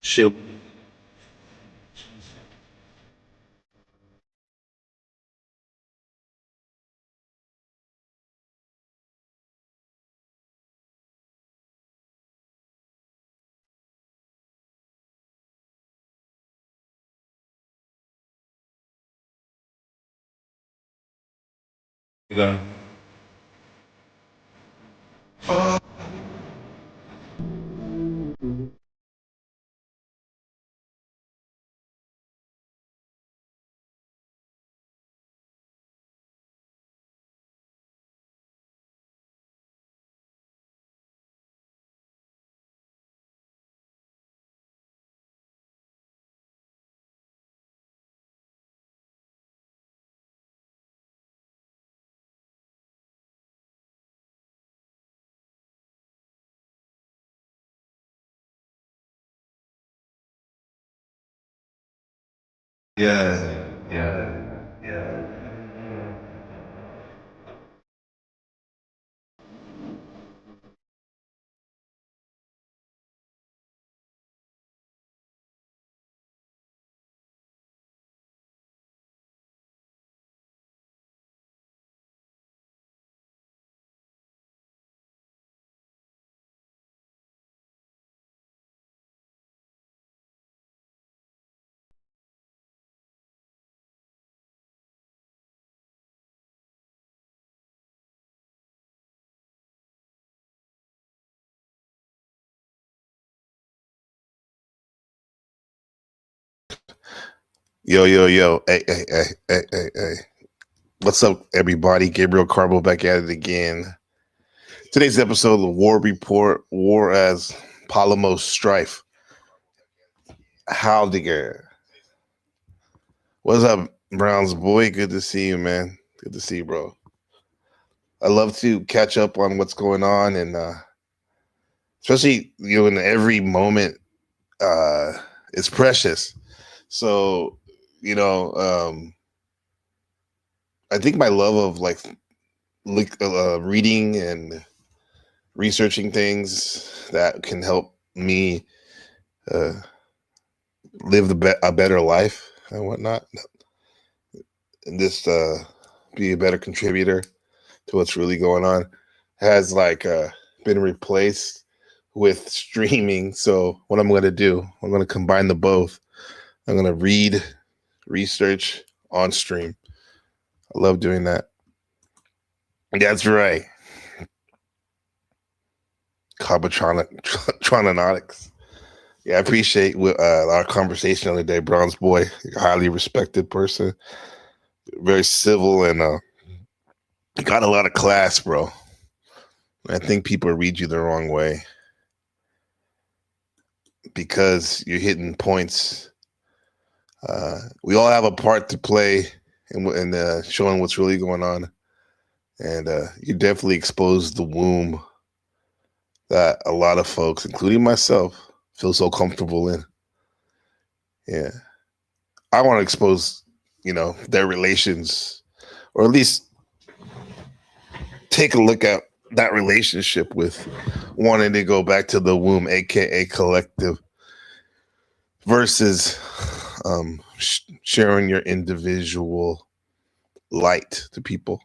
Shoot. You gonna? Yeah, yeah, yeah. Yo, yo, yo. Hey. What's up, everybody? Gabriel Carbo back at it again. Today's episode of the War Report, War as Polemos Strife. HEIDEGGER. What's up, Browns boy? Good to see you, man. Good to see you, bro. I love to catch up on what's going on, and especially in every moment, uh, it's precious. So, you know, I think my love of reading and researching things that can help me uh, live a better life and whatnot, and just be a better contributor to what's really going on, has been replaced with streaming. So what I'm going to do, I'm going to combine the both. I'm going to read, research on stream. I love doing that. That's right. Carbotronics. Yeah, I appreciate our conversation the other day, Bronze Boy. A highly respected person, very civil, and got a lot of class, bro. I think people read you the wrong way because you're hitting points. We all have a part to play in showing what's really going on, and you definitely exposed the womb that a lot of folks, including myself, feel so comfortable in. Yeah, I want to expose, their relations, or at least take a look at that relationship with wanting to go back to the womb, aka collective, versus sharing your individual light to people,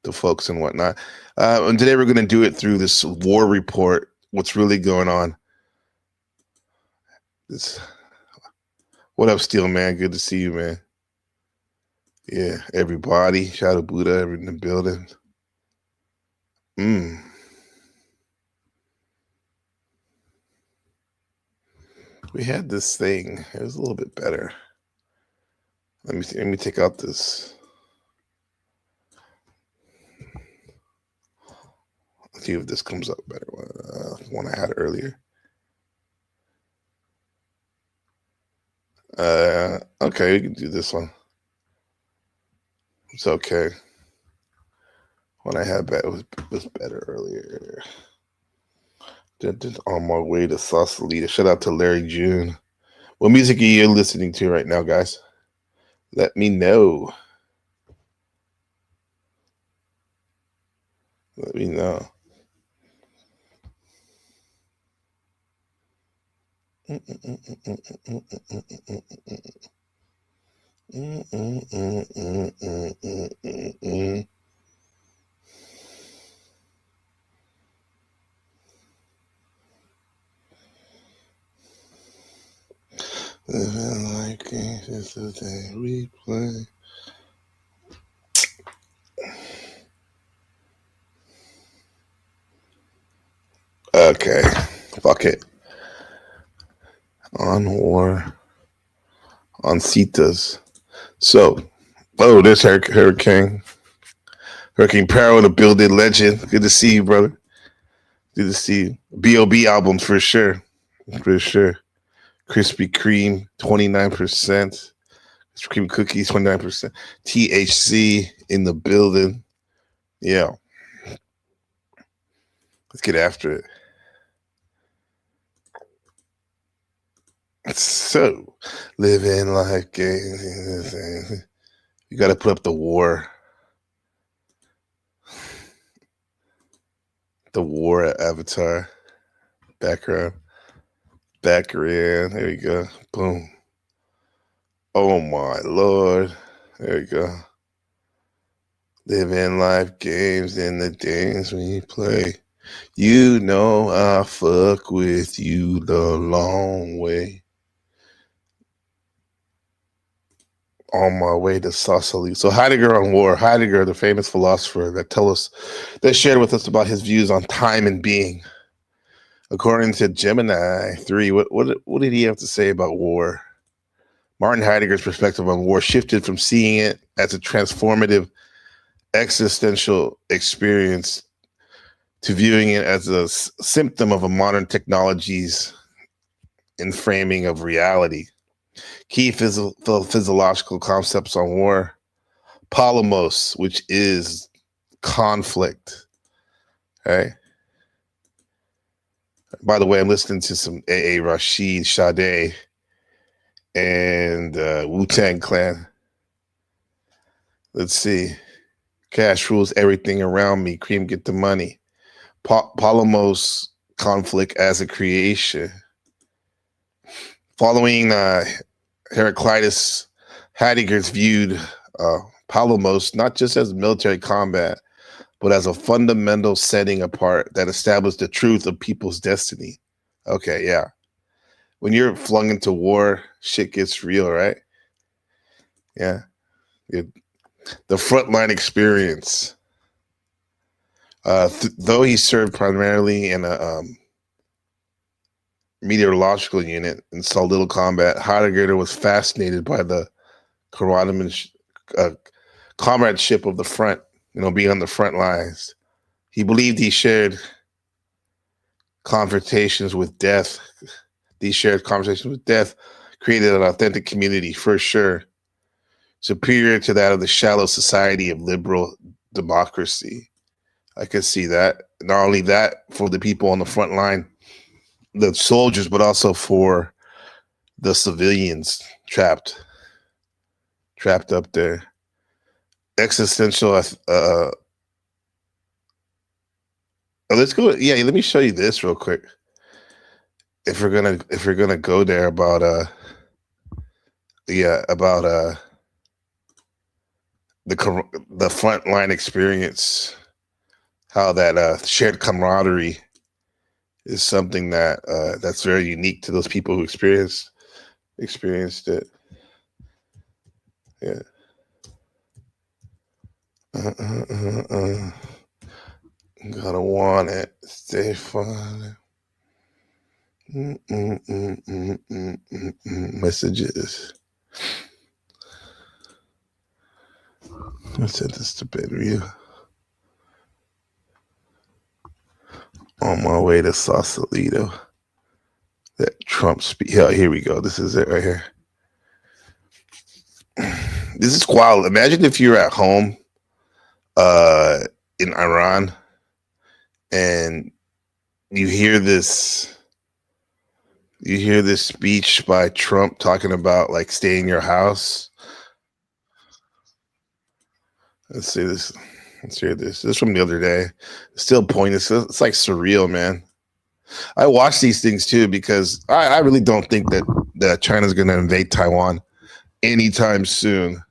to folks and whatnot. And today we're going to do it through this war report. What's really going on? This. What up, Steel Man? Good to see you, man. Yeah, everybody. Shout out Buddha in the building. We had this thing. It was a little bit better. Let me take out this. Let's see if this comes up better. One I had earlier. Okay, we can do this one. It's okay. One I had was better earlier. On my way to Sausalita. Shout out to Larry June. What music are you listening to right now, guys? Let me know. Let me know. Living like is the day we play. Okay, fuck it. On war, on Cetas. So, there's Hurricane Peril, the building legend. Good to see you, brother. Good to see you. B.O.B. albums for sure. For sure. Krispy Kreme, 29%. Krispy Kreme cookies, 29%. THC in the building. Yeah. Let's get after it. So, living like you got to put up the war. The war avatar. Background. There you go. Boom. Oh my Lord. There you go. Living life games in the games we play. You know I fuck with you the long way. On my way to Sausalito. So Heidegger on war. Heidegger, the famous philosopher that shared with us about his views on time and being. According to Gemini 3, what did he have to say about war? Martin Heidegger's perspective on war shifted from seeing it as a transformative existential experience to viewing it as a symptom of a modern technology's inframing of reality. Key physiological concepts on war. Polemos, which is conflict. Okay. By the way, I'm listening to some A.A. Rashid, Sade, and Wu-Tang Clan. Let's see. Cash rules everything around me. Cream, get the money. Polemos, conflict as a creation. Following Heraclitus, Heidegger's viewed Polemos not just as military combat, but as a fundamental setting apart that established the truth of people's destiny. Okay, yeah. When you're flung into war, shit gets real, right? Yeah. The frontline experience. Though he served primarily in a meteorological unit and saw little combat, Heidegger was fascinated by the comradeship of the front, being on the front lines. He believed he shared confrontations with death. These shared conversations with death created an authentic community for sure, superior to that of the shallow society of liberal democracy. I could see that. Not only that, for the people on the front line, the soldiers, but also for the civilians trapped up there. Existential let's go. Yeah, let me show you this real quick. If we're gonna go there about about the frontline experience, how that shared camaraderie is something that that's very unique to those people who experienced it. Yeah. Gotta want it. Stay fun. Messages. I sent this to Bedrew. On my way to Sausalito. That Trump speech. Yeah, here we go. This is it right here. This is wild. Imagine if you're at home in Iran and you hear this speech by Trump talking about like stay in your house. Let's see this. Let's hear this. This is from the other day. It's still pointless. It's like surreal, man. I watch these things too because I really don't think that China's going to invade Taiwan anytime soon.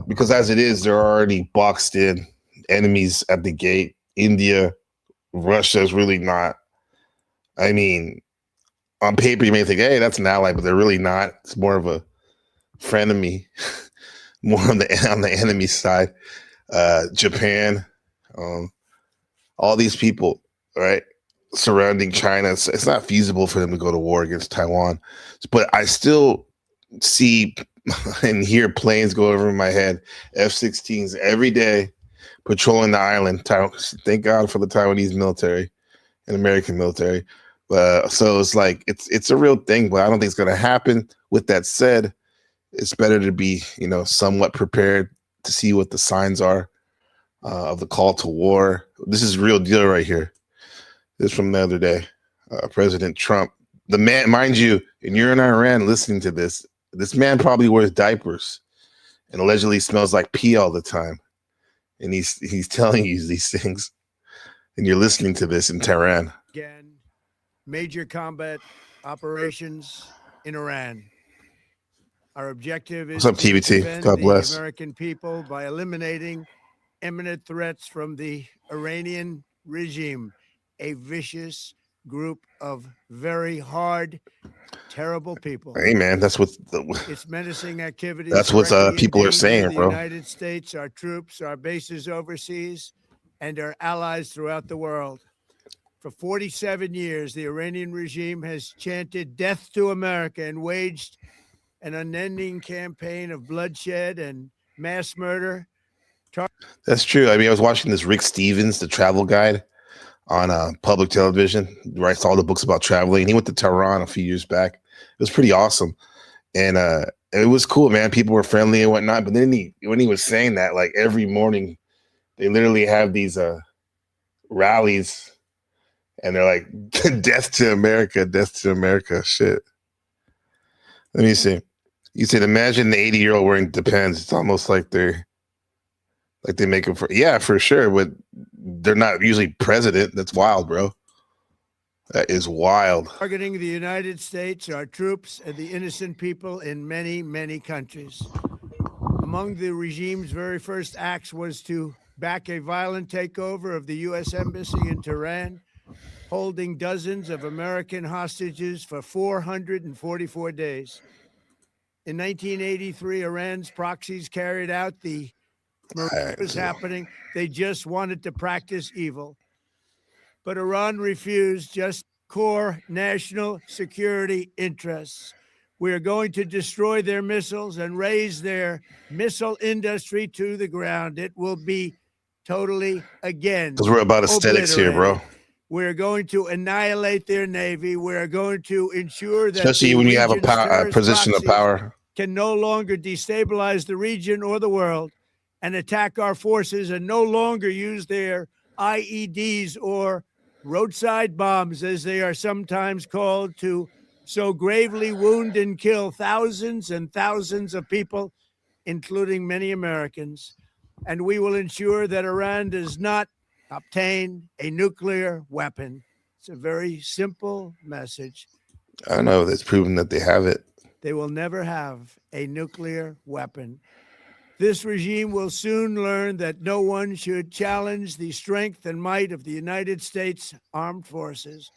Because as it is, they're already boxed in, enemies at the gate. India, Russia is really not. I mean, on paper you may think, hey, that's an ally, but they're really not. It's more of a frenemy, more on the enemy side. Japan, all these people, right, surrounding China. It's not feasible for them to go to war against Taiwan. But I still see and hear planes go over my head, F-16s every day, patrolling the island. Thank God for the Taiwanese military and American military. So it's like it's a real thing, but I don't think it's going to happen. With that said, it's better to be somewhat prepared to see what the signs are of the call to war. This is real deal right here. This is from the other day. President Trump, the man, mind you, and you're in Iran listening to this. This man probably wears diapers and allegedly smells like pee all the time. And he's telling you these things. And you're listening to this in Tehran. Again, major combat operations in Iran. Our objective is What's up, to TBT? defend God the bless. American people by eliminating imminent threats from the Iranian regime, a vicious group of very hard, terrible people. Hey, man, that's what its menacing activities. That's what people are saying, the bro. United States, our troops, our bases overseas, and our allies throughout the world. For 47 years, the Iranian regime has chanted death to America and waged an unending campaign of bloodshed and mass murder. That's true. I mean, I was watching this Rick Stevens, the travel guide, on public television. He writes all the books about traveling. He went to Tehran a few years back. It was pretty awesome. And it was cool, man. People were friendly and whatnot. But then when he was saying that, like every morning, they literally have these rallies, and they're like, "Death to America, death to America." Shit. Let me see. You said, imagine the 80-year-old wearing Depends. It's almost like they make them for sure, but they're not usually president. That's wild, bro. That is wild. Targeting the United States, our troops, and the innocent people in many, many countries. Among the regime's very first acts was to back a violent takeover of the U.S. Embassy in Tehran, holding dozens of American hostages for 444 days. In 1983, Iran's proxies carried out the murder was happening. They just wanted to practice evil. But Iran refused just core national security interests. We are going to destroy their missiles and raise their missile industry to the ground. It will be totally, again, because we're about aesthetics here, bro. We're going to annihilate their navy. We're going to ensure that, especially when you have a position of power, can no longer destabilize the region or the world and attack our forces, and no longer use their IEDs or roadside bombs, as they are sometimes called, to so gravely wound and kill thousands and thousands of people, including many Americans. And we will ensure that Iran does not obtain a nuclear weapon. It's a very simple message. I know that's proven that they have it. They will never have a nuclear weapon. This regime will soon learn that no one should challenge the strength and might of the United States Armed Forces.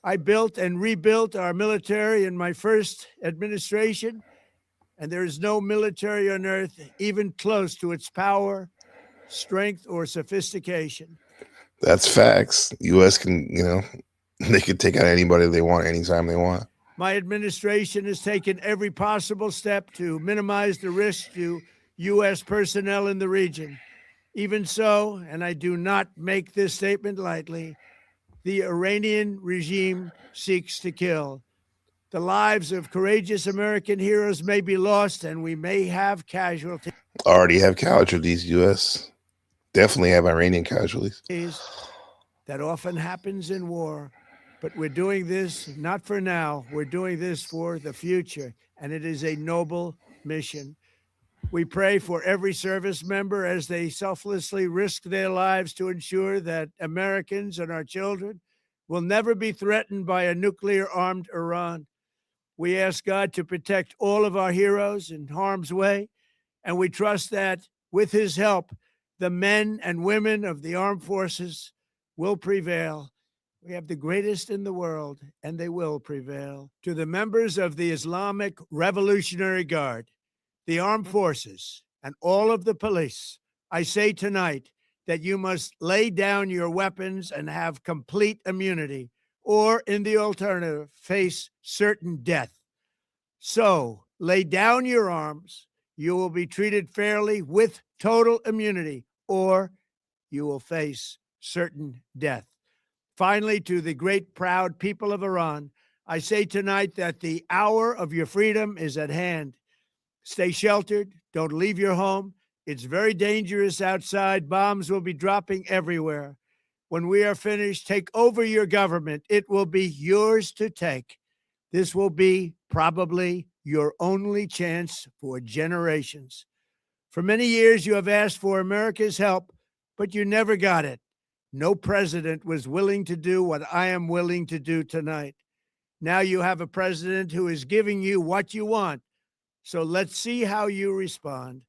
I built and rebuilt our military in my first administration, and there is no military on earth even close to its power, strength, or sophistication. That's facts. U.S. can, they can take out anybody they want anytime they want. My administration has taken every possible step to minimize the risk to U.S. personnel in the region. Even so, and I do not make this statement lightly, the Iranian regime seeks to kill. The lives of courageous American heroes may be lost, and we may have casualties. Already have casualties, U.S. Definitely have Iranian casualties. That often happens in war. But we're doing this not for now. We're doing this for the future, and it is a noble mission. We pray for every service member as they selflessly risk their lives to ensure that Americans and our children will never be threatened by a nuclear-armed Iran. We ask God to protect all of our heroes in harm's way, and we trust that with his help, the men and women of the armed forces will prevail. We have the greatest in the world, and they will prevail. To the members of the Islamic Revolutionary Guard, the armed forces, and all of the police, I say tonight that you must lay down your weapons and have complete immunity, or in the alternative, face certain death. So lay down your arms. You will be treated fairly with total immunity, or you will face certain death. Finally, to the great, proud people of Iran, I say tonight that the hour of your freedom is at hand. Stay sheltered. Don't leave your home. It's very dangerous outside. Bombs will be dropping everywhere. When we are finished, take over your government. It will be yours to take. This will be probably your only chance for generations. For many years, you have asked for America's help, but you never got it. No president was willing to do what I am willing to do tonight. Now you have a president who is giving you what you want. So let's see how you respond.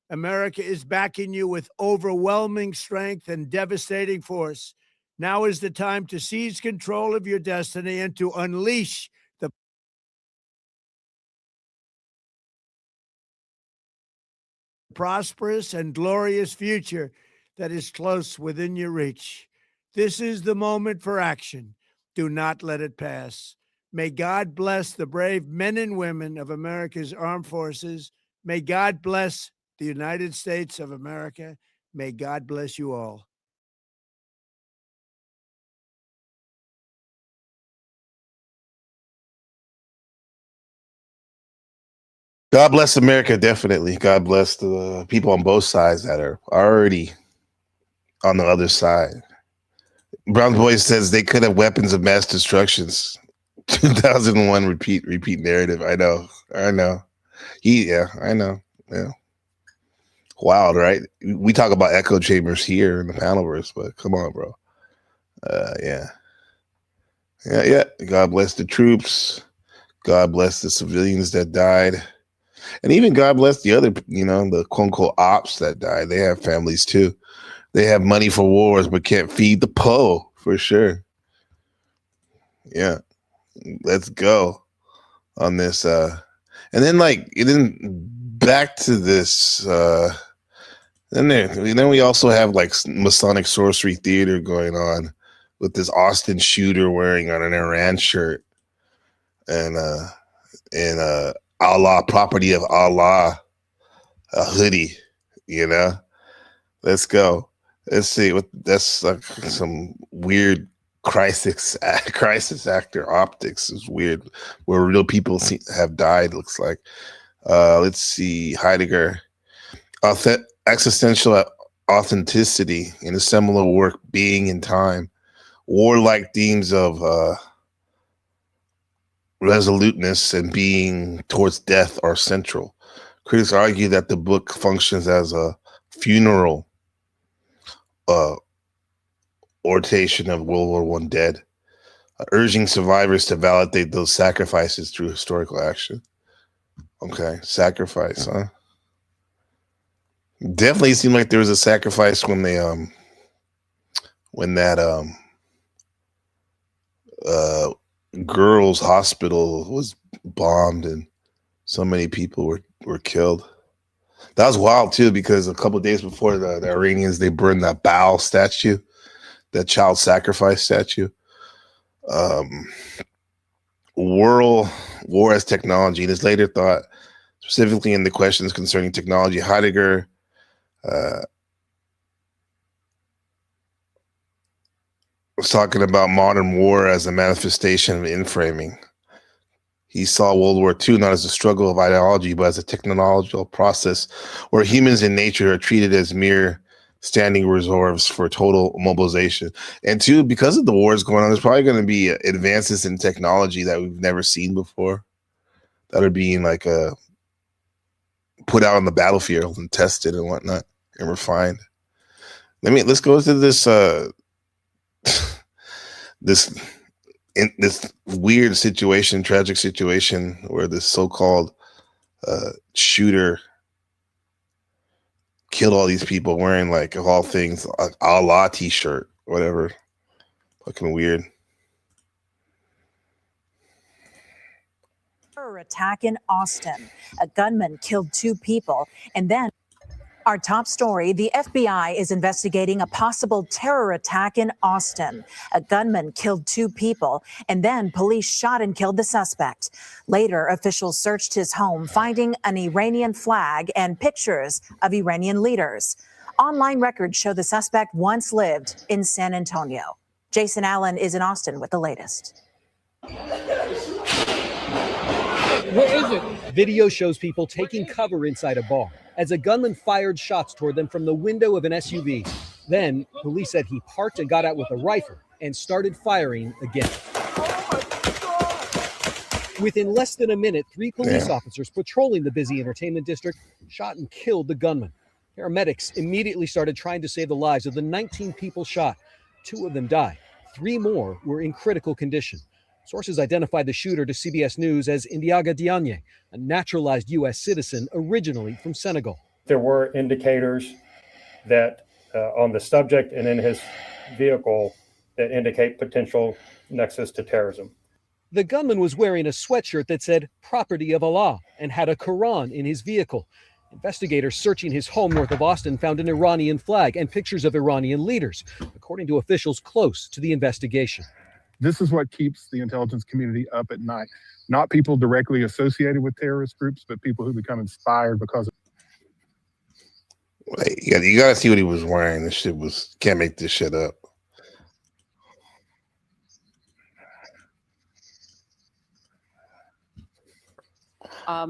America is backing you with overwhelming strength and devastating force. Now is the time to seize control of your destiny and to unleash the prosperous and glorious future that is close within your reach. This is the moment for action. Do not let it pass. May God bless the brave men and women of America's armed forces. May God bless the United States of America. May God bless you all. God bless America, definitely. God bless the people on both sides that are already on the other side. Brown Boys says they could have weapons of mass destructions. 2001 repeat narrative. I know. I know. Yeah. Wild, right? We talk about echo chambers here in the Panelverse, but come on, bro. Yeah. God bless the troops. God bless the civilians that died. And even God bless the other, the quote unquote ops that died. They have families too. They have money for wars, but can't feed the po for sure. Yeah. Let's go on this. And then back to this. Then we also have like Masonic sorcery theater going on with this Austin shooter wearing on an Iran shirt and Allah, property of Allah, a hoodie, Let's go. Let's see what that's like. Some weird crisis actor optics is weird, where real people have died. Looks like. Let's see, Heidegger, existential authenticity in a similar work, Being in Time. Warlike themes of resoluteness and being towards death are central. Critics argue that the book functions as a funeral ortation of World War I dead, urging survivors to validate those sacrifices through historical action. Okay, sacrifice, huh? Definitely seemed like there was a sacrifice when they when that girls' hospital was bombed and so many people were killed. That was wild too, because a couple of days before the Iranians, they burned that Baal statue, that child sacrifice statue. World war as technology. And his later thought, specifically in the questions concerning technology, Heidegger was talking about modern war as a manifestation of inframing. He saw World War II not as a struggle of ideology, but as a technological process where humans and nature are treated as mere standing reserves for total mobilization. And two, because of the wars going on, there's probably going to be advances in technology that we've never seen before that are being like put out on the battlefield and tested and whatnot and refined. Let's go to this this weird situation, tragic situation where this so-called shooter killed all these people wearing, like, of all things, Allah t-shirt, whatever. Fucking weird. Terror attack in Austin. A gunman killed 2 people, and then our top story, the FBI is investigating a possible terror attack in Austin. A gunman killed 2 people, and then police shot and killed the suspect. Later, officials searched his home, finding an Iranian flag and pictures of Iranian leaders. Online records show the suspect once lived in San Antonio. Jason Allen is in Austin with the latest. Where is it? Video shows people taking cover inside a bar as a gunman fired shots toward them from the window of an SUV. Then, police said he parked and got out with a rifle and started firing again. Within less than a minute, 3 police officers patrolling the busy entertainment district shot and killed the gunman. Paramedics immediately started trying to save the lives of the 19 people shot. 2 of them died. 3 more were in critical condition. Sources identified the shooter to CBS News as Ndiaga Diagne, a naturalized U.S. citizen originally from Senegal. There were indicators that on the subject and in his vehicle that indicate potential nexus to terrorism. The gunman was wearing a sweatshirt that said "Property of Allah" and had a Quran in his vehicle. Investigators searching his home north of Austin found an Iranian flag and pictures of Iranian leaders, according to officials close to the investigation. This is what keeps the intelligence community up at night. Not people directly associated with terrorist groups, but people who become inspired because of. Wait, you gotta see what he was wearing. This shit can't make this shit up.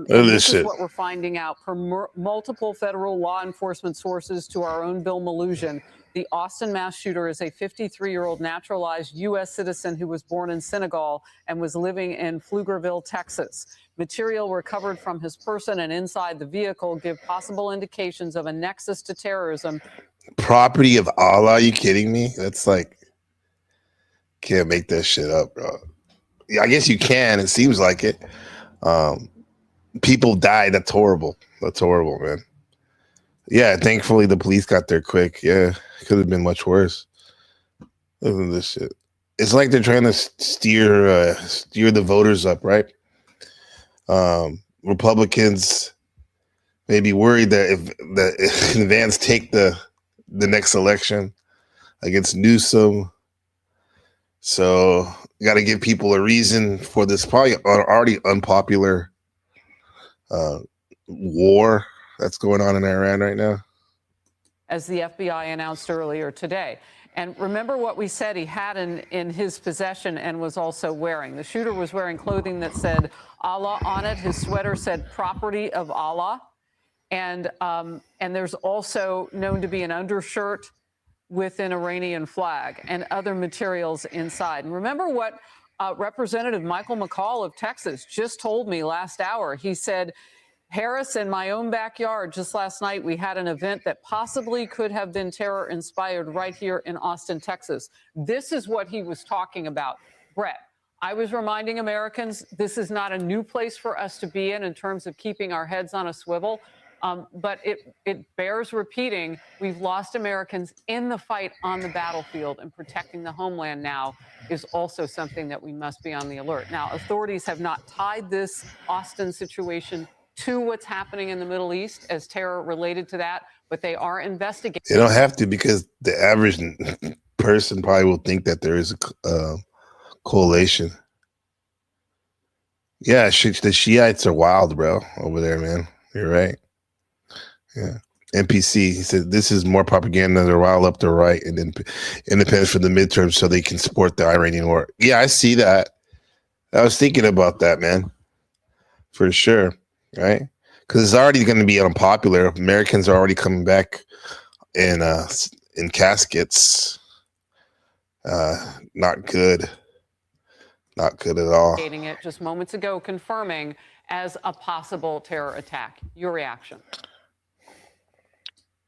This is what we're finding out from multiple federal law enforcement sources to our own Bill Maloogian. The Austin mass shooter is a 53-year-old naturalized U.S. citizen who was born in Senegal and was living in Pflugerville, Texas. Material recovered from his person and inside the vehicle give possible indications of a nexus to terrorism. Property of Allah? Are you kidding me? That's like, can't make that shit up, bro. Yeah, I guess you can. It seems like it. People died. That's horrible. That's horrible, man. Yeah, thankfully the police got there quick. Yeah, could have been much worse. Look at this shit. It's like they're trying to steer the voters up, right? Republicans may be worried that if Vance take the next election against Newsom, so you got to give people a reason for this probably already unpopular war that's going on in Iran right now. As the FBI announced earlier today. And remember what we said he had in his possession and was also wearing. The shooter was wearing clothing that said Allah on it. His sweater said "Property of Allah." And there's also known to be an undershirt with an Iranian flag and other materials inside. And remember what Representative Michael McCall of Texas just told me last hour. He said Harris, in my own backyard, just last night, we had an event that possibly could have been terror inspired right here in Austin, Texas. This is what he was talking about. Brett, I was reminding Americans this is not a new place for us to be in terms of keeping our heads on a swivel. But it bears repeating. We've lost Americans in the fight on the battlefield, and protecting the homeland now is also something that we must be on the alert. Now, authorities have not tied this Austin situation to what's happening in the Middle East as terror related to that, but they are investigating. They don't have to, because the average person probably will think that there is a correlation. Yeah, the Shiites are wild, bro, over there, man. You're right. Yeah. NPC, he said, this is more propaganda. They're wild up the right, and then independence for the midterms so they can support the Iranian war. Yeah, I see that. I was thinking about that, man, for sure. Right? Because it's already going to be unpopular. Americans are already coming back in caskets. Not good. Not good at all. It just moments ago, confirming as a possible terror attack. Your reaction?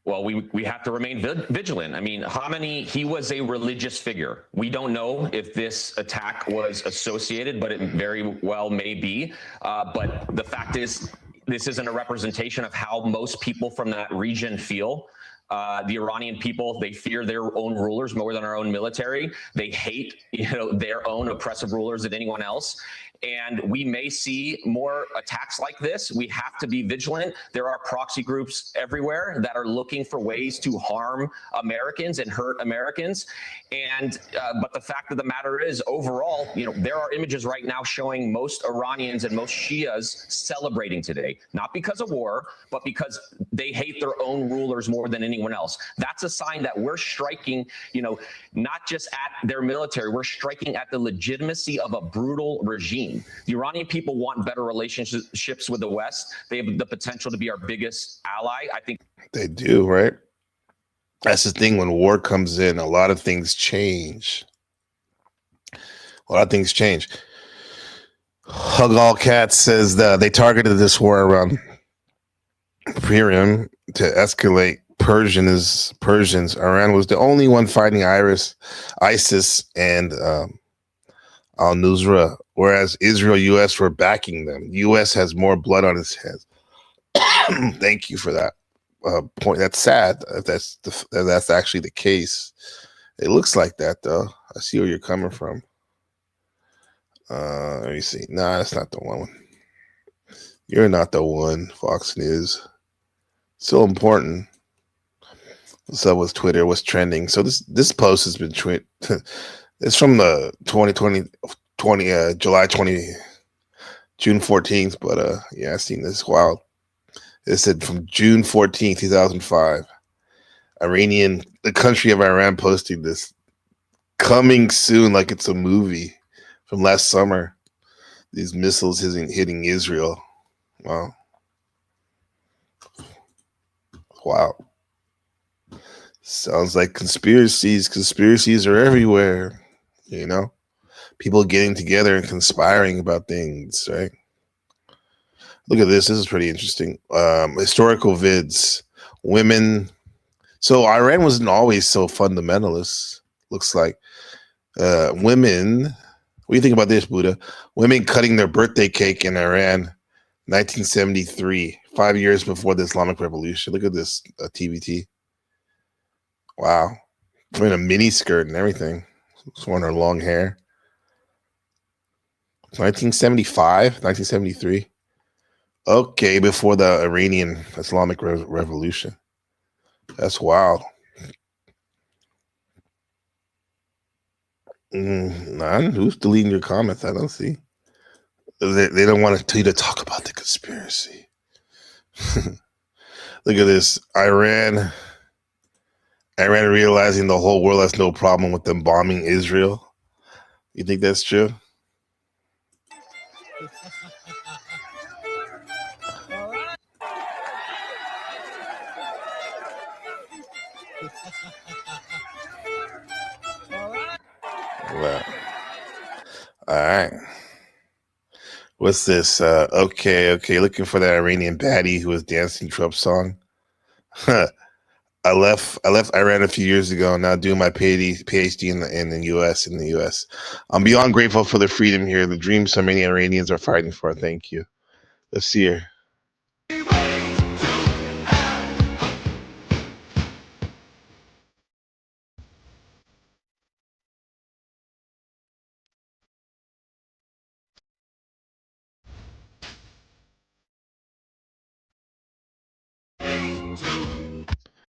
Well, we have to remain vigilant. I mean, Khamenei, he was a religious figure. We don't know if this attack was associated, but it very well may be. But the fact is, this isn't a representation of how most people from that region feel. The Iranian people, they fear their own rulers more than our own military. They hate, their own oppressive rulers than anyone else. And we may see more attacks like this. We have to be vigilant. There are proxy groups everywhere that are looking for ways to harm Americans and hurt Americans. And but the fact of the matter is, overall, there are images right now showing most Iranians and most Shias celebrating today, not because of war, but because they hate their own rulers more than anyone else. That's a sign that we're striking, not just at their military, we're striking at the legitimacy of a brutal regime. The Iranian people want better relationships with the West. They have the potential to be our biggest ally. I think they do, right? That's the thing. When war comes in, a lot of things change. Hug All Cats says that they targeted this war around Purim to escalate Persians. Iran was the only one fighting ISIS and al-Nusra, whereas Israel, U.S. were backing them. U.S. has more blood on its hands. Thank you for that point. That's sad. That's actually the case. It looks like that, though. I see where you're coming from. Let me see. Nah, that's not the one. You're not the one, Fox News. So important. What's up with Twitter? What's trending? So this post has been it's from the July 20, June 14th. But yeah, I seen this. Wild. It said from June 14th, 2005. The country of Iran posting this. Coming soon, like it's a movie from last summer. These missiles hitting Israel. Wow. Wow. Sounds like conspiracies. Conspiracies are everywhere. People getting together and conspiring about things, right? Look at this. This is pretty interesting. Historical vids. Women. So Iran wasn't always so fundamentalist. Looks like women. What do you think about this, Buddha? Women cutting their birthday cake in Iran, 1973, 5 years before the Islamic Revolution. Look at this TBT. Wow. Wearing a mini skirt and everything. She's wearing her long hair. 1975, 1973. Okay, before the Iranian Islamic Revolution. That's wild. Who's deleting your comments? I don't see. They don't want you to talk about the conspiracy. Look at this. Iran realizing the whole world has no problem with them bombing Israel. You think that's true? Well, all right. What's this? Okay. Looking for that Iranian baddie who was dancing Trump song. I left Iran a few years ago. Now doing my PhD in the U.S. I'm beyond grateful for the freedom here, the dreams so many Iranians are fighting for. Thank you. Let's see here.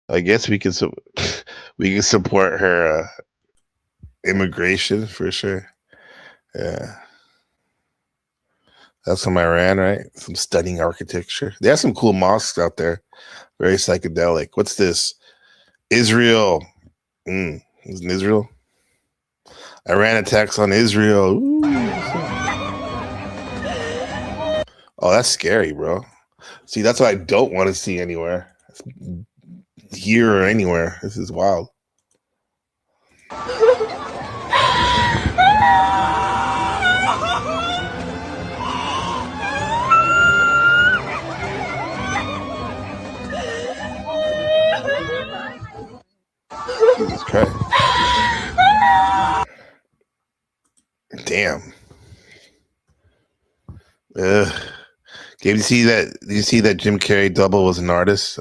I guess we can we can support her immigration for sure. Yeah, that's from Iran, right? Some stunning architecture. They have some cool mosques out there. Very psychedelic. What's this? Israel. Is in Israel? Iran attacks on Israel. Ooh. Oh, that's scary, bro. See, that's what I don't want to see anywhere. Here or anywhere. This is wild. Jesus Christ. Damn. Ugh. Did you see that Jim Carrey double was an artist?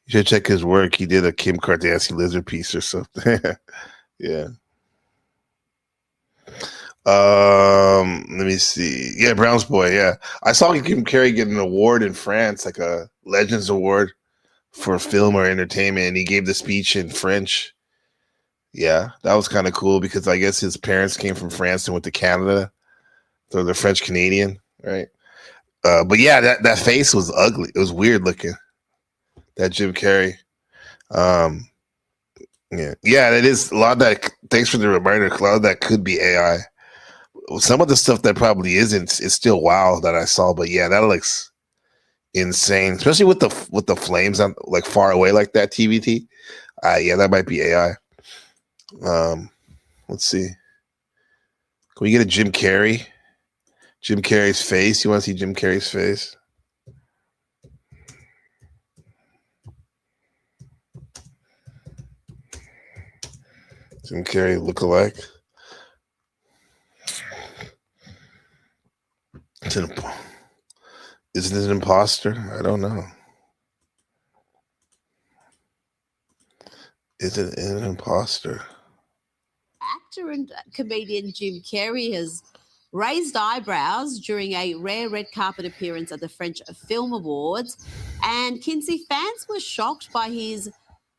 You should check his work. He did a Kim Kardashian lizard piece or something. Yeah. Let me see. Yeah, Brown's Boy. Yeah, I saw Jim Carrey get an award in France, like a Legends Award for film or entertainment, and he gave the speech in French. Yeah, that was kind of cool because I guess his parents came from France and went to Canada, so they're French Canadian, right? But yeah, that face was ugly. It was weird looking. That Jim Carrey. Yeah, it is a lot of that. Thanks for the reminder. A lot of that could be AI. Some of the stuff that probably isn't is still wow that I saw, but yeah, that looks insane, especially with the flames on like far away like that. TVT. Yeah, that might be AI. Let's see. Can we get a Jim Carrey? Jim Carrey's face. You want to see Jim Carrey's face? Jim Carrey lookalike. Is it an imposter? I don't know. Is it an imposter? Actor and comedian Jim Carrey has raised eyebrows during a rare red carpet appearance at the French Film Awards. And Kinsey, fans were shocked by his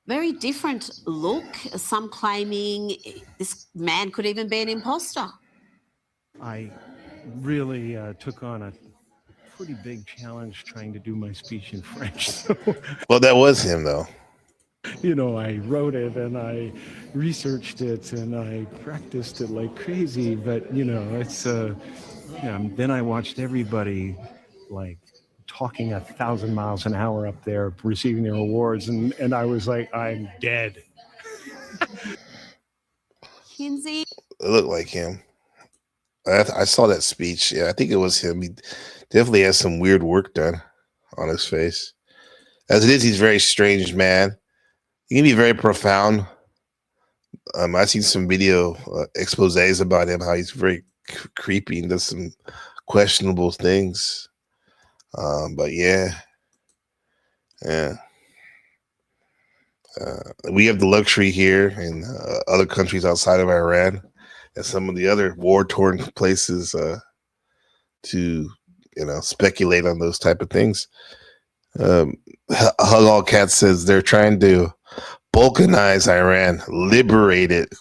very different look, some claiming this man could even be an imposter. I really took on a pretty big challenge trying to do my speech in French. So, well, that was him, though. You know, I wrote it and I researched it and I practiced it like crazy. But, you know, it's then I watched everybody like talking 1,000 miles an hour up there receiving their awards. And I was like, I'm dead. Kinsey? It looked like him. I saw that speech. Yeah, I think it was him. He definitely has some weird work done on his face. As it is, he's a very strange man. He can be very profound. I've seen some video exposés about him, how he's very creepy and does some questionable things. But yeah. We have the luxury here in other countries outside of Iran and some of the other war-torn places to, speculate on those type of things. Hug All Cat says they're trying to balkanize Iran, liberate it.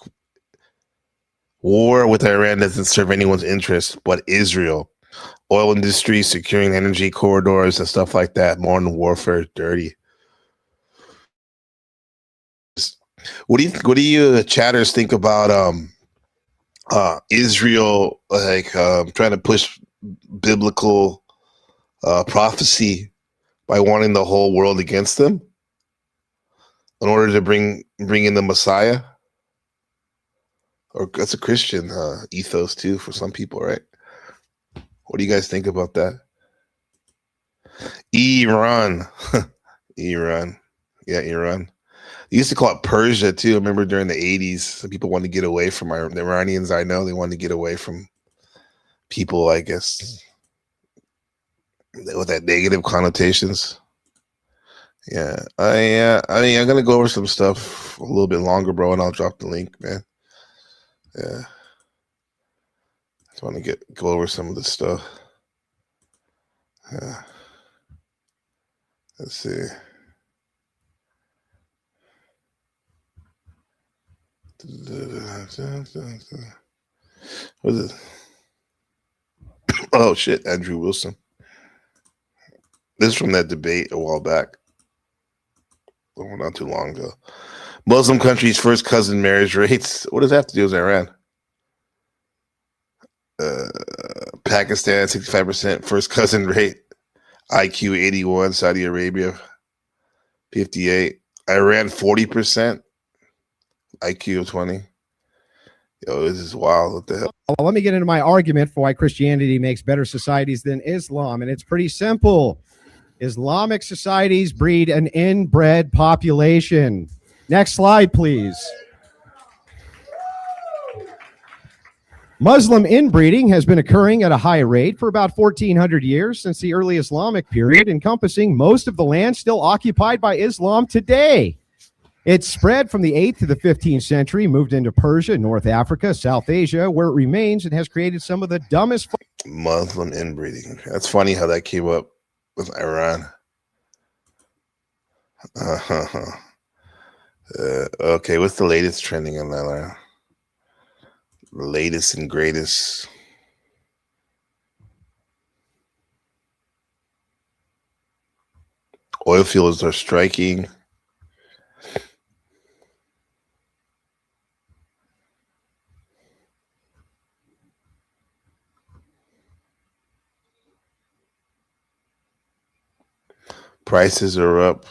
War with Iran doesn't serve anyone's interest but Israel. Oil industry, securing energy corridors and stuff like that. Modern warfare is dirty. What do you chatters think about Israel trying to push biblical prophecy by wanting the whole world against them in order to bring in the Messiah? Or that's a Christian ethos too for some people, right? What do you guys think about that? Iran. Iran. Yeah, Iran. They used to call it Persia too. I remember during the 80s, some people wanted to get away from the Iranians. I know they wanted to get away from people, I guess, with that negative connotations. Yeah, I mean, I'm gonna go over some stuff a little bit longer, bro, and I'll drop the link, man. Yeah, just want to go over some of the stuff. Yeah. Let's see. What is it? Oh shit, Andrew Wilson. This is from that debate a while back. Well, not too long ago. Muslim countries' first cousin marriage rates. What does that have to do with Iran? Pakistan 65% first cousin rate. IQ 81. Saudi Arabia 58. Iran 40%. IQ 20. Yo, this is wild. What the hell? Well, let me get into my argument for why Christianity makes better societies than Islam, and it's pretty simple. Islamic societies breed an inbred population. Next slide, please. Muslim inbreeding has been occurring at a high rate for about 1,400 years since the early Islamic period, encompassing most of the land still occupied by Islam today. It spread from the 8th to the 15th century, moved into Persia, North Africa, South Asia, where it remains and has created some of the dumbest... Muslim inbreeding. That's funny how that came up with Iran. Okay, what's the latest trending on that? The latest and greatest. Oil fields are striking. Prices are up.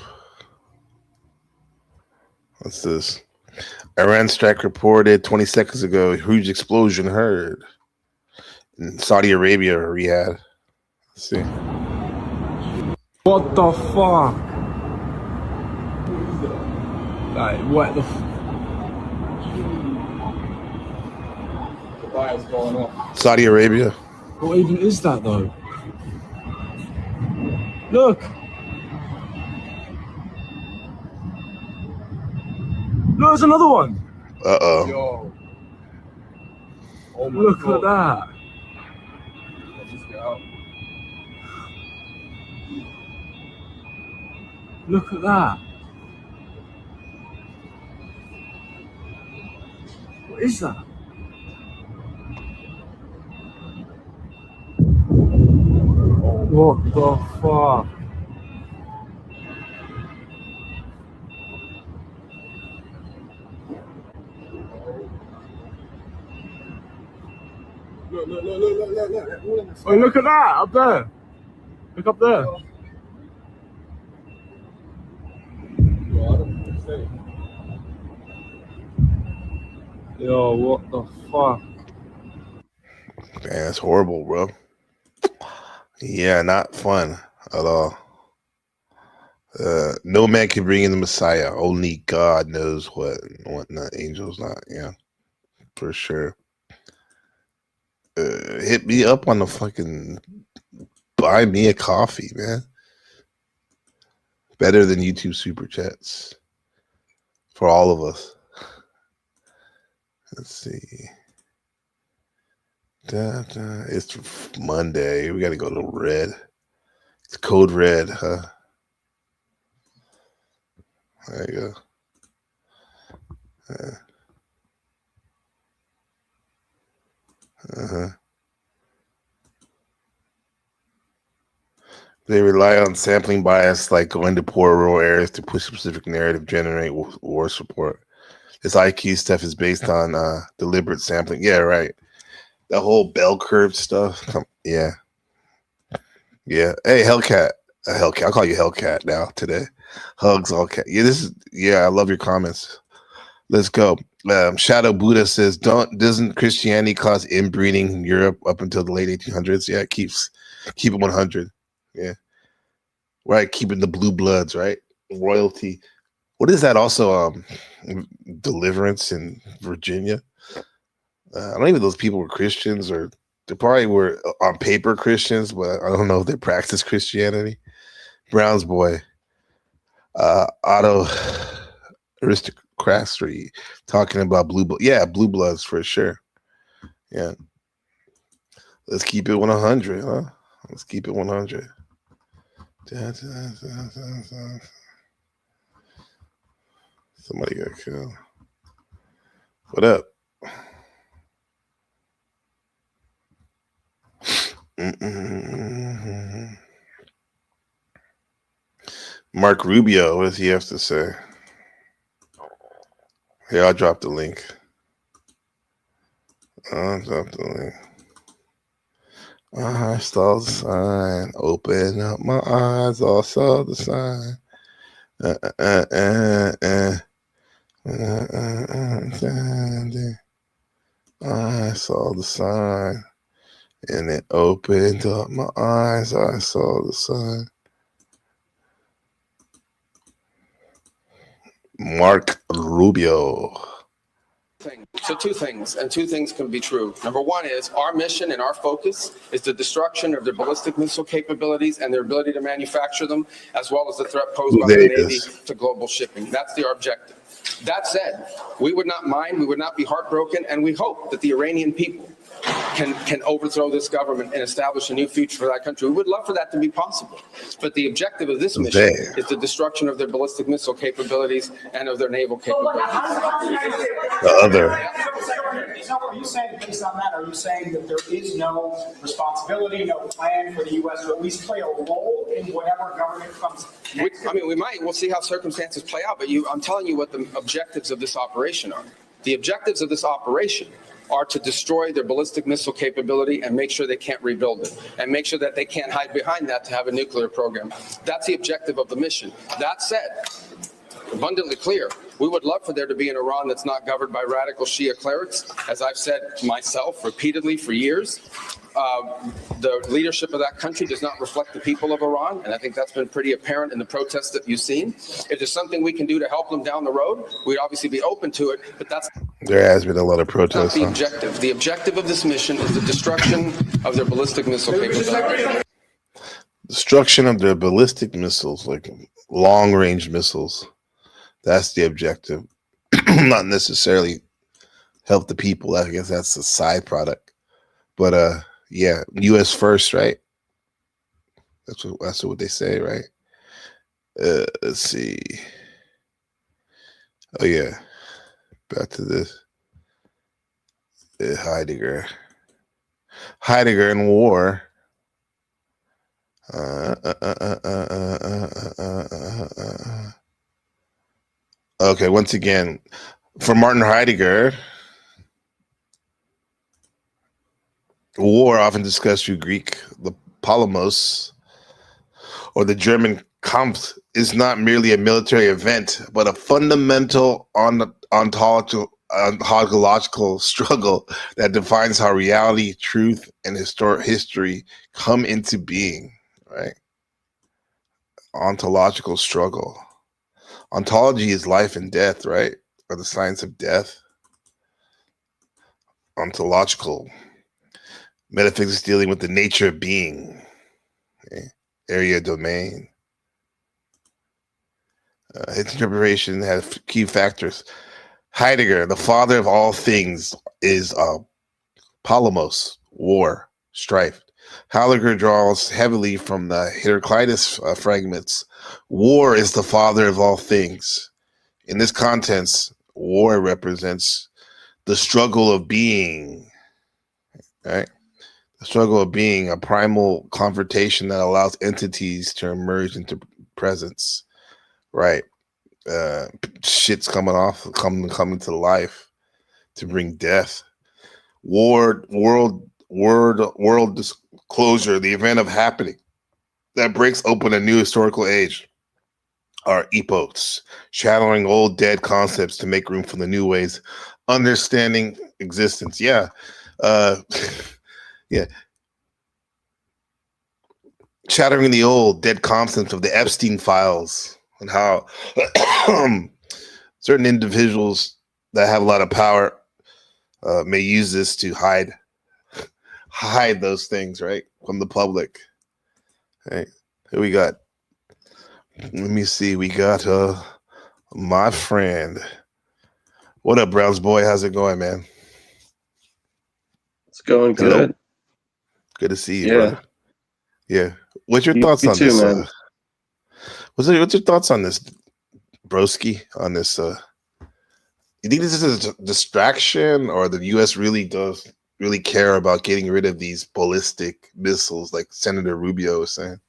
What's this? Iran strike reported 20 seconds ago. Huge explosion heard in Saudi Arabia or Riyadh. Let's see. What the fuck? Like, what the What's going on? Saudi Arabia. What even is that though? Look. Look, there's another one. Uh-oh. Yo. Oh my Look God. At that. Look at that. What is that? What the fuck? Look. Oh, look at that up there. Look up there. Yo, what the fuck? Man, that's horrible, bro. Yeah, not fun at all. No man can bring in the Messiah. Only God knows what not. Angels not. Yeah, for sure. Hit me up on the fucking buy me a coffee, man. Better than YouTube super chats for all of us. Let's see. It's Monday. We got to go to red. It's code red, huh? There you go. They rely on sampling bias, like going to poor rural areas to push specific narrative, generate war support. This IQ stuff is based on deliberate sampling. Yeah, right. The whole bell curve stuff. Yeah. Yeah. Hey, Hellcat. Hellcat. I'll call you Hellcat now today. Hugs, all cat. Yeah, I love your comments. Let's go. Shadow Buddha says, doesn't Christianity cause inbreeding in Europe up until the late 1800s? Yeah, keep it 100. Yeah, right. Keeping the blue bloods, right? Royalty. What is that? Also, Deliverance in Virginia. I don't even know if those people were Christians, or they probably were on paper Christians, but I don't know if they practice Christianity. Brown's boy, Otto Aristocracy, talking about blue bloods for sure. Yeah, let's keep it 100, huh? Let's keep it 100. Somebody got killed. What up? Mark Rubio, what does he have to say? Here, I'll drop the link. I saw the sign. Open up my eyes. I saw the sign. I saw the sign. And it opened up my eyes. I saw the sign. Mark Rubio. So two things, and two things can be true. Number one is our mission and our focus is the destruction of their ballistic missile capabilities and their ability to manufacture them, as well as the threat posed by the Navy to global shipping. That's the objective. That said, we would not mind, we would not be heartbroken, and we hope that the Iranian people can overthrow this government and establish a new future for that country. We would love for that to be possible. But the objective of this mission is the destruction of their ballistic missile capabilities and of their naval capabilities. The other. So are you saying, based on that, are you saying that there is no responsibility, no plan for the U.S. to at least play a role in whatever government comes next? We might. We'll see how circumstances play out. But I'm telling you what the objectives of this operation are. The objectives of this operation are to destroy their ballistic missile capability and make sure they can't rebuild it, and make sure that they can't hide behind that to have a nuclear program. That's the objective of the mission. That said, abundantly clear, we would love for there to be an Iran that's not governed by radical Shia clerics. As I've said myself repeatedly for years, the leadership of that country does not reflect the people of Iran, and I think that's been pretty apparent in the protests that you've seen. If there's something we can do to help them down the road, we'd obviously be open to it, but that's there has been a lot of protests. Not the objective. The objective of this mission is the destruction of their ballistic missile capability. Destruction of their ballistic missiles, like long-range missiles. That's the objective. Not necessarily help the people. I guess that's a side product. But yeah, U.S. first, right? That's what they say, right? Let's see. Oh yeah, back to this. Heidegger in war. Okay, once again, for Martin Heidegger, war often discussed through Greek, the Polemos, or the German Kampf, is not merely a military event, but a fundamental ontological struggle that defines how reality, truth, and history come into being, right? Ontological struggle. Ontology is life and death, right? Or the science of death. Ontological. Metaphysics dealing with the nature of being. Okay? Area domain. Its interpretation has key factors. Heidegger, the father of all things, is Polemos, war, strife. Heidegger draws heavily from the Heraclitus fragments. War is the father of all things. In this context, war represents the struggle of being, right? The struggle of being, a primal confrontation that allows entities to emerge into presence, right? Shit's coming to life to bring death. World disclosure, the event of happening that breaks open a new historical age. are epochs, shadowing old dead concepts to make room for the new ways, understanding existence. Yeah. Yeah. Shattering the old dead concepts of the Epstein files and how certain individuals that have a lot of power may use this to hide those things, right, from the public. Right. Here we got, let me see, we got my friend. What up, Browns boy? How's it going, man? It's going good. Hello? Good to see you, brother. Yeah. What's your thoughts you on too, this? man. What's your thoughts on this, broski? On this? You think this is a distraction, or the U.S. really does care about getting rid of these ballistic missiles, like Senator Rubio was saying?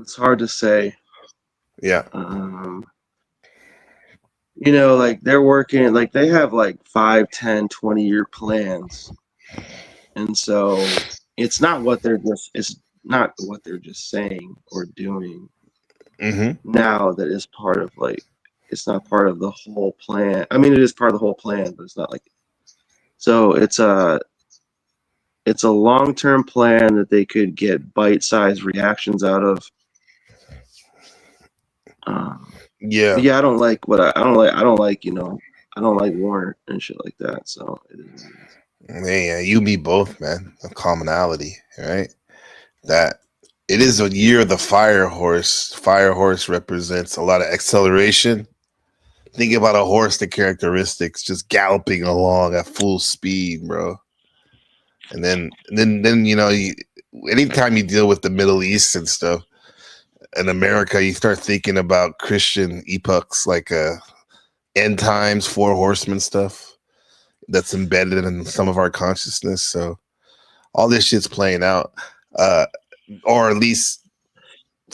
It's hard to say. Yeah. You know, like they're working, like they have like 5, 10, 20-year plans. And so it's not what they're just saying or doing now that is part of, like, it's not part of the whole plan. I mean, it is part of the whole plan, but it's not like, so it's a long-term plan that they could get bite-sized reactions out of. Yeah, I don't like you know, I don't like war and shit like that. So it is. Yeah, you, me both, man. A commonality, right? That it is a year of the fire horse. Fire horse represents a lot of acceleration. Think about a horse, the characteristics, just galloping along at full speed, bro. And then you know, anytime you deal with the Middle East and stuff, in America, you start thinking about Christian epochs like end times, 4 horsemen stuff that's embedded in some of our consciousness. So all this shit's playing out, or at least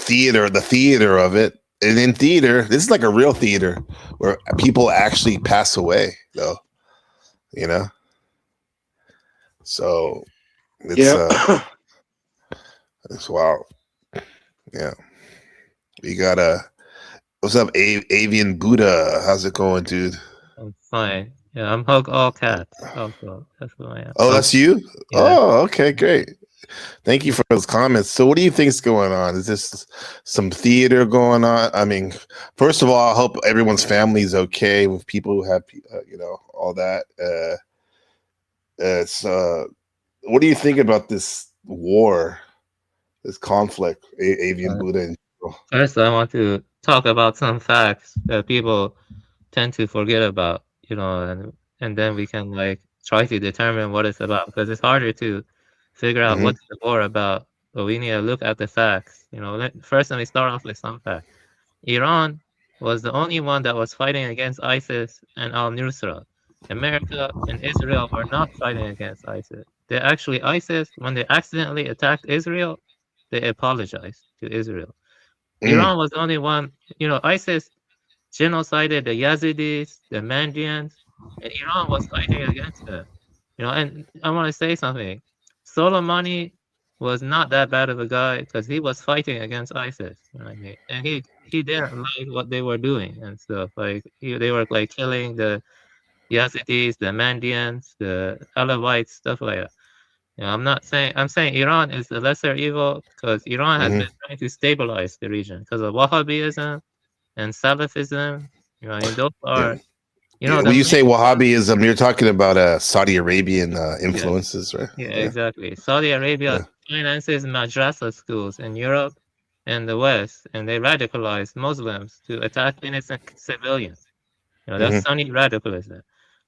the theater of it. And in theater, this is like a real theater where people actually pass away, though, you know? So it's, it's wild. Yeah. We got what's up, Avian Buddha? How's it going, dude? I'm fine. Yeah, I'm Hug All Cats. Also, that's who I am. Oh, that's you? Yeah. Oh, okay, great. Thank you for those comments. So what do you think's going on? Is this some theater going on? I mean, first of all, I hope everyone's family is okay with people who have, you know, all that. What do you think about this war, this conflict, Avian Buddha? First, I want to talk about some facts that people tend to forget about, you know, and then we can like try to determine what it's about, because it's harder to figure out what's the war about, but we need to look at the facts. You know, first let me start off with some facts. Iran was the only one that was fighting against ISIS and al-Nusra. America and Israel were not fighting against ISIS. ISIS, when they accidentally attacked Israel, they apologized to Israel. Iran was the only one, you know, ISIS genocided the Yazidis, the Mandians, and Iran was fighting against them. You know, and I want to say something. Soleimani was not that bad of a guy because he was fighting against ISIS. You know what I mean? And he didn't like what they were doing and stuff. Like they were like killing the Yazidis, the Mandians, the Alawites, stuff like that. You know, I'm saying Iran is the lesser evil because Iran has been trying to stabilize the region because of Wahhabism and Salafism. You know, and those are, you know, when you say Wahhabism, you're talking about Saudi Arabian influences, right? Yeah, exactly. Saudi Arabia finances madrasa schools in Europe and the West, and they radicalize Muslims to attack innocent civilians. You know, that's Sunni radicalism.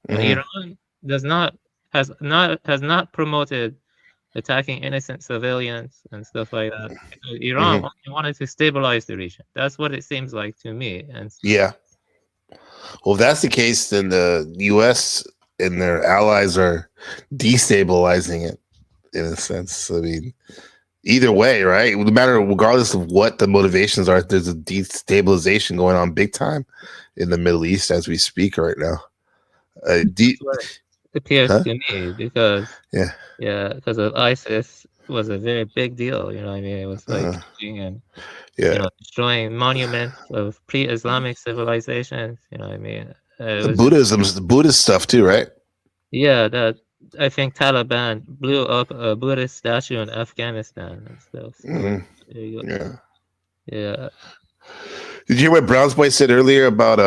And Iran has not promoted attacking innocent civilians and stuff like that. Iran only wanted to stabilize the region. That's what it seems like to me. And yeah. Well, if that's the case, then the U.S. and their allies are destabilizing it in a sense. I mean, either way, right? No matter, regardless of what the motivations are, there's a destabilization going on big time in the Middle East as we speak right now. It appears to me because because of ISIS was a very big deal. You know, what I mean, it was like killing and Yeah. destroying monuments of pre-Islamic civilizations. You know, what I mean, it was Buddhism's the Buddhist stuff too, right? yeah, that I think Taliban blew up a Buddhist statue in Afghanistan and stuff. So there you go. Yeah. Yeah. Did you hear what Brown's boy said earlier about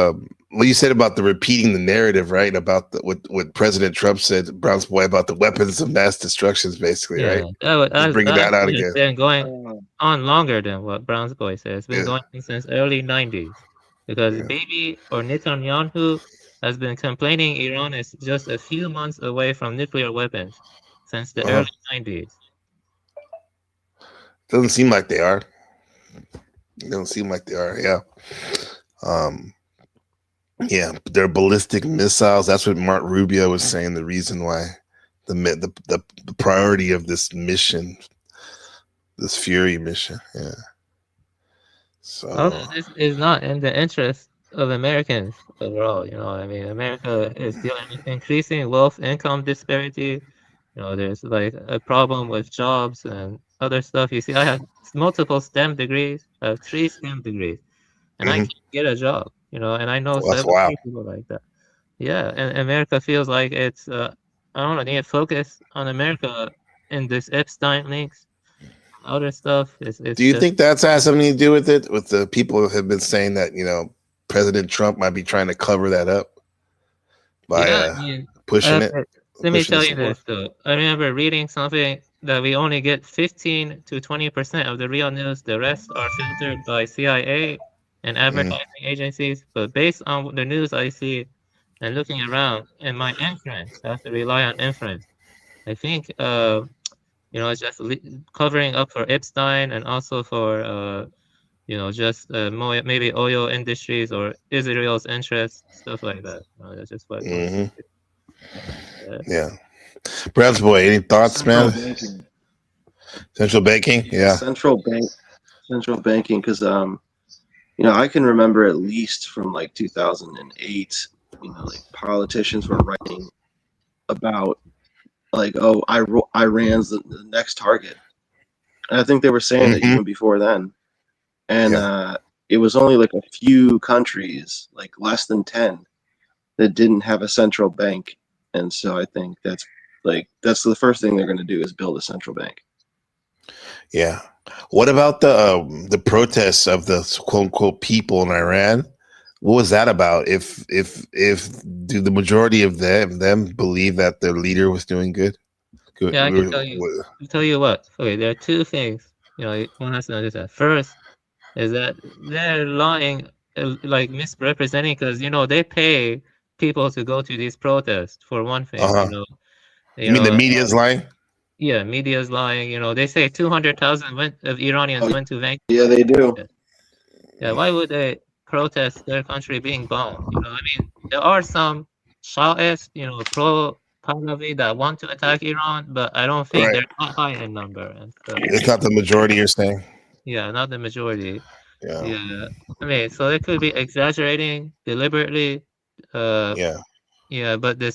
what you said about the repeating the narrative, right? About what President Trump said, Brown's boy, about the weapons of mass destructions, basically, right? Bringing that out again. It's been going on longer than what Brown's boy said. It's been going on since early 90s because Bibi or Netanyahu has been complaining Iran is just a few months away from nuclear weapons since the early 90s. Doesn't seem like they are. It don't seem like they are. Yeah. Yeah, they're ballistic missiles. That's what Mark Rubio was saying. The reason why the priority of this mission, this Fury mission. Yeah. So this is not in the interest of Americans overall. You know, I mean, America is dealing with increasing wealth income disparity. You know, there's like a problem with jobs and other stuff. You see, I have multiple STEM degrees. I have 3 STEM degrees, and I can't get a job. You know, and I know several people like that. Yeah, and America feels like it's I don't know, they need to focus on America in this Epstein links, other stuff. Do you think that's has something to do with it? With the people who have been saying that, you know, President Trump might be trying to cover that up by pushing it? Let me tell you this though. I remember reading something that we only get 15 to 20% of the real news. The rest are filtered by CIA and advertising agencies. But based on the news I see and looking around and my inference, I have to rely on inference. I think, you know, it's just covering up for Epstein and also for, you know, just more, maybe oil industries or Israel's interests, stuff like that. That's just what. Yeah. Brown's boy, any thoughts, man? Central banking, yeah. Central banking, because you know, I can remember at least from like 2008, you know, like politicians were writing about like, oh, Iran's the next target. And I think they were saying that even before then. And it was only like a few countries, like less than 10, that didn't have a central bank. And so I think that's the first thing they're going to do is build a central bank. Yeah. What about the protests of the quote unquote people in Iran? What was that about? If do the majority of them believe that their leader was doing good? Yeah, I can tell you what. Okay, there are 2 things. You know, one has to understand. First is that they're lying, like misrepresenting, because you know they pay people to go to these protests for one thing. You mean the media's lying? Yeah, media's lying. You know, they say 200,000 of Iranians went to Vancouver. Yeah, they do. Yeah, why would they protest their country being bombed? You know, I mean, there are some Shahist, you know, pro-Pahlavi that want to attack Iran, but I don't think they're that high in number. And so, it's not the majority, you're saying? Yeah, not the majority. Yeah. I mean, so they could be exaggerating deliberately. Yeah, but the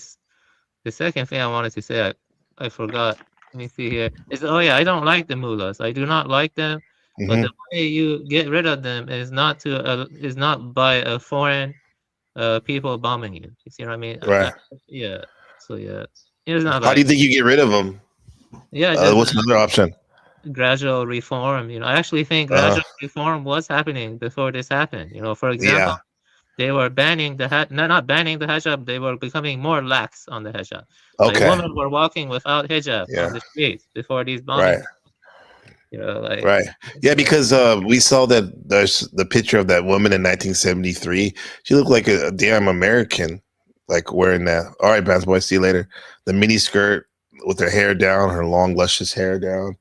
second thing I wanted to say, I forgot. Let me see here. I don't like the mullahs. I do not like them. But the way you get rid of them is not by a foreign people bombing you. You see what I mean? Right. Yeah. So yeah, it's not. How do you think you get rid of them? Yeah. What's another option? Gradual reform. You know, I actually think gradual reform was happening before this happened. You know, for example, they were banning not banning the hijab. They were becoming more lax on the hijab. Okay. Like women were walking without hijab on the streets before these bombings. You know, like because we saw that there's the picture of that woman in 1973. She looked like a damn American, like wearing that. All right, Bounce Boy, see you later. The mini skirt with her hair down, her long luscious hair down.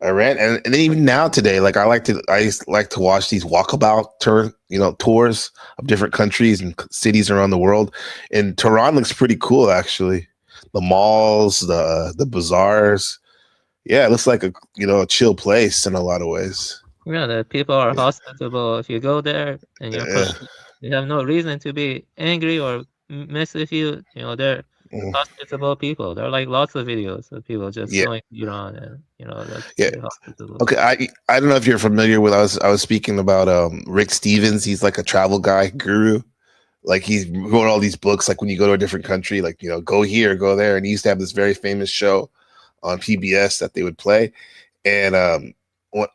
Iran, and then even now today, like I like to watch these walkabout tours of different countries and cities around the world. And Tehran looks pretty cool, actually. The malls, the bazaars. Yeah, it looks like a chill place in a lot of ways. Yeah, the people are hospitable. If you go there and you have no reason to be angry or mess with you, you know, they're hospitable people. There are like lots of videos of people just Yeah. going to Iran, and that's Yeah. very hospitable. Okay, I don't know if you're familiar with. I was speaking about Rick Stevens. He's like a travel guy guru. Like he's wrote all these books. Like when you go to a different country, like go here, go there. And he used to have this very famous show on PBS that they would play. And was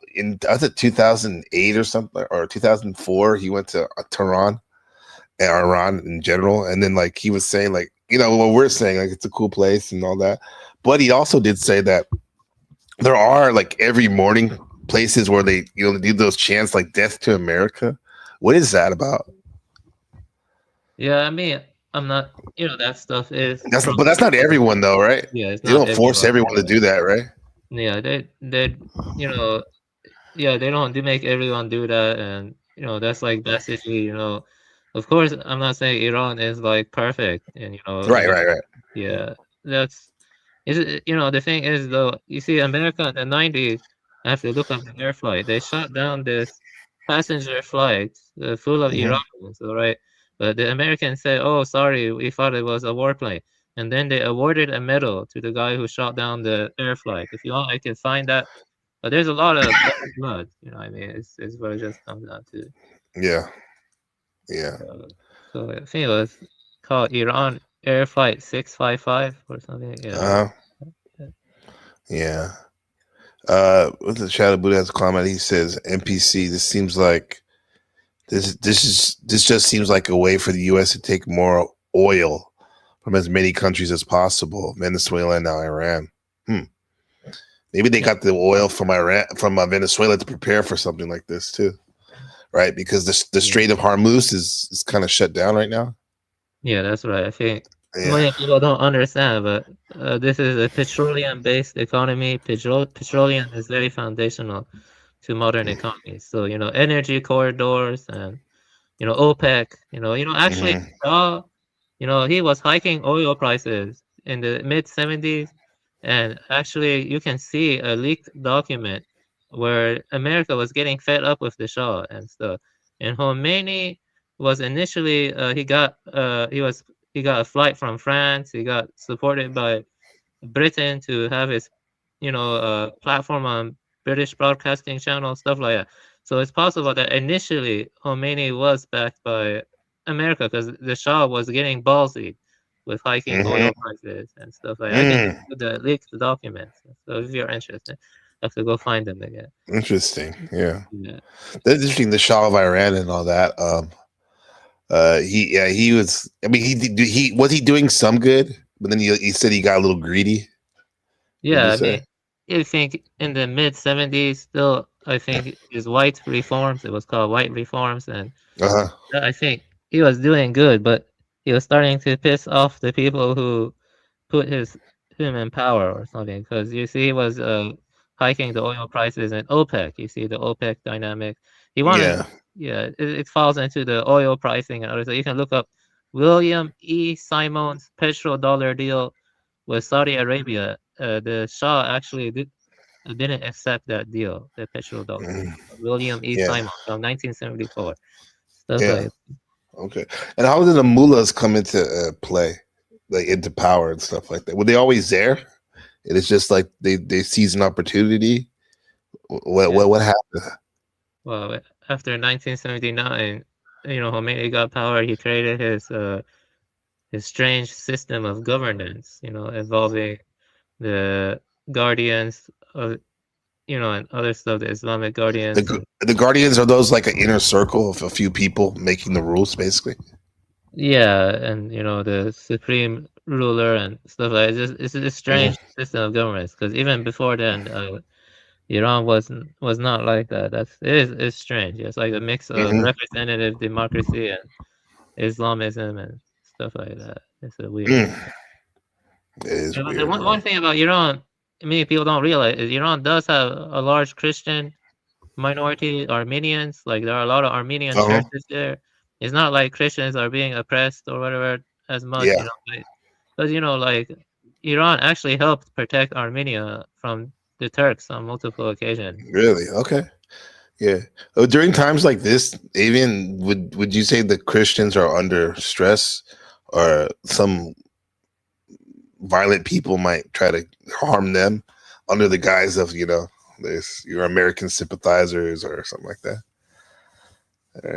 it 2008 or something, or 2004? He went to Tehran and Iran in general, and then like he was saying like what we're saying, like it's a cool place and all that. But he also did say that there are like every morning places where they do those chants like "Death to America." What is that about? Yeah, I mean, I'm not. That stuff is. But that's not everyone though, right? Yeah, it's They not don't force everyone to do that, right? Yeah, yeah, they don't do make everyone do that, and that's like basically, of course, I'm not saying Iran is like perfect, and Right. Yeah, that's the thing is though, you see, America in the 90s, I have to look up the air flight. They shot down this passenger flight full of Mhm. Iranians, all right? But the Americans said, "Oh, sorry, we thought it was a warplane," and then they awarded a medal to the guy who shot down the air flight. If you want, I can find that. But there's a lot of bad blood, what I mean? It's what it just comes down to. Yeah. So I think it was called Iran Air Flight 655 or something. Yeah. Yeah. What's the Shadow Buddha has a comment? He says, "NPC. This seems like this just seems like a way for the U.S. to take more oil from as many countries as possible. Venezuela and now Iran. Maybe they got the oil from Iran, from Venezuela, to prepare for something like this too, right? Because the Strait of Hormuz is kind of shut down right now. Yeah, that's right. I think many people don't understand, but this is a petroleum-based economy. Petroleum is very foundational to modern economies. So, energy corridors and, OPEC, actually, he was hiking oil prices in the mid-70s. And actually, you can see a leaked document where America was getting fed up with the Shah and stuff. And Khomeini was initially he got a flight from France. He got supported by Britain to have his platform on British broadcasting channel, stuff like that. So it's possible that initially Khomeini was backed by America because the Shah was getting ballsy with hiking oil prices and stuff like that. I can get the leaked documents. So if you're interested, I have to go find them again. Interesting. Yeah. That's interesting. The Shah of Iran and all that. He was. I mean, he was he doing some good, but then he said he got a little greedy. Yeah, I mean, I think in the mid-70s, still, I think his white reforms. It was called white reforms, and I think he was doing good, but he was starting to piss off the people who put him in power or something. Because you see, he was hiking the oil prices in OPEC. You see the OPEC dynamic. He wanted, it falls into the oil pricing and others. So you can look up William E. Simon's petrodollar deal with Saudi Arabia. The Shah actually didn't accept that deal, the petrodollar. William E. Simon from 1974. Stuff like Okay. And how did the mullahs come into play, like into power and stuff like that? Were they always there? And it's just like they seized an opportunity. What happened? Well, after 1979, Khomeini got power. He created his strange system of governance, involving the guardians of, and other stuff, the Islamic guardians. The guardians, are those like an inner circle of a few people making the rules, basically? Yeah, and the supreme ruler and stuff like that. It's a strange system of governance because even before then, Iran was not like that. It's strange. It's like a mix of representative democracy and Islamism and stuff like that. It's a weird. It is weird. The one thing about Iran, many people don't realize, is Iran does have a large Christian minority, Armenians. Like there are a lot of Armenian churches there. It's not like Christians are being oppressed or whatever as much, because like Iran actually helped protect Armenia from the Turks on multiple occasions. Really? Okay. Yeah. During times like this, Avian, would you say the Christians are under stress, or some violent people might try to harm them under the guise of, there's your American sympathizers or something like that.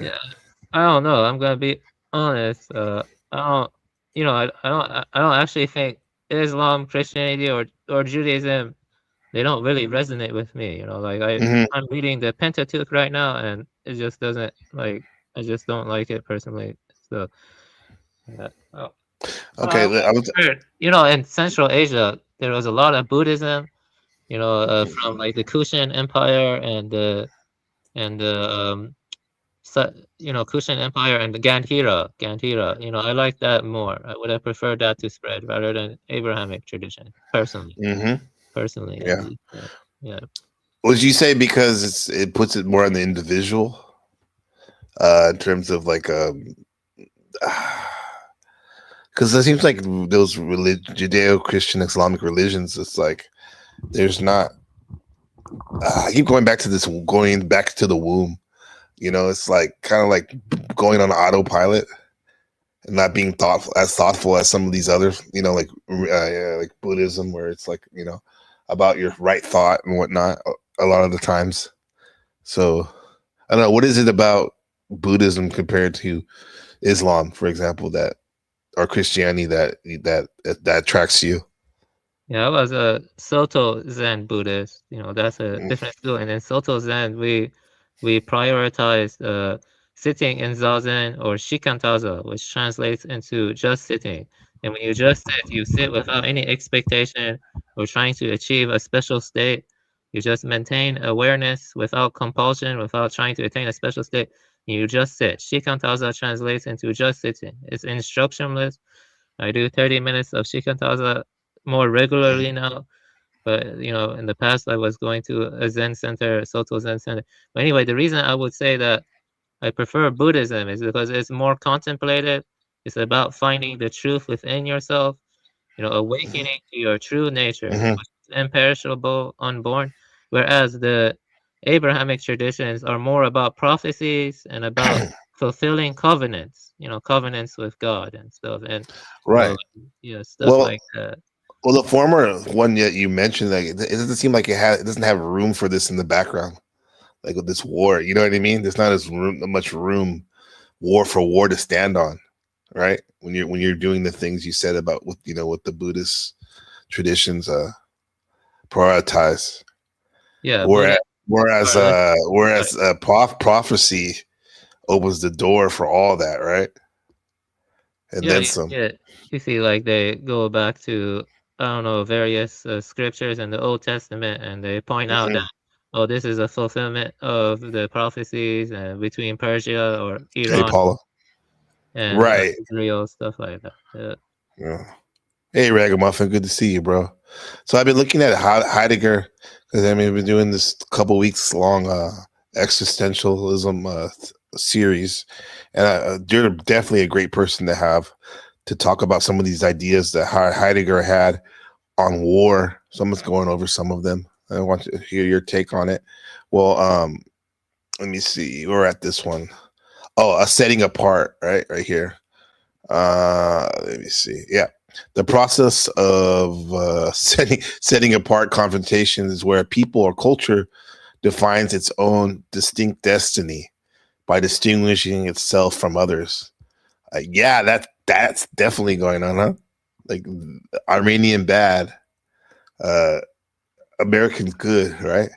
Yeah, I don't know. I'm gonna be honest. I don't, I don't actually think Islam, Christianity, or Judaism, they don't really resonate with me. Like I'm reading the Pentateuch right now, and it just doesn't like. I just don't like it personally. So, yeah. Okay, in Central Asia, there was a lot of Buddhism. From like the Kushan Empire and the Kushan Empire and the Gandhira. I like that more. I would have preferred that to spread rather than Abrahamic tradition, personally. Personally, at Yeah. least. Yeah. Would you say because it puts it more on the individual, in terms of like because it seems like those Judeo-Christian Islamic religions, it's like there's not. I keep going back to the womb. It's like kind of like going on autopilot and not being thoughtful as some of these other, like Buddhism, where it's like, about your right thought and whatnot a lot of the times. So I don't know, what is it about Buddhism compared to Islam, for example, or Christianity that attracts you? Yeah, I was a Soto Zen Buddhist. That's a different school. And in Soto Zen, we prioritize sitting in Zazen or Shikantaza, which translates into just sitting. And when you just sit, you sit without any expectation or trying to achieve a special state. You just maintain awareness without compulsion, without trying to attain a special state. You just sit. Shikantaza translates into just sitting. It's instructionless. I do 30 minutes of Shikantaza more regularly now, but in the past I was going to a Zen center, Soto Zen center. But anyway, the reason I would say that I prefer Buddhism is because it's more contemplative. It's about finding the truth within yourself, awakening to your true nature, which is imperishable, unborn. Whereas the Abrahamic traditions are more about prophecies and about fulfilling covenants, covenants with God and stuff, and Right. stuff like that. Well, the former one that you mentioned, like it doesn't seem like it doesn't have room for this in the background, like with this war. You know what I mean? There's not as much room, war to stand on, right? When you're doing the things you said about what the Buddhist traditions prioritize. Yeah. Whereas prophecy opens the door for all that, right? And then some. Yeah, you see, like they go back to various scriptures in the Old Testament, and they point out that this is a fulfillment of the prophecies between Persia or Iran, hey, Paula. And right, Israel, stuff like that. Yeah. Hey, Ragamuffin, good to see you, bro. So I've been looking at Heidegger because we've been doing this couple weeks long existentialism series, and you're definitely a great person to have to talk about some of these ideas that Heidegger had on war. Someone's going over some of them. I want to hear your take on it. Well, let me see. We're at this one. Oh, a setting apart, right here. Let me see. Yeah. The process of setting apart confrontation is where people or culture defines its own distinct destiny by distinguishing itself from others. Yeah, that's definitely going on, huh? Like Armenian bad, American good, right?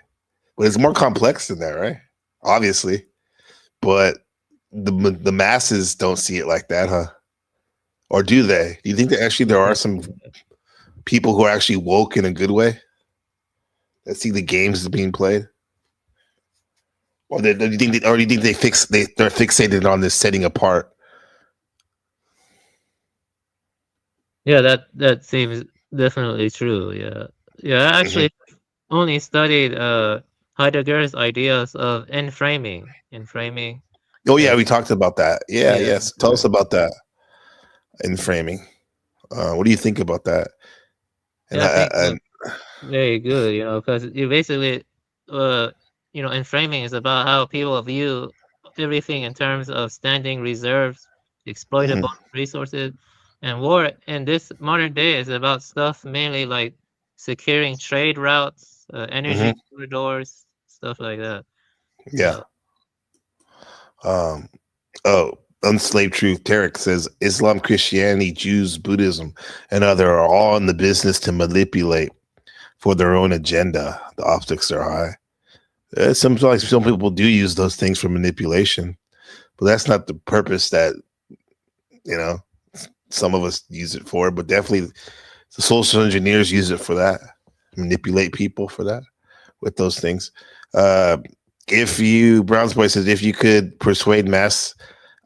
But it's more complex than that, right? Obviously, but the masses don't see it like that, huh? Or do they? Do you think that actually there are some people who are actually woke in a good way that see the games being played? Or do you think they're fixated on this setting apart? Yeah, that seems definitely true. Yeah. I actually only studied Heidegger's ideas of inframing. Oh yeah, we talked about that. Yeah, yes. Tell us about that. Inframing. What do you think about that? And I think very good, because you basically, inframing is about how people view everything in terms of standing reserves, exploitable resources, And war in this modern day is about stuff mainly like securing trade routes, energy corridors, stuff like that. Yeah. Unslaved Truth Tarek says Islam, Christianity, Jews, Buddhism, and other are all in the business to manipulate for their own agenda. The optics are high. Some people do use those things for manipulation, but that's not the purpose that some of us use it for. But definitely, the social engineers use it for that, manipulate people for that with those things. Browns Boy says, if you could persuade mass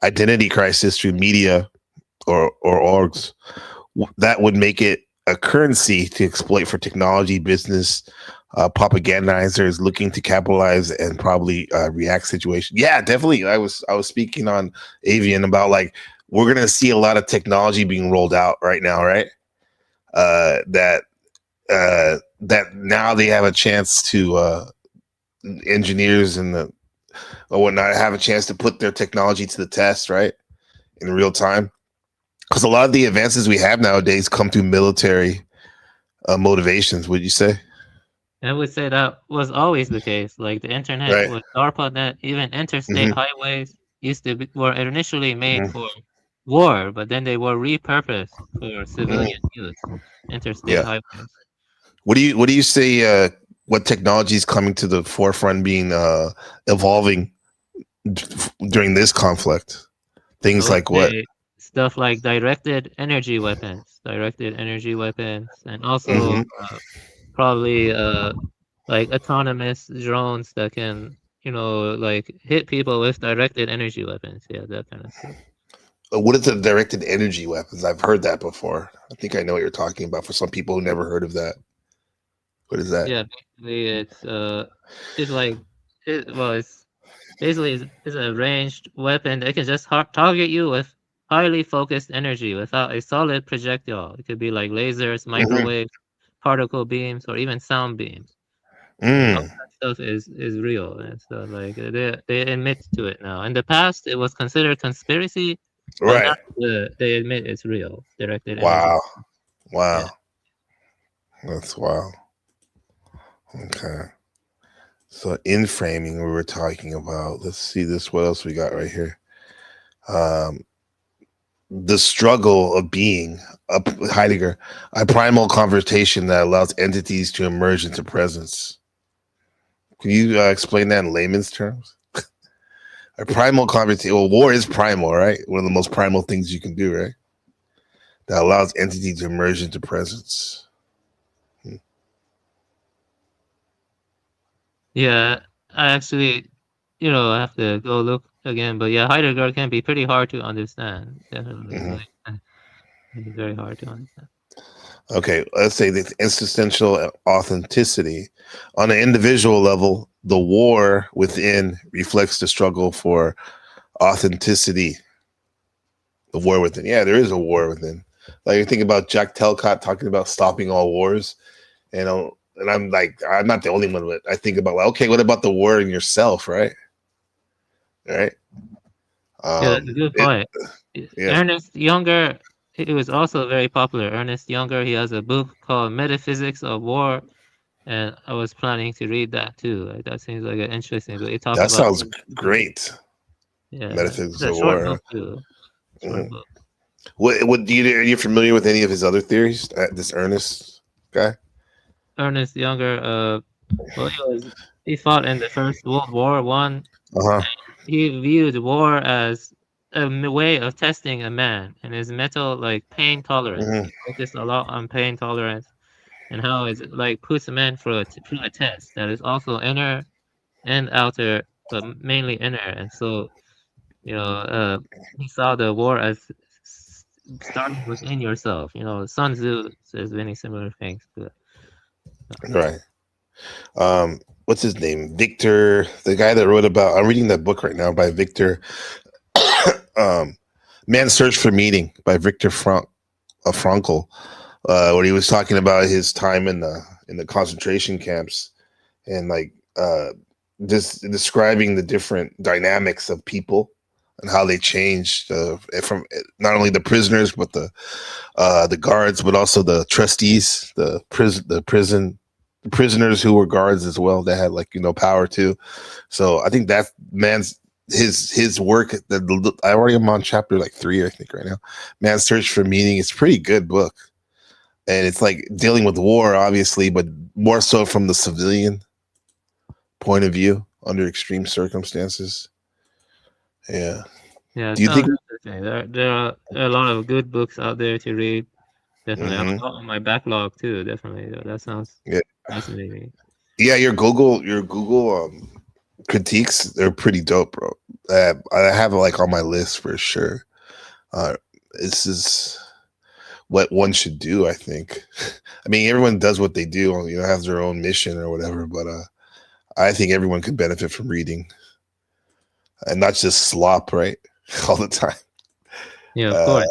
identity crisis through media or orgs, that would make it a currency to exploit for technology business. Propagandizers looking to capitalize and probably react situation. Yeah, definitely. I was speaking on Avian about like we're gonna see a lot of technology being rolled out right now, right? That now they have a chance to engineers and the or whatnot have a chance to put their technology to the test, right, in real time. Because a lot of the advances we have nowadays come through military motivations. Would you say? I would say that was always the case. Like the internet Right. with ARPANET, even interstate highways were initially made for war, but then they were repurposed for civilian use. Interstate highways. What do you say? What technology is coming to the forefront, being evolving during this conflict? Things like what? Stuff like directed energy weapons, and also probably like autonomous drones that can, like hit people with directed energy weapons. Yeah, that kind of stuff. What is the directed energy weapons? I've heard that before. I think I know what you're talking about. For some people who never heard of that, what is that? Yeah, basically it's basically it's a ranged weapon that can just target you with highly focused energy without a solid projectile. It could be like lasers, microwaves, particle beams, or even sound beams. And all that stuff is real, and so like they admit to it now. In the past, it was considered conspiracy, but now they admit it's real. Directed energy. Wow, that's wild. Okay. So in framing, we were talking about, let's see this. What else we got right here? The struggle of being, Heidegger, a primal conversation that allows entities to emerge into presence. Can you explain that in layman's terms? A primal conversation. Well, war is primal, right? One of the most primal things you can do, right? That allows entity to emerge into presence. Yeah, I actually, I have to go look again. But yeah, Heidegger can be pretty hard to understand. Definitely, very hard to understand. Okay, let's say the existential authenticity. On an individual level, the war within reflects the struggle for authenticity. The war within. Yeah, there is a war within. Like you think about Jack Telcott talking about stopping all wars, and I'm like, I'm not the only one, but I think about, like, okay, what about the war in yourself, right? Right. Yeah, that's a good point. Ernest Younger, he was also very popular. Ernest Younger, he has a book called Metaphysics of War, and I was planning to read that too. Like, that seems like an interesting book. That sounds great. Yeah, Metaphysics it's of a short War. book too. Short book. What are you familiar with any of his other theories? This Ernest guy. Ernest Younger, well, he fought in the First World War One. He viewed war as a way of testing a man and his mental pain tolerance. He focused a lot on pain tolerance and how it puts a man through a test that is also inner and outer, but mainly inner. And so, he saw the war as starting within yourself. Sun Tzu says many similar things to it. Right. What's his name? Victor, the guy that wrote about, I'm reading that book right now by Victor, Man's Search for Meaning by Viktor Frankl, where he was talking about his time in the concentration camps and just describing the different dynamics of people and how they changed from not only the prisoners but the guards, but also the trustees, the prisoners who were guards as well. That had power too. So I think that man's his work. I already am on chapter 3, I think, right now. Man's Search for Meaning. It's a pretty good book, and it's dealing with war, obviously, but more so from the civilian point of view under extreme circumstances. Yeah. Yeah, Do you think? there are a lot of good books out there to read? Definitely. I have a lot on my backlog too. Definitely. That sounds fascinating. Yeah, your Google critiques, they're pretty dope, bro. I have it on my list for sure. This is what one should do, I think. I mean, everyone does what they do, has their own mission or whatever, but I think everyone could benefit from reading and not just slop, right? All the time. Yeah, of course.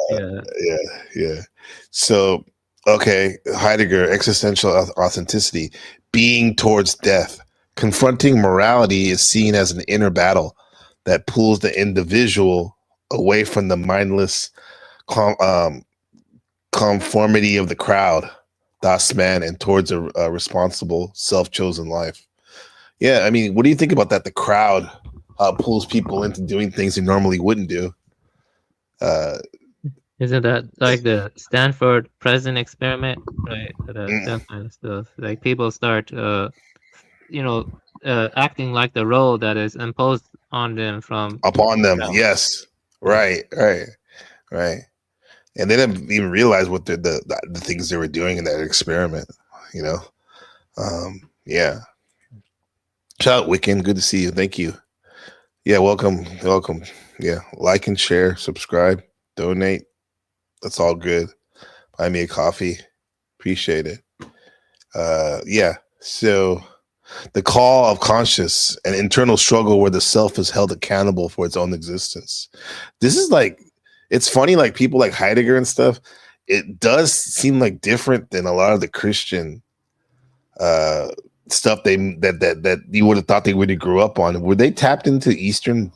Yeah. So, okay, Heidegger, existential authenticity, being towards death. Confronting morality is seen as an inner battle that pulls the individual away from the mindless conformity of the crowd, das Man, and towards a responsible, self-chosen life. Yeah, I mean, what do you think about that? The crowd pulls people into doing things they normally wouldn't do. Isn't that like the Stanford prison experiment, right? That kind of stuff. Like people start, acting like the role that is imposed on them upon them. Yes, right. And they didn't even realize what the things they were doing in that experiment. Yeah. Shout out Wiccan, good to see you. Thank you. Yeah, welcome. Yeah, like and share, subscribe, donate. That's all good. Buy me a coffee. Appreciate it. Yeah. So the call of conscious, an internal struggle where the self is held accountable for its own existence. This is it's funny, people like Heidegger and stuff, it does seem different than a lot of the Christian stuff that you would have thought they would have grew up on. Were they tapped into Eastern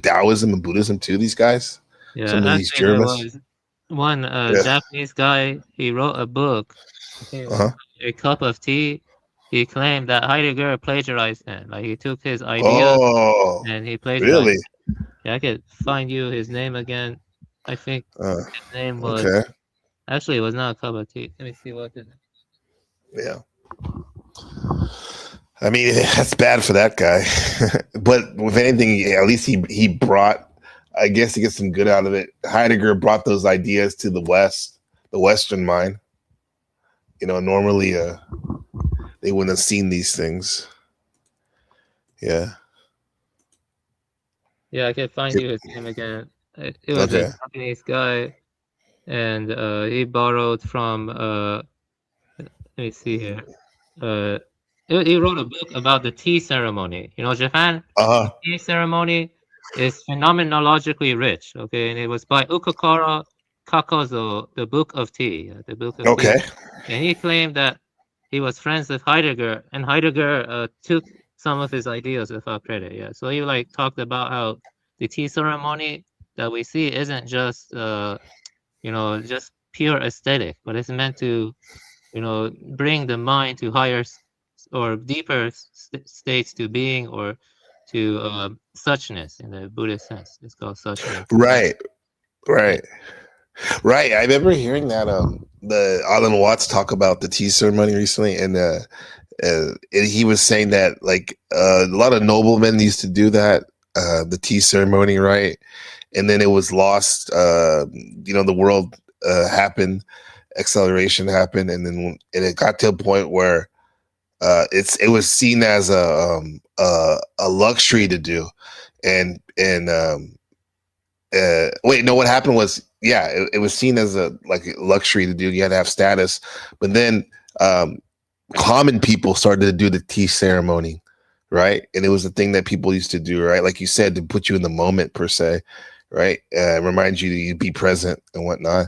Taoism and Buddhism too, these guys? Yeah, some of these actually there Germans. was one Japanese guy, he wrote a book, I think it was A Cup of Tea. He claimed that Heidegger plagiarized him. He took his idea and he plagiarized really? it. Yeah, I could find you his name again. I think his name was actually it was not A Cup of Tea. Let me see what it is. Yeah. I mean, that's bad for that guy. But with anything, at least he brought, I guess, to get some good out of it. Heidegger brought those ideas to the West, the Western mind. Normally they wouldn't have seen these things. Yeah. Yeah, I can find you his name again. It was a Japanese guy, and he borrowed from. Let me see here. He wrote a book about the tea ceremony. Japan. The tea ceremony is phenomenologically rich. Okay, and it was by Ukakara Kakozo, the Book of Tea. The Book of Tea. And he claimed that he was friends with Heidegger, and Heidegger took some of his ideas without credit. Yeah, so he talked about how the tea ceremony that we see isn't just just pure aesthetic, but it's meant to bring the mind to higher or deeper states to being or to suchness in the Buddhist sense. It's called suchness. Right. I remember hearing that the Alan Watts talk about the tea ceremony recently, and he was saying that a lot of noblemen used to do that, the tea ceremony, right? And then it was lost. The world happened, acceleration happened, and then it got to a point where it was seen as a luxury to do, and what happened was, it was seen as a luxury to do. You had to have status, but then common people started to do the tea ceremony, right? And it was a thing that people used to do, right? Like you said, to put you in the moment per se, right? Remind you to be present and whatnot.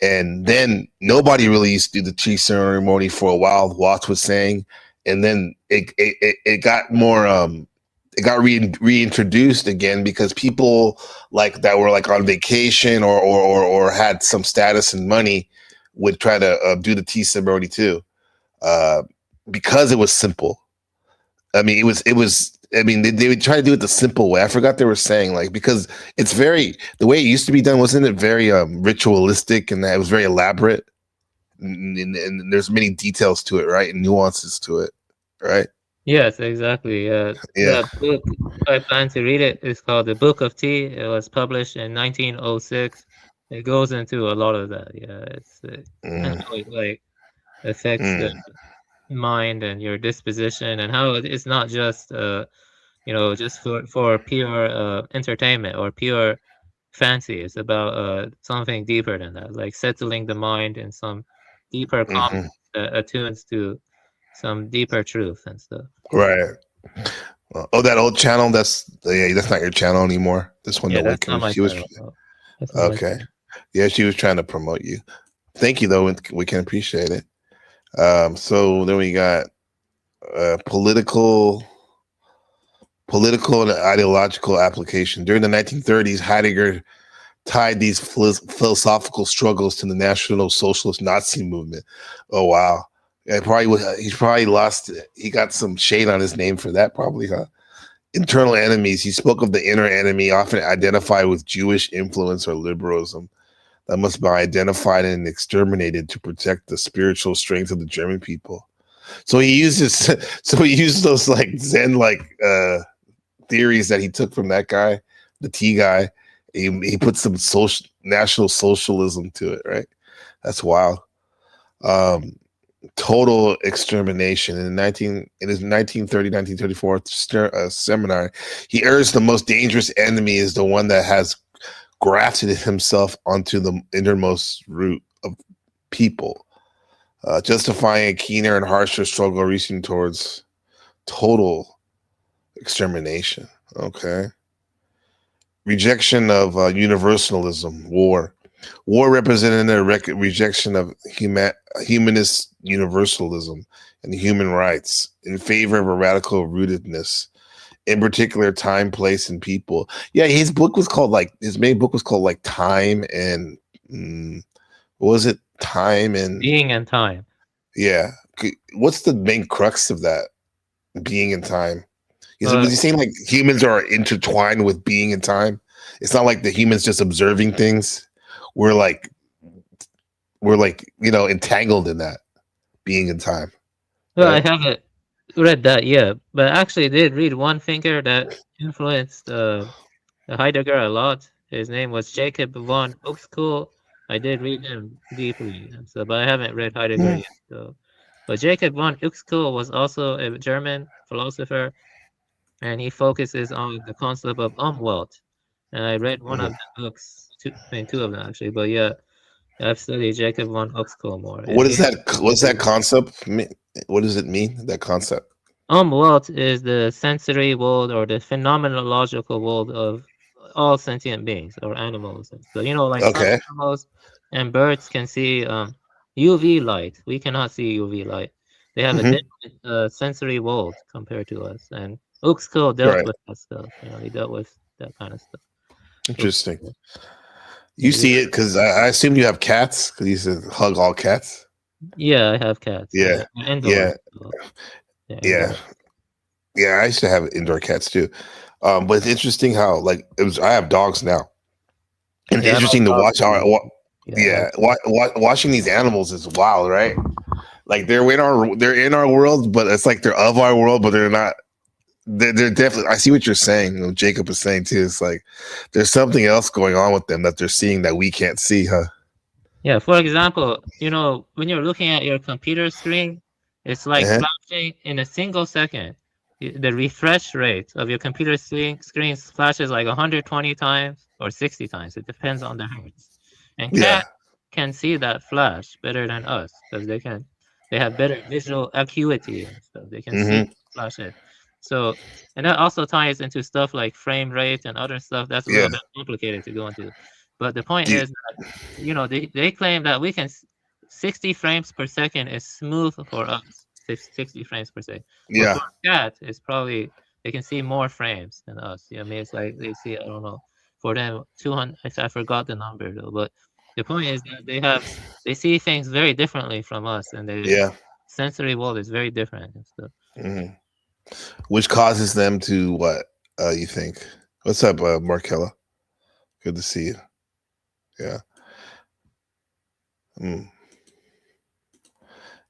And then nobody really used to do the tea ceremony for a while, Watts was saying. And then it got more it got reintroduced again because people like that were like on vacation or had some status and money would try to do the tea ceremony too, because it was simple. I mean, it was. I mean, they would try to do it the simple way. I forgot they were saying like because it's very the way it used to be done, wasn't it very ritualistic, and that it was very elaborate, and there's many details to it, right, and nuances to it, right? Yes, exactly. Yeah. The book I plan to read it is called The Book of Tea. It was published in 1906. It goes into a lot of that. Yeah, it's and how it like affects the mind and your disposition, and how it's not just just for pure entertainment or pure fancy. It's about something deeper than that, like settling the mind in some deeper calm attunes to some deeper truth and stuff. Right. Oh, that old channel. That's not your channel anymore. This one, Yeah, the that's not my she was channel. That's not my okay. channel. Yeah, she was trying to promote you. Thank you, though. We can appreciate it. So then we got political and ideological application. During the 1930s, Heidegger tied these philosophical struggles to the National Socialist Nazi movement. Oh wow. Yeah, he's probably lost. He got some shade on his name for that, probably, huh? Internal enemies. He spoke of the inner enemy, often identified with Jewish influence or liberalism, that must be identified and exterminated to protect the spiritual strength of the German people. So he uses those like Zen theories that he took from that guy, the T guy. He put some National Socialism to it, right? That's wild. Total extermination. In his 1934 seminar, he urged the most dangerous enemy is the one that has grafted himself onto the innermost root of people, justifying a keener and harsher struggle reaching towards total extermination. Okay. Rejection of universalism, war. War represented a rejection of humanist universalism and human rights in favor of a radical rootedness, in particular time, place, and people. Yeah, his main book was called like Time and what was it? Time and Being and Time. Yeah. What's the main crux of that? Being and time. Was he saying like humans are intertwined with being and time? It's not like the humans just observing things. We're like entangled in that being in time. Well, right? I haven't read that yet, but I actually did read one thinker that influenced Heidegger a lot. His name was Jacob von Uexküll. I did read him deeply, but I haven't read Heidegger yet. So. But Jacob von Uexküll was also a German philosopher, and he focuses on the concept of Umwelt. And I read one of the books, two of them actually. But yeah, I've studied Jacob von Uexküll more. What's that concept? What does it mean? That concept? Umwelt is the sensory world or the phenomenological world of all sentient beings or animals. So like some animals and birds can see UV light. We cannot see UV light. They have a different sensory world compared to us. And Uexküll dealt with that stuff. He dealt with that kind of stuff. Interesting. You see it because I assume you have cats because you said hug all cats. Yeah, I have cats. Yeah. Yeah. I used to have indoor cats too. But it's interesting how I have dogs now. And it's interesting to watch watching these animals is wild, right? Like they're in our world, but it's like they're of our world, but they're not. They're definitely. I see what you're saying. Jacob is saying too. It's like there's something else going on with them that they're seeing that we can't see, huh? Yeah. For example, when you're looking at your computer screen, it's like flashing in a single second. The refresh rate of your computer screen flashes like 120 times or 60 times. It depends on the hertz. And cats can see that flash better than us because they have better visual acuity and stuff. They can see flash it. So, and that also ties into stuff like frame rate and other stuff. That's a little bit complicated to go into. But the point is that, they claim that we can 60 frames per second is smooth for us. 60 frames per second. Yeah. But for a cat, it's probably they can see more frames than us. You know what I mean? It's like they see, I don't know, for them 200. I forgot the number though, but the point is that they see things very differently from us, and their Yeah. sensory world is very different and stuff. Mhm. Which causes them to what? You think? What's up, Markella? Good to see you. Yeah.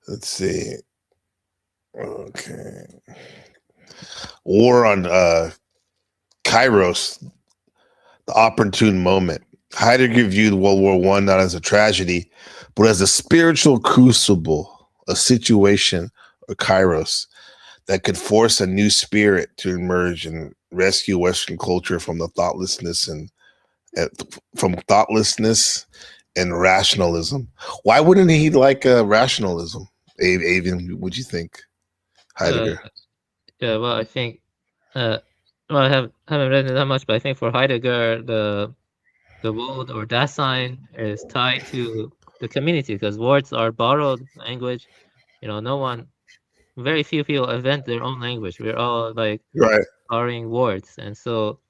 Let's see. Okay. War on Kairos, the opportune moment. Heidegger viewed World War I not as a tragedy, but as a spiritual crucible, a situation, or Kairos, that could force a new spirit to emerge and rescue Western culture from the thoughtlessness and rationalism. Why wouldn't he like rationalism? Avian, would you think, Heidegger? Yeah, well, I think, well, I haven't read it that much, but I think for Heidegger, the world or that sign is tied to the community because words are borrowed language. You know, very few people invent their own language. We're all like Right. borrowing words, and so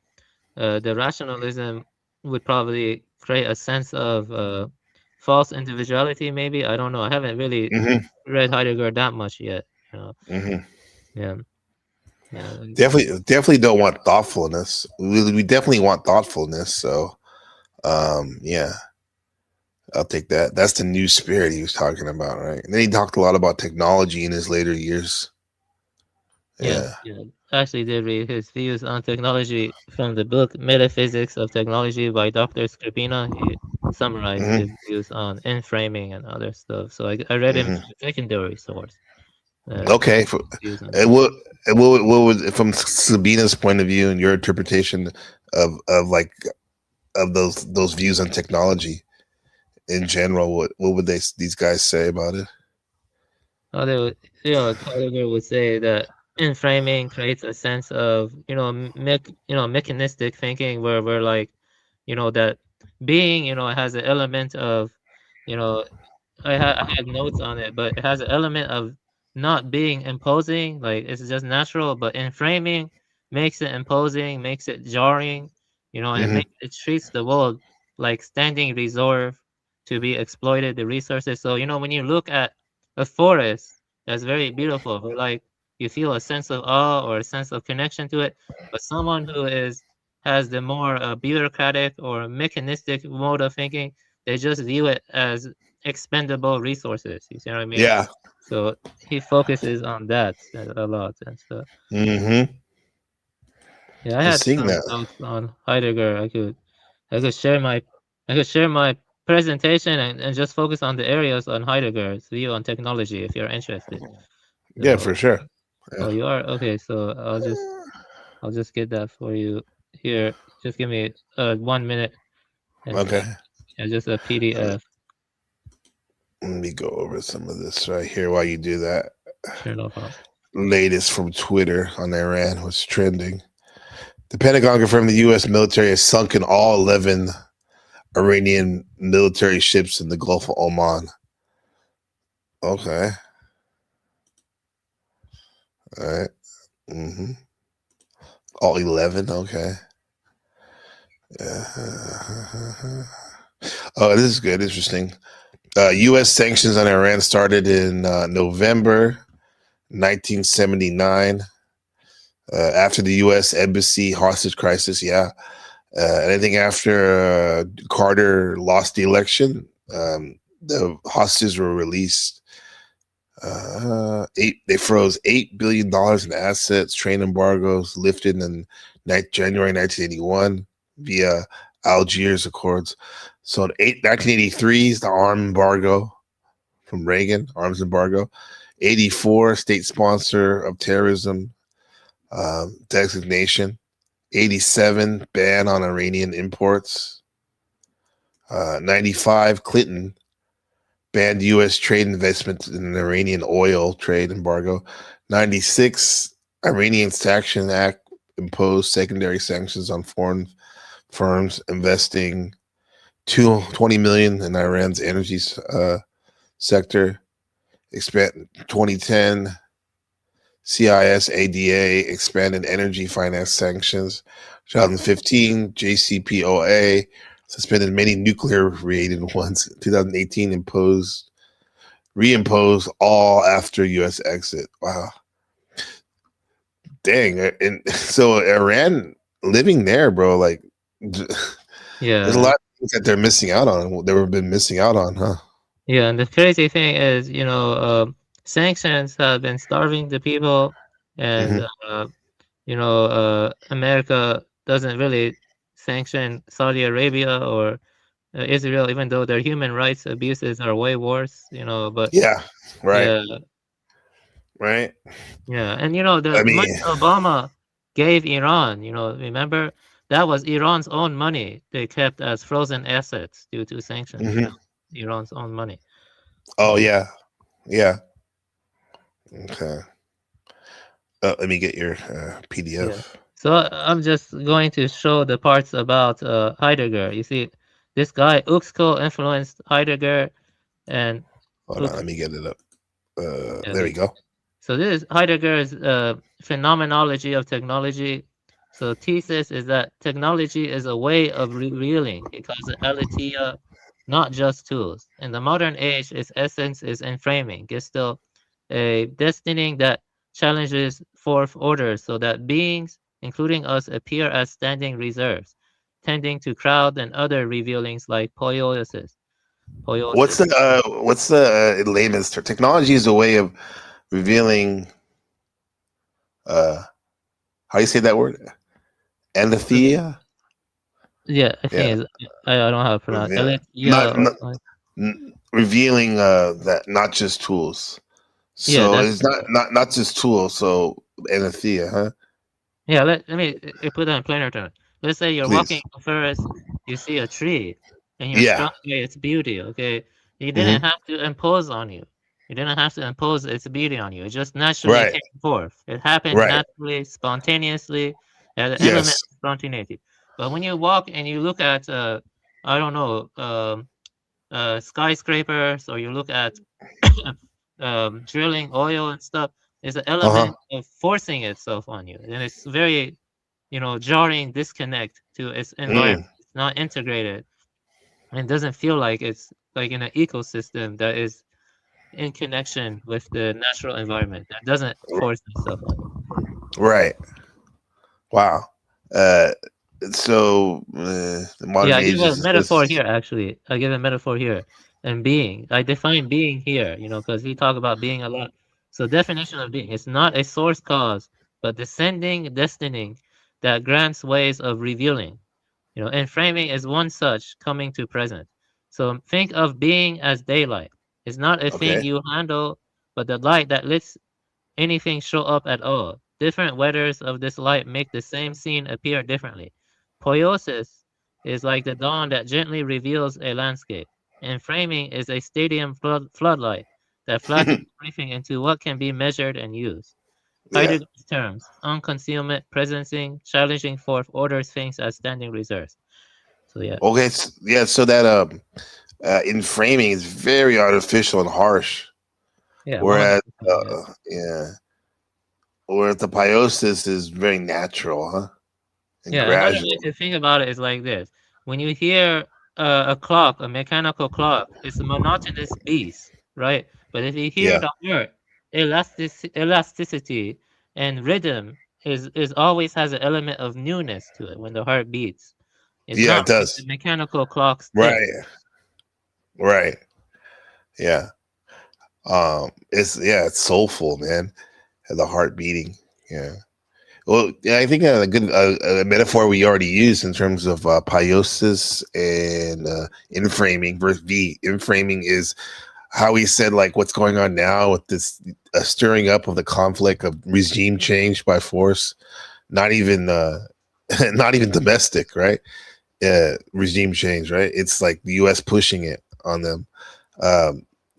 the rationalism would probably create a sense of false individuality. Maybe I don't know. I haven't really read Heidegger that much yet. You know. Yeah. Yeah. Definitely don't want thoughtfulness. We definitely want thoughtfulness. So, yeah, I'll take that. That's the new spirit he was talking about, right? And then he talked a lot about technology in his later years. Yeah. I actually did read his views on technology from the book Metaphysics of Technology by Dr. Scribina. He summarized his views on in-framing and other stuff. So I read him from a secondary source. Okay. And what would, from Sabina's point of view and your interpretation of those views on technology in general, what would these guys say about it? Oh, they would, Heidegger would say that in-framing creates a sense of, mechanistic thinking where we're like, that being, has an element of, I had notes on it, but it has an element of not being imposing, like it's just natural, but in framing makes it imposing, makes it jarring, and it treats the world like standing reserve to be exploited, the resources. So, when you look at a forest that's very beautiful, but like you feel a sense of awe or a sense of connection to it, but someone who has the more bureaucratic or mechanistic mode of thinking, they just view it as expendable resources. You see what I mean? Yeah. So he focuses on that a lot and stuff. Yeah, I had some notes on Heidegger. I could share my presentation and just focus on the areas on Heidegger's view on technology if you're interested. Yeah, for sure. Oh, you are? Okay, so I'll just get that for you here. Just give me 1 minute. Okay. Yeah, just a PDF. Let me go over some of this right here while you do that. Sure, no problem. Latest from Twitter on Iran, what's trending. The Pentagon confirmed the U.S. military has sunken all 11 Iranian military ships in the Gulf of Oman. Okay. All right. All 11. Okay. Oh, this is good. Interesting. U.S. sanctions on Iran started in November 1979 after the U.S. embassy hostage crisis. Yeah. Anything after Carter lost the election, the hostages were released. They froze $8 billion in assets. Train embargoes lifted in January 1981 via Algiers Accords. So in 1983 is the arms embargo from Reagan, arms embargo. 84, state sponsor of terrorism designation. 87, ban on Iranian imports. 95, Clinton banned U.S. trade investments in Iranian oil trade embargo. 96, Iranian Sanction Act imposed secondary sanctions on foreign firms investing $20 million in Iran's energy sector. 2010, CIS ADA expanded energy finance sanctions. 2015, JCPOA suspended many nuclear-related ones. 2018, reimposed all after U.S. exit. Wow. Dang. And so Iran living there, bro, like there's a lot of things that they're missing out on. They've been missing out on, huh? Yeah, and the crazy thing is, sanctions have been starving the people, and America doesn't really sanction Saudi Arabia or Israel, even though their human rights abuses are way worse. But yeah, right, yeah, right. yeah, and the money Obama gave Iran, remember that was Iran's own money they kept as frozen assets due to sanctions. Iran's own money. Oh yeah, yeah. Okay. Let me get your PDF. Yeah. So I'm just going to show the parts about Heidegger. You see, this guy Uxko influenced Heidegger, and hold on, let me get it up. Yeah, there we go. So this is Heidegger's phenomenology of technology. So thesis is that technology is a way of revealing. He calls it aletheia, not just tools. In the modern age, its essence is enframing, gestalt, a destining that challenges fourth orders so that beings, including us, appear as standing reserves, tending to crowd and other revealings like poiesis. What's the in layman's term? Technology is a way of revealing. How do you say that word? Aletheia. Yeah, I think I don't know how to pronounce it. Revealing that not just tools. So it's not just tools. So aletheia, huh? Yeah, let me put that in plainer terms. Let's say you're walking in the forest, you see a tree, and you're struck by its beauty. Okay, you didn't have to impose on you. You didn't have to impose its beauty on you. It just naturally came forth. It happened naturally, spontaneously, as an element of spontaneity. But when you walk and you look at, I don't know, skyscrapers, or you look at drilling oil and stuff, is an element of forcing itself on you, and it's very, jarring disconnect to its environment. It's not integrated, and doesn't feel like it's like in an ecosystem that is in connection with the natural environment that doesn't force itself on you. Right. Wow. So the modern I age give a metaphor here. Actually, I give a metaphor here, and being. I define being here, because we talk about being a lot. So definition of being: it's not a source cause, but descending destining that grants ways of revealing. And framing is one such coming to present. So think of being as daylight. It's not a thing you handle, but the light that lets anything show up at all. Different weathers of this light make the same scene appear differently. Poiesis is like the dawn that gently reveals a landscape, and framing is a stadium floodlight that flashes everything into what can be measured and used. Heidegger's terms: unconcealment, presencing, challenging forth orders things as standing reserves. So yeah. Okay, so that in framing is very artificial and harsh. Yeah. Whereas whereas the poiesis is very natural, huh? And another way to think about it is like this: when you hear a clock, a mechanical clock, it's a monotonous beast, right? But if you hear the heart, elasticity and rhythm is always has an element of newness to it when the heart beats. It's not it does. Like the mechanical clocks. Right. Yeah. It's soulful, man. The heart beating. Yeah. Well, I think a good metaphor we already used in terms of poiesis and inframing versus inframing is how we said like what's going on now with this stirring up of the conflict of regime change by force, not even domestic, right? Regime change, right? It's like the U.S. pushing it on them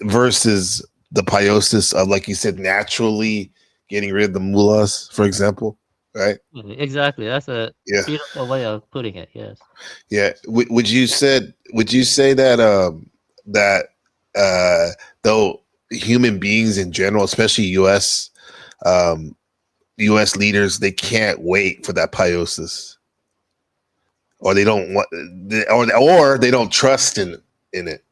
versus the poiesis of, like you said, naturally getting rid of the mullahs, for example, right? Exactly. That's a beautiful way of putting it. Yes. Yeah. Would you say that though human beings in general, especially U.S. U.S. leaders, they can't wait for that Piosis, or they don't want, or they don't trust in it.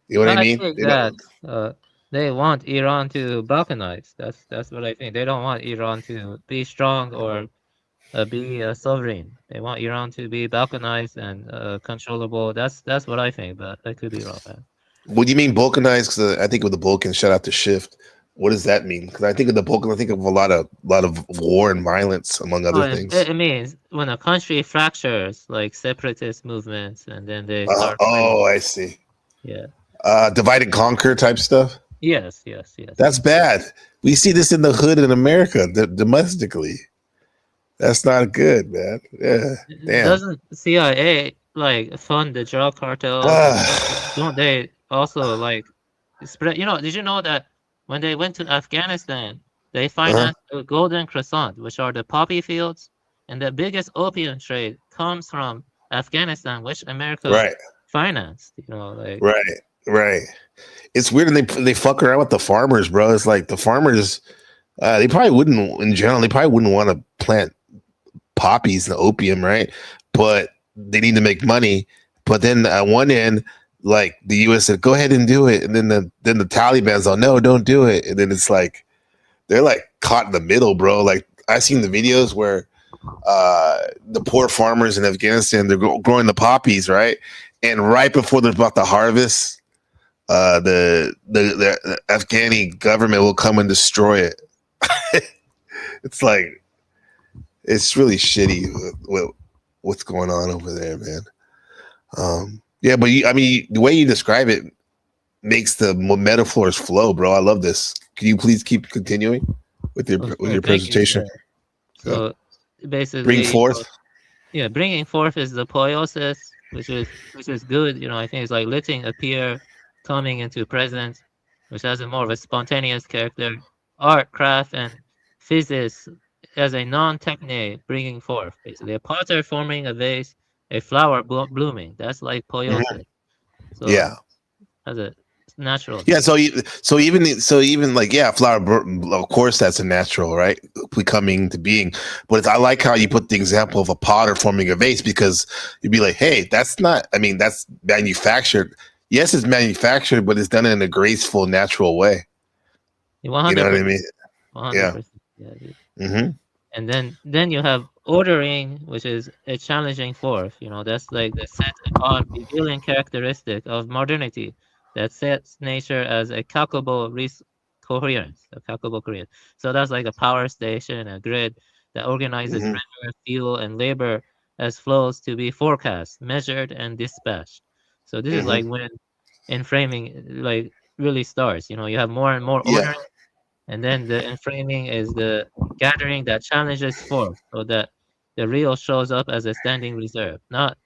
You know what I I mean? think They that don't. they want Iran to balkanize. That's what I think. They don't want Iran to be strong or be sovereign. They want Iran to be balkanized and controllable. That's what I think, but I could be wrong, man. What do you mean balkanized? Because I think of the Balkans. Shout out to Shift. What does that mean? Because I think of the Balkans, I think of a lot of war and violence, among other things. It means when a country fractures, like separatist movements, and then they start. Oh, I see. Yeah. Divide and conquer type stuff. Yes. That's bad. We see this in the hood in America, domestically. That's not good, man. Yeah, damn. Doesn't CIA like fund the drug cartels? Don't they also like spread? Did you know that when they went to Afghanistan, they financed the Golden Croissant, which are the poppy fields, and the biggest opium trade comes from Afghanistan, which America financed. Right. It's weird, and they fuck around with the farmers, bro. It's like the farmers, they probably wouldn't, in general, they probably wouldn't want to plant poppies and opium, right? But they need to make money. But then at one end, like the U.S. said, go ahead and do it, and then the Taliban's on, no, don't do it, and then it's like they're like caught in the middle, bro. Like I've seen the videos where the poor farmers in Afghanistan, they're growing the poppies, right? And right before they're about to harvest, the Afghani government will come and destroy it. It's like, it's really shitty what's going on over there, man. Yeah, but the way you describe it makes the metaphors flow, bro. I love this. Can you please keep continuing with your presentation? So basically, bring forth. Bringing forth is the poiesis, which is good. I think it's like letting appear, coming into presence, which has a more of a spontaneous character. Art, craft, and physis as a non-techne, bringing forth. Basically, a potter forming a vase, a flower blooming. That's like poiesis. So as a natural. Yeah. So even like flower. Of course, that's a natural, right? Becoming to being. But I like how you put the example of a potter forming a vase, because you'd be like, hey, that's not. I mean, that's manufactured. Yes, it's manufactured, but it's done in a graceful, natural way. 100%. You know what I mean? 100%. Yeah. And then you have ordering, which is a challenging force. That's like the set apart revealing characteristic of modernity that sets nature as a calculable coherence. So that's like a power station, a grid that organizes resource, fuel, and labor as flows to be forecast, measured, and dispatched. So this is like when framing like really starts. You have more and more ordering. And then the enframing is the gathering that challenges forth, so that the real shows up as a standing reserve, not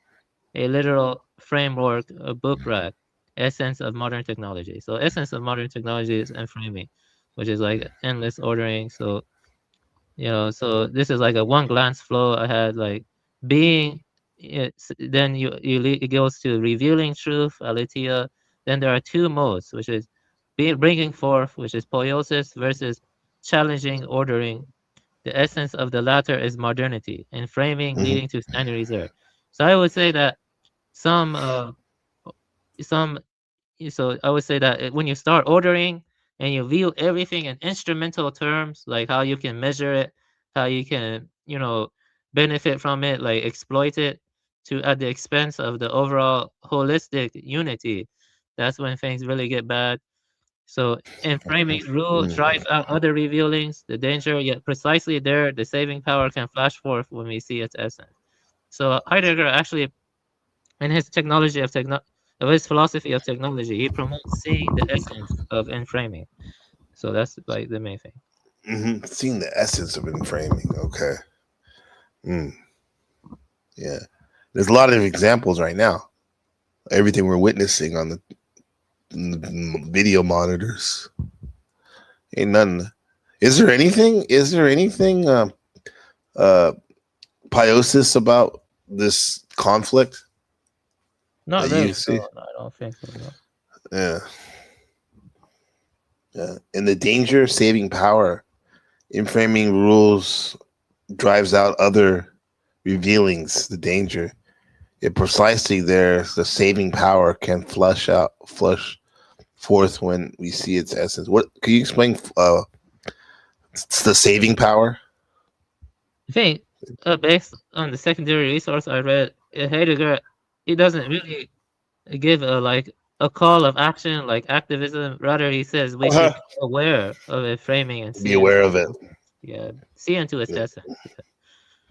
a literal framework, a book rack, essence of modern technology. So essence of modern technology is enframing, which is like endless ordering. So, so this is like a one glance flow. I had like being, then it goes to revealing truth, aletheia. Then there are two modes, which is bringing forth, which is poiesis, versus challenging, ordering. The essence of the latter is modernity, and framing leading to standing reserve. So I would say that so I would say that when you start ordering and you view everything in instrumental terms, like how you can measure it, how you can, benefit from it, like exploit it at the expense of the overall holistic unity, that's when things really get bad. So in framing rule drive out other revealings, the danger, yet precisely there, the saving power can flash forth when we see its essence. So Heidegger actually, in his his philosophy of technology, he promotes seeing the essence of enframing. So that's like the main thing. Seeing the essence of enframing. Okay. Yeah. There's a lot of examples right now. Everything we're witnessing on the video monitors. Ain't nothing. Is there anything Piosis about this conflict? Not really. No, I don't think so. No. Yeah. And the danger, saving power. in framing rules drives out other revealings, the danger. It precisely there, the saving power can flush forth when we see its essence. What can you explain? It's the saving power. I think based on the secondary resource I read, Heidegger, he doesn't really give a call of action like activism. Rather, he says we should be aware of it, framing and Be aware of it. Yeah, see into its essence.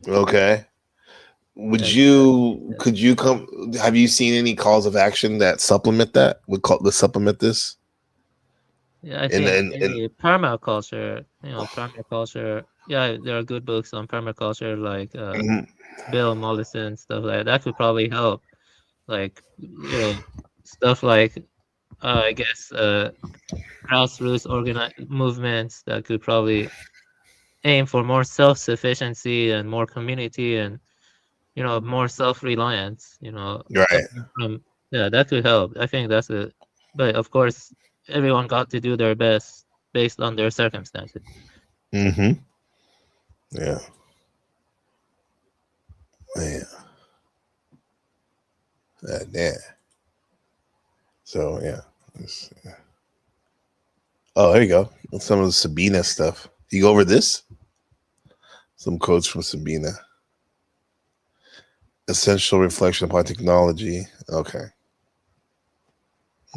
Yeah. Okay. Would could you come? Have you seen any calls of action that supplement that? Supplement this? Yeah, I think maybe permaculture. Permaculture. Yeah, there are good books on permaculture, like Bill Mollison, stuff like that. That could probably help. Like stuff like I guess grassroots movements that could probably aim for more self-sufficiency and more community and more self-reliance. Right. Yeah, that could help. I think that's it. But of course, everyone got to do their best based on their circumstances. Mm-hmm. Yeah. Man. Yeah. So yeah. Oh, there you go. Some of the Sabina stuff. You go over this? Some quotes from Sabina. Essential reflection upon technology. Okay.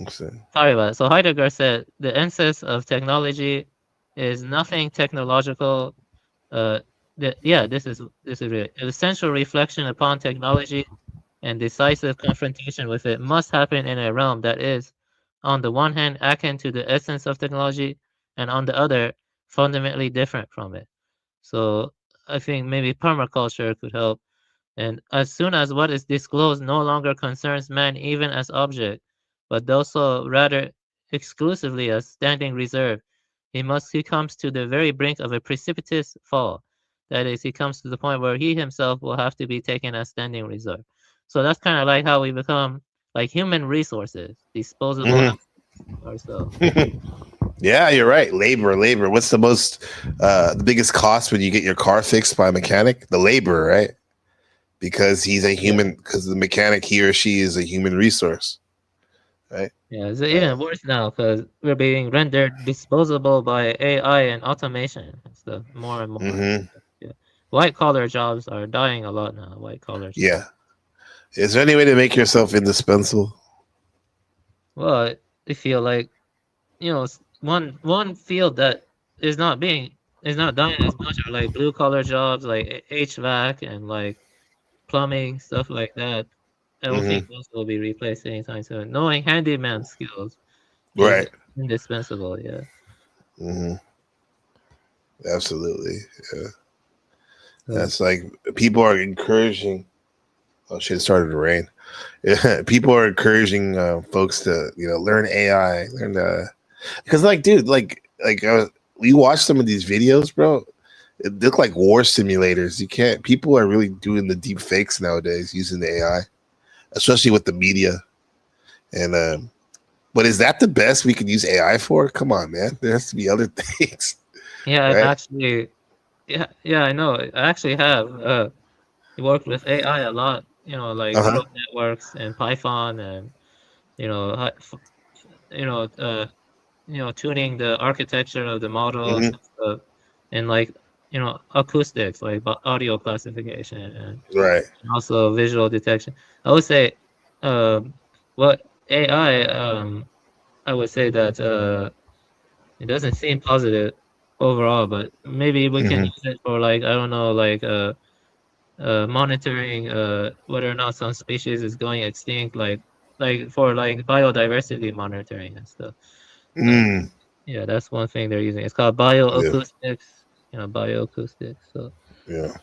Sorry about it. So Heidegger said the essence of technology is nothing technological. This is real. Essential reflection upon technology and decisive confrontation with it must happen in a realm that is, on the one hand, akin to the essence of technology, and on the other, fundamentally different from it. So I think maybe permaculture could help. And as soon as what is disclosed no longer concerns man even as object, but also rather exclusively as standing reserve, he comes to the very brink of a precipitous fall. That is, he comes to the point where he himself will have to be taken as standing reserve. So that's kind of like how we become like human resources, disposable ourselves. Yeah, you're right. Labor. What's the biggest cost when you get your car fixed by a mechanic? The labor, right? Because he's a human, because the mechanic, he or she is a human resource, right? Yeah, it's even worse now because we're being rendered disposable by AI and automation and stuff more and more. Yeah. White collar jobs are dying a lot now. White collar jobs. Yeah. Is there any way to make yourself indispensable? Well, I feel like, one field that is not dying as much are like blue collar jobs like HVAC and like plumbing, stuff like that. I don't think those will be replaced anytime soon. Knowing handyman skills is indispensable, yeah. Absolutely, yeah. That's like people are encouraging. Oh shit! It started to rain. Yeah, people are encouraging folks to learn AI, because dude, we watch some of these videos, bro. It look like war simulators. People are really doing the deep fakes nowadays using the AI, especially with the media. And but is that the best we could use AI for? Come on, man. There has to be other things. Yeah, right? actually, yeah, I know. I actually have worked with AI a lot. Like neural networks and Python, and tuning the architecture of the models and stuff, and like acoustics, like audio classification, and also visual detection. I would say what AI I would say that it doesn't seem positive overall, but maybe we can use it for like, I don't know, like monitoring whether or not some species is going extinct, like for like biodiversity monitoring and stuff. Yeah, that's one thing they're using. It's called bioacoustics. Bioacoustics. So yeah,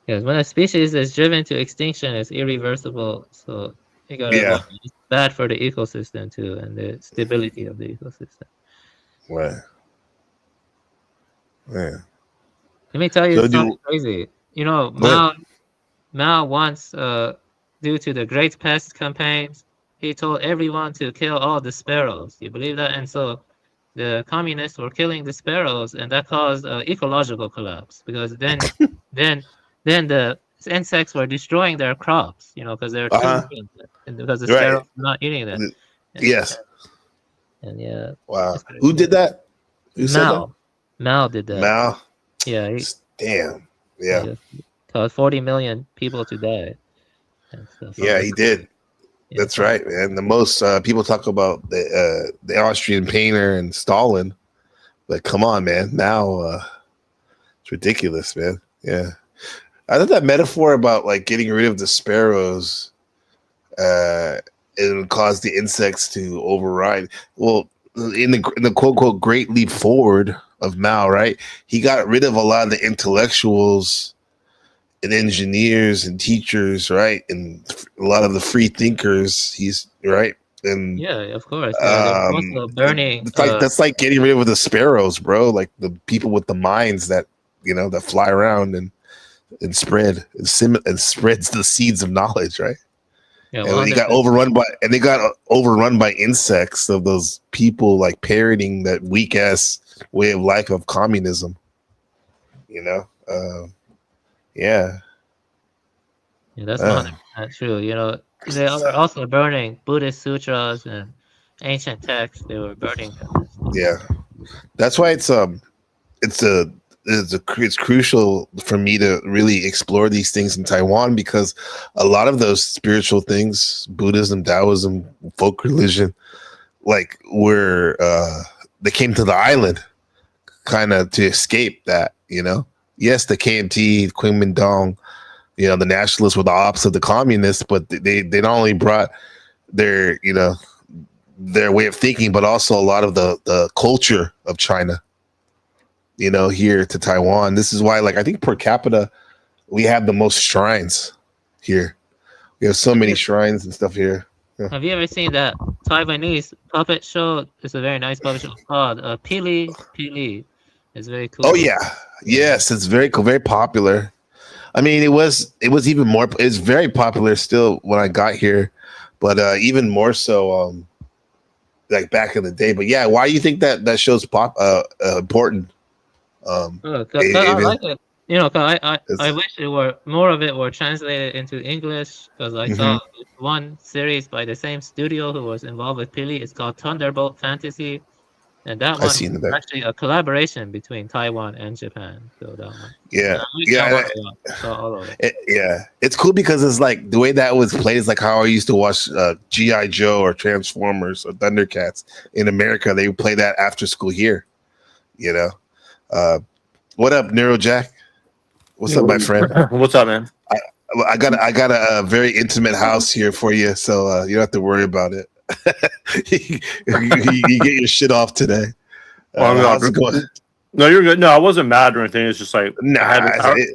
when a species is driven to extinction, it's irreversible. So you gotta watch. It's bad for the ecosystem too, and the stability of the ecosystem. Right. Yeah. Let me tell you something crazy. Mao once, due to the Great Pest campaigns, he told everyone to kill all the sparrows. You believe that? And so the communists were killing the sparrows, and that caused ecological collapse because then the insects were destroying their crops, because they're too many, and because the Right. sparrows were not eating them. Yes. And yeah. Wow. Who did that? Who said that? Mao did that. Mao. Yeah. Damn. Yeah. Caused 40 million people to die. And stuff. Yeah, he did. That's right, man. The most people talk about the Austrian painter and Stalin, but come on, man. Now it's ridiculous, man. Yeah, I thought that metaphor about like getting rid of the sparrows, it would cause the insects to override. Well, in the quote unquote great leap forward of Mao, right? He got rid of a lot of the intellectuals and engineers and teachers, right, and a lot of the free thinkers. He's right, and yeah, of course. Also burning. That's like getting rid of the sparrows, bro. Like the people with the minds that that fly around and spread and spreads the seeds of knowledge, right? Yeah, and they got overrun by insects of those people like parroting that weak ass way of life of communism. Yeah. Yeah, that's 100% true. They are also burning Buddhist sutras and ancient texts. They were burning them. Yeah, that's why it's crucial for me to really explore these things in Taiwan, because a lot of those spiritual things, Buddhism, Taoism, folk religion, like they came to the island kind of to escape that. Yes, the KMT, Kuomintang, the nationalists were the opposite of the communists, but they not only brought their their way of thinking, but also a lot of the culture of China, here to Taiwan. This is why, like, I think per capita, we have the most shrines here. We have so many shrines and stuff here. Yeah. Have you ever seen that Taiwanese puppet show? It's a very nice puppet show called Pili Pili. It's very cool. Oh yeah, yes, it's very cool, very popular. I mean, it was even more. It's very popular still when I got here, but even more so, like back in the day. But yeah, why do you think that show's important? I like it. I wish more of it were translated into English, because I saw one series by the same studio who was involved with Pili. It's called Thunderbolt Fantasy. And that one is actually a collaboration between Taiwan and Japan. So that one. It's cool because it's like the way that was played is like how I used to watch G.I. Joe or Transformers or Thundercats in America. They would play that after school here. What up, Neurojack? What's up, my friend? What's up, man? I got a very intimate house here for you, so you don't have to worry about it. you get your shit off today. How's it going? No, you're good. No, I wasn't mad or anything. It's just like I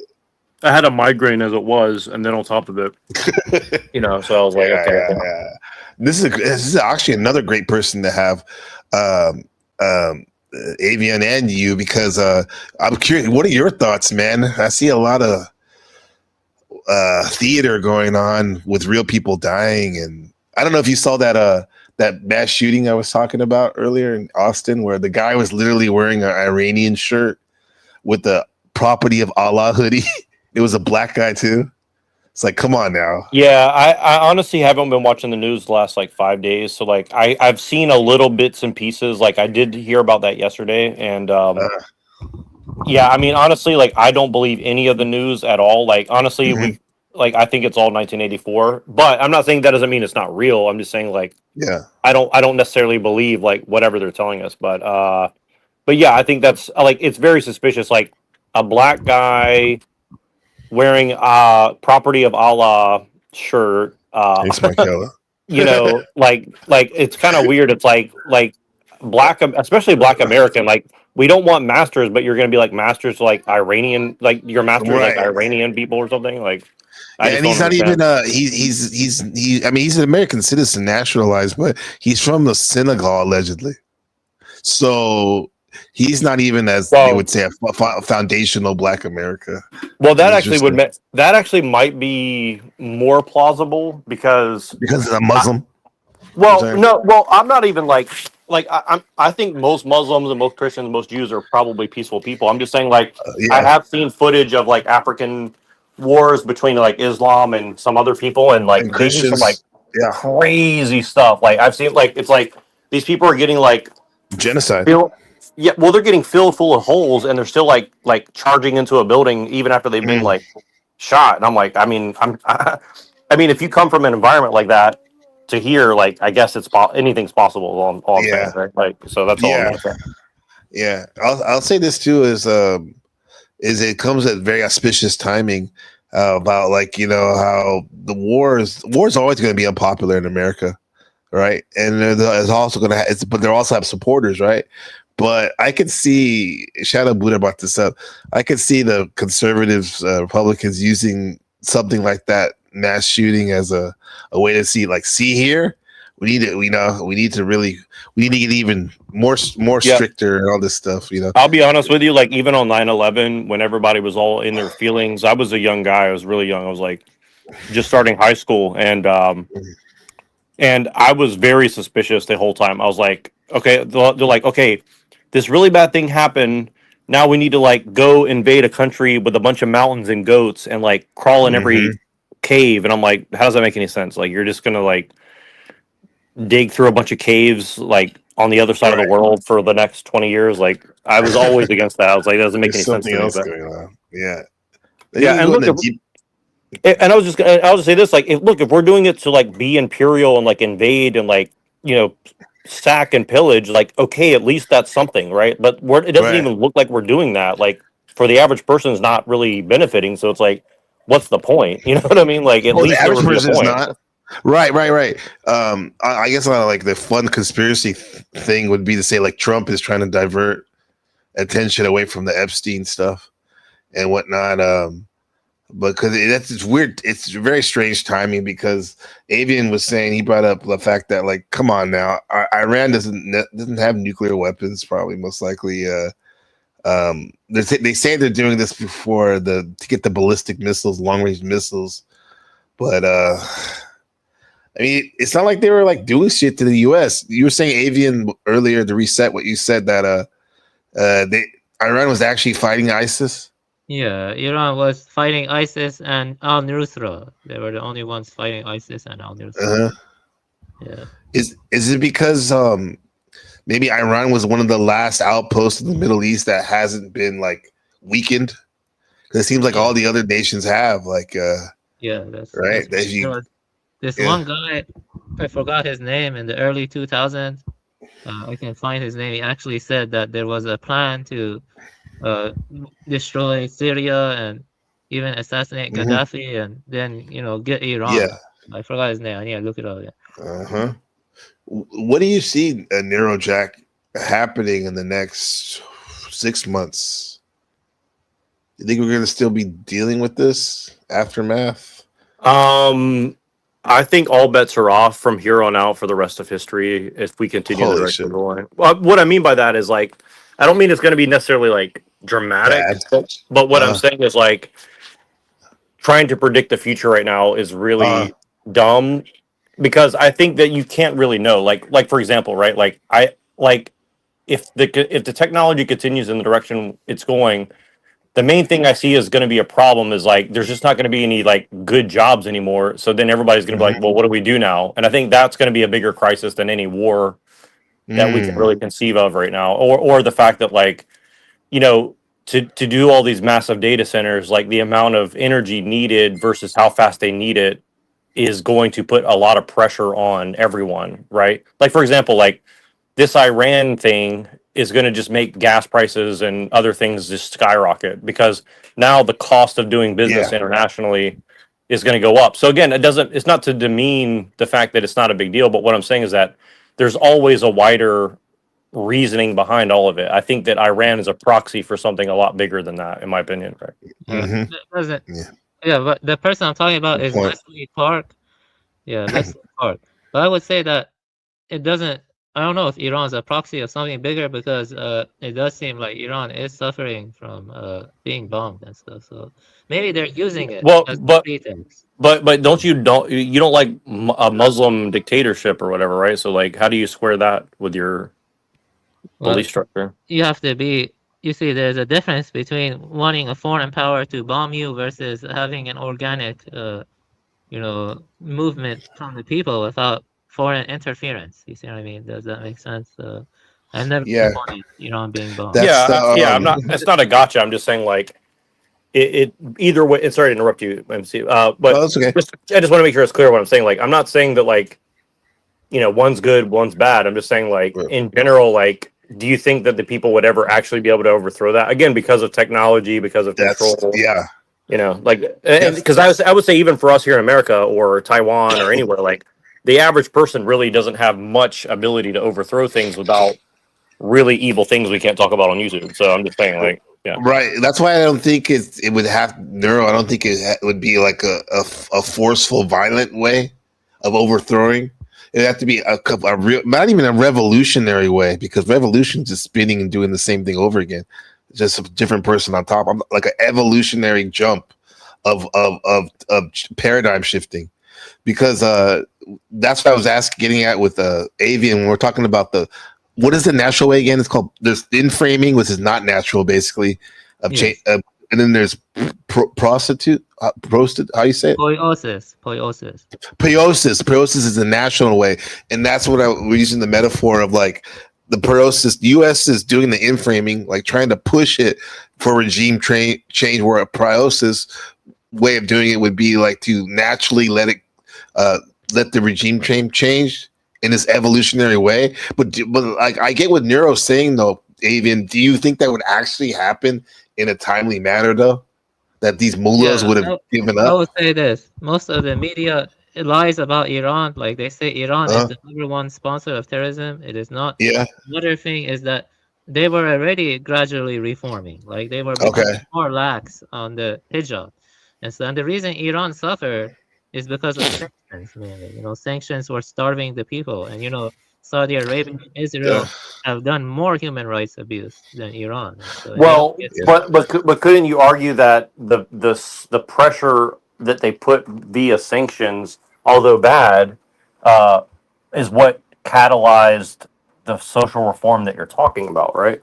had a migraine as it was, and then on top of it, so I was like, okay. Yeah. This is actually another great person to have, Avian and you, because I'm curious. What are your thoughts, man? I see a lot of theater going on with real people dying, and I don't know if you saw that mass shooting I was talking about earlier in Austin, where the guy was literally wearing an Iranian shirt with the "Property of Allah" hoodie. It was a black guy too. It's like, come on now. Yeah, I honestly haven't been watching the news the last like 5 days, so like I've seen a little bits and pieces. Like I did hear about that yesterday, and yeah, I mean honestly, like I don't believe any of the news at all. Like honestly, I think it's all 1984, but I'm not saying that doesn't mean it's not real. I'm just saying like, yeah, I don't necessarily believe like whatever they're telling us, but yeah, I think that's like, it's very suspicious. Like a black guy wearing Property of Allah shirt, Thanks, Michaela. like it's kind of weird. It's like black, especially black American, like we don't want masters, but you're going to be like masters, like Iranian, like your masters, like Iranian people or something like. And he's not even he's an American citizen, naturalized, but he's from the Senegal allegedly. So he's not even, as they would say, a foundational Black America. Well, that actually might be more plausible because he's a Muslim. Well, I'm not even like I think most Muslims and most Christians, and most Jews are probably peaceful people. I'm just saying, like, I Yeah. have seen footage of like African wars between like Islam and some other people, and like And they do some like Christians, yeah, crazy stuff. Like I've seen, like it's like these people are getting like genocide. yeah, well, they're getting filled full of holes, and they're still like charging into a building even after they've been like shot. And I'm like, I mean, I mean, if you come from an environment like that to here, like, I guess anything's possible. All I'm saying, Yeah. right? Like, so that's all Yeah. I'm saying. Yeah. I'll say this too is it comes at very auspicious timing about like, you know, how the war's always going to be unpopular in America, right? And there's also going to but they also have supporters, right? But I could see, Shadow Buddha brought this up, I could see the conservatives, Republicans using something like that mass shooting as a way to see here. We need to get even more stricter and all this stuff, you know. I'll be honest with you, like even on 9/11, when everybody was all in their feelings, I was a young guy. I was really young. I was like just starting high school, and I was very suspicious the whole time. I was like, okay, they're like, okay, this really bad thing happened. Now we need to like go invade a country with a bunch of mountains and goats and like crawl in every cave. And I'm like, how does that make any sense? Like, you're just gonna like dig through a bunch of caves like on the other side of the world for the next 20 years. Like, I was always against that. I was like, that doesn't make any sense to me. Else But going on. Yeah. yeah, and look, and I was just say this, like, if we're doing it to like be imperial and like invade and like, you know, sack and pillage, like, okay, at least that's something, right? But it doesn't even look like we're doing that. Like, for the average person, is not really benefiting. So it's like, what's the point? You know what I mean? Like, at least the average there would be a person is point. not. Right. I guess like the fun conspiracy thing would be to say like Trump is trying to divert attention away from the Epstein stuff and whatnot. But because it's weird, it's very strange timing because Avian was saying, he brought up the fact that like, come on now, Iran doesn't have nuclear weapons, probably most likely. They say they're doing this before to get the ballistic missiles, long range missiles, but I mean, it's not like they were like doing shit to the U.S. You were saying, Avian, earlier to reset what you said, that Iran was actually fighting ISIS. Yeah, Iran was fighting ISIS and al-Nusra. They were the only ones fighting ISIS and al-Nusra. Yeah. Is it because maybe Iran was one of the last outposts in the Middle East that hasn't been like weakened? Because it seems like all the other nations have, like yeah, that's right. This one guy, I forgot his name, in the early 2000s. I can find his name. He actually said that there was a plan to destroy Syria and even assassinate Gaddafi, and then, you know, get Iran. Yeah. I forgot his name. I need to look it up. Yeah. What do you see, Neurojack, happening in the next 6 months? You think we're going to still be dealing with this aftermath? I think all bets are off from here on out for the rest of history if we continue the direction we're going. Well, what I mean by that is, like, I don't mean it's going to be necessarily like dramatic, but what I'm saying is, like, trying to predict the future right now is really dumb, because I think that you can't really know. Like for example, right? If the technology continues in the direction it's going, the main thing I see is going to be a problem is like there's just not going to be any like good jobs anymore. So then everybody's going to be like, well, what do we do now? And I think that's going to be a bigger crisis than any war that we can really conceive of right now, or the fact that, like, you know, to do all these massive data centers, like the amount of energy needed versus how fast they need it is going to put a lot of pressure on everyone, right? Like, for example, like this Iran thing is going to just make gas prices and other things just skyrocket, because now the cost of doing business internationally is going to go up. So again, it's not to demean the fact that it's not a big deal, but what I'm saying is that there's always a wider reasoning behind all of it. I think that Iran is a proxy for something a lot bigger than that, in my opinion. Right? Yeah, but the person I'm talking about is Leslie Park. Yeah, Leslie Park. But I would say that it doesn't. I don't know if Iran is a proxy of something bigger, because it does seem like Iran is suffering from being bombed and stuff. So maybe they're using it. Well, as but pretext. don't you like a Muslim dictatorship or whatever, right? So like, how do you square that with your belief structure. You have to be. You see, there's a difference between wanting a foreign power to bomb you versus having an organic, movement from the people without foreign interference. You see what I mean? Does that make sense? I've never Yeah. supported Iran being bombed. I'm not. It's not a gotcha. I'm just saying, like, it either way. And sorry to interrupt you, MC. But that's okay. I just want to make sure it's clear what I'm saying. Like, I'm not saying that, like, one's good, one's bad. I'm just saying, like, in general, like, do you think that the people would ever actually be able to overthrow that again because of technology, because of control? Yeah. Like, because I would say even for us here in America or Taiwan or anywhere, like, the average person really doesn't have much ability to overthrow things without really evil things we can't talk about on YouTube. So I'm just saying, like, yeah, right. That's why I don't think it would have neuro. I don't think it would be like a forceful, violent way of overthrowing. It'd have to be a real, not even a revolutionary way, because revolution's just spinning and doing the same thing over again. Just a different person on top. I'm like an evolutionary jump of paradigm shifting, because that's what I was getting at with Avian when we're talking about what is the natural way again? It's called, there's in-framing, which is not natural, basically. And then there's prostitute, how you say it? Poiosis. Poiosis is the national way, and that's what we're using the metaphor of, like, the poiosis. The U.S. is doing the in-framing, like trying to push it for regime change, where a poiosis way of doing it would be like to naturally let the regime change in this evolutionary way. But like, I get what Neuro's saying though, Avian. Do you think that would actually happen in a timely manner though? That these mullahs would have given up? I would say this. Most of the media lies about Iran. Like, they say Iran is the #1 sponsor of terrorism. It is not. Yeah. Another thing is that they were already gradually reforming. Like, they were becoming more lax on the hijab. And the reason Iran suffered is because of sanctions, mainly. Sanctions were starving the people. And, Saudi Arabia and Israel have done more human rights abuse than Iran. So but couldn't you argue that the pressure that they put via sanctions, although bad, is what catalyzed the social reform that you're talking about, right?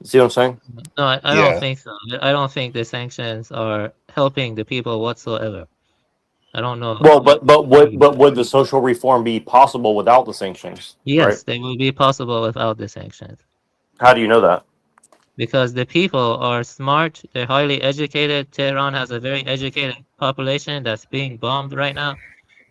See what I'm saying? No, I don't think so. I don't think the sanctions are helping the people whatsoever. I don't know. Well, but would the social reform be possible without the sanctions? Yes, right? they will be possible without the sanctions. How do you know that? Because the people are smart, they're highly educated. Tehran has a very educated population that's being bombed right now.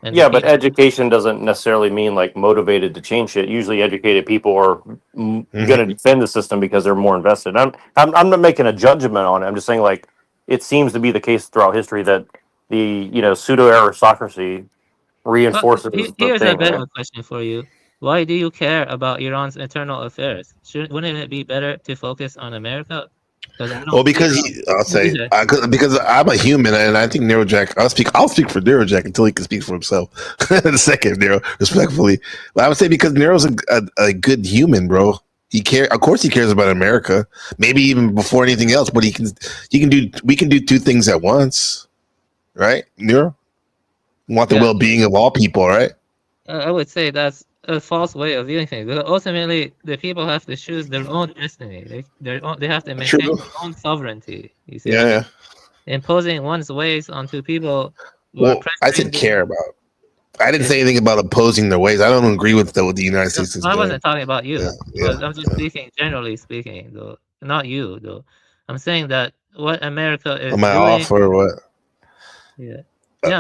And but education doesn't necessarily mean, like, motivated to change it. Usually educated people are going to defend the system because they're more invested. I'm not making a judgment on it. I'm just saying, like, it seems to be the case throughout history that the pseudo aristocracy reinforces. Here's a better question for you: why do you care about Iran's internal affairs? Wouldn't it be better to focus on America? Well, because because I'm a human, and I think Neurojack. I'll speak for Neurojack until he can speak for himself. In a second, Neuro, respectfully, but I would say because Neuro's a good human, bro. Of course, he cares about America. Maybe even before anything else. But we can do two things at once. Right, Nero? You want the well-being of all people, right? I would say that's a false way of viewing things. Because ultimately, the people have to choose their own destiny. They have to maintain their own sovereignty. You see? Yeah. Imposing one's ways onto people. Well, I said care about. I didn't say anything about opposing their ways. I don't agree with what the United States is doing. I wasn't talking about you. Yeah. I'm just speaking, generally speaking, though. Not you, though. I'm saying that what America is Am I doing... off or what? Yeah.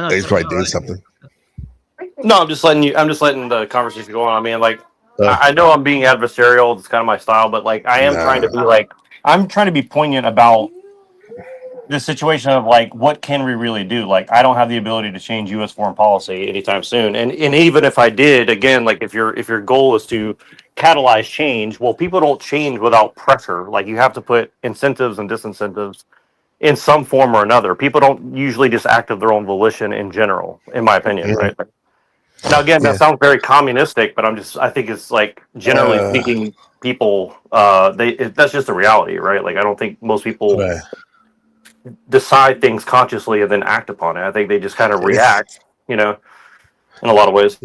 He's probably doing something. No, I'm just letting the conversation go on. I mean, like, I know I'm being adversarial. It's kind of my style, but, like, I am trying to be, like, I'm trying to be poignant about the situation of, like, what can we really do? Like, I don't have the ability to change U.S. foreign policy anytime soon. And even if I did, again, like, if your goal is to catalyze change, well, people don't change without pressure. Like, you have to put incentives and disincentives in some form or another. People don't usually just act of their own volition in general, in my opinion, right? Now, again, that sounds very communistic, but I think it's, like, generally speaking, people, that's just a reality, right? Like, I don't think most people decide things consciously and then act upon it. I think they just kind of react, in a lot of ways.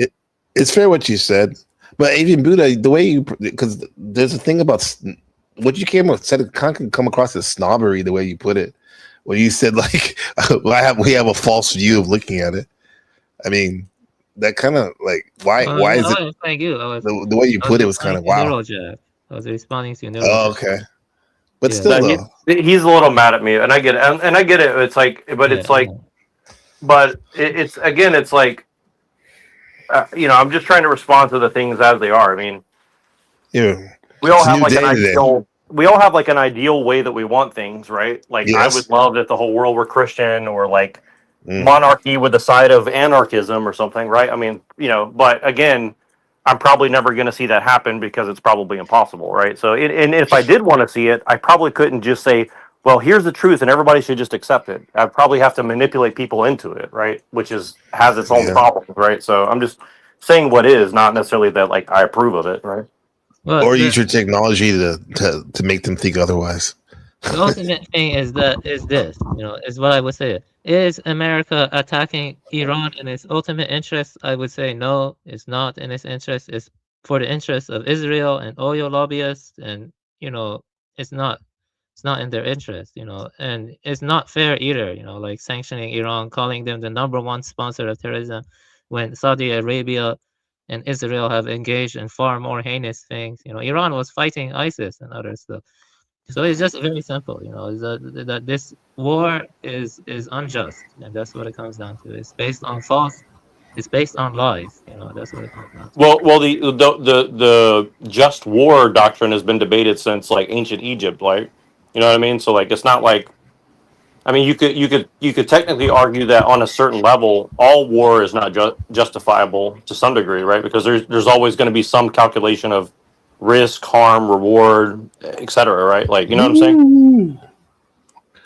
It's fair what you said, But even Buddha, the way you, because there's a thing about what you said, can come across as snobbery the way you put it. When you said like, we have a false view of looking at it. I mean, that kind of like why is it? Thank you. The way you put it was kind of wow. I was responding to Neurojack. Oh, okay. But Yeah. still, No, he's a little mad at me, and I get it. And I get it. It's like, but it's like, but it's again, it's like, I'm just trying to respond to the things as they are. I mean, yeah, we all have like an ideal. We all have like an ideal way that we want things, right? Like I would love if the whole world were Christian, or like monarchy with the side of anarchism or something, right? I mean, but again, I'm probably never going to see that happen because it's probably impossible, right? So, and if I did want to see it, I probably couldn't just say, well, here's the truth and everybody should just accept it. I'd probably have to manipulate people into it, right? Which has its own problems, right? So I'm just saying what is, not necessarily that like I approve of it, right? Well, or use your technology to make them think otherwise. The ultimate thing is this, is what I would say. Is America attacking Iran in its ultimate interest? I would say no, it's not in its interest. It's for the interest of Israel and oil lobbyists, and it's not in their interest, and it's not fair either, like sanctioning Iran, calling them the #1 sponsor of terrorism, when Saudi Arabia and Israel have engaged in far more heinous things. Iran was fighting ISIS and other stuff. So it's just very simple, is that this war is unjust, and that's what it comes down to. It's based on it's based on lies, that's what it comes down to. Well, the just war doctrine has been debated since like ancient Egypt, like, you know what I mean? So like, it's not like, I mean, you could technically argue that on a certain level, all war is not justifiable to some degree, right? Because there's always going to be some calculation of risk, harm, reward, etc., right? Like, you know what I'm saying?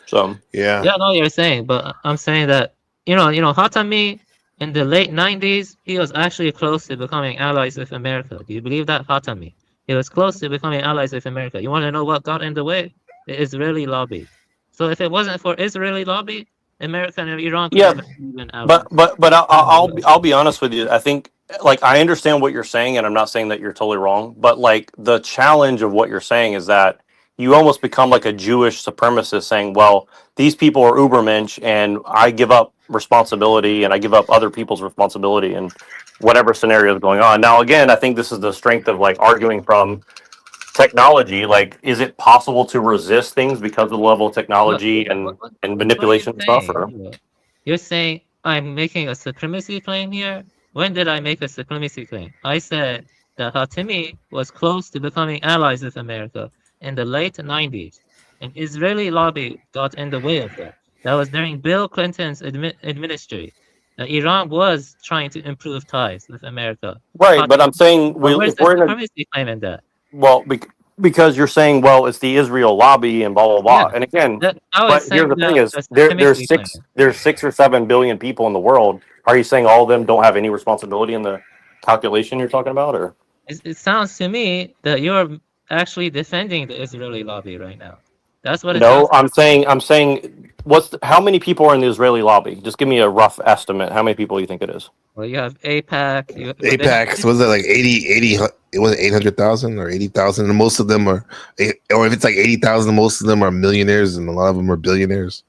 So yeah, I know what you're saying, but I'm saying that Hatami in the late 90s, he was actually close to becoming allies with America. Do you believe that, Hatami? He was close to becoming allies with America. You want to know what got in the way? The Israeli lobby. So if it wasn't for Israeli lobby, America and Iran could have been allies. But I'll be honest with you. I think, like, I understand what you're saying, and I'm not saying that you're totally wrong. But like, the challenge of what you're saying is that you almost become like a Jewish supremacist, saying, "Well, these people are Ubermensch, and I give up responsibility, and I give up other people's responsibility, and whatever scenario is going on." Now, again, I think this is the strength of like arguing from technology. Like, is it possible to resist things because of the level of technology and manipulation and stuff? Or? You're saying I'm making a supremacy claim here? When did I make a supremacy claim? I said that Hatimi was close to becoming allies with America in the late 90s. An Israeli lobby got in the way of that. That was during Bill Clinton's administration. Iran was trying to improve ties with America. Right, but I'm saying where's the supremacy claim in that? Well, because you're saying, well, it's the Israel lobby and blah blah blah. And again, but here's the thing: is there's 6 or 7 billion people in the world. Are you saying all of them don't have any responsibility in the calculation you're talking about, or? It sounds to me that you're actually defending the Israeli lobby right now. That's what it No, sounds I'm saying, how many people are in the Israeli lobby? Just give me a rough estimate. How many people you think it is? Well, you have AIPAC. AIPAC, was it like 80? It was 800,000 or 80,000, and most of them are, or if it's like 80,000, most of them are millionaires, and a lot of them are billionaires.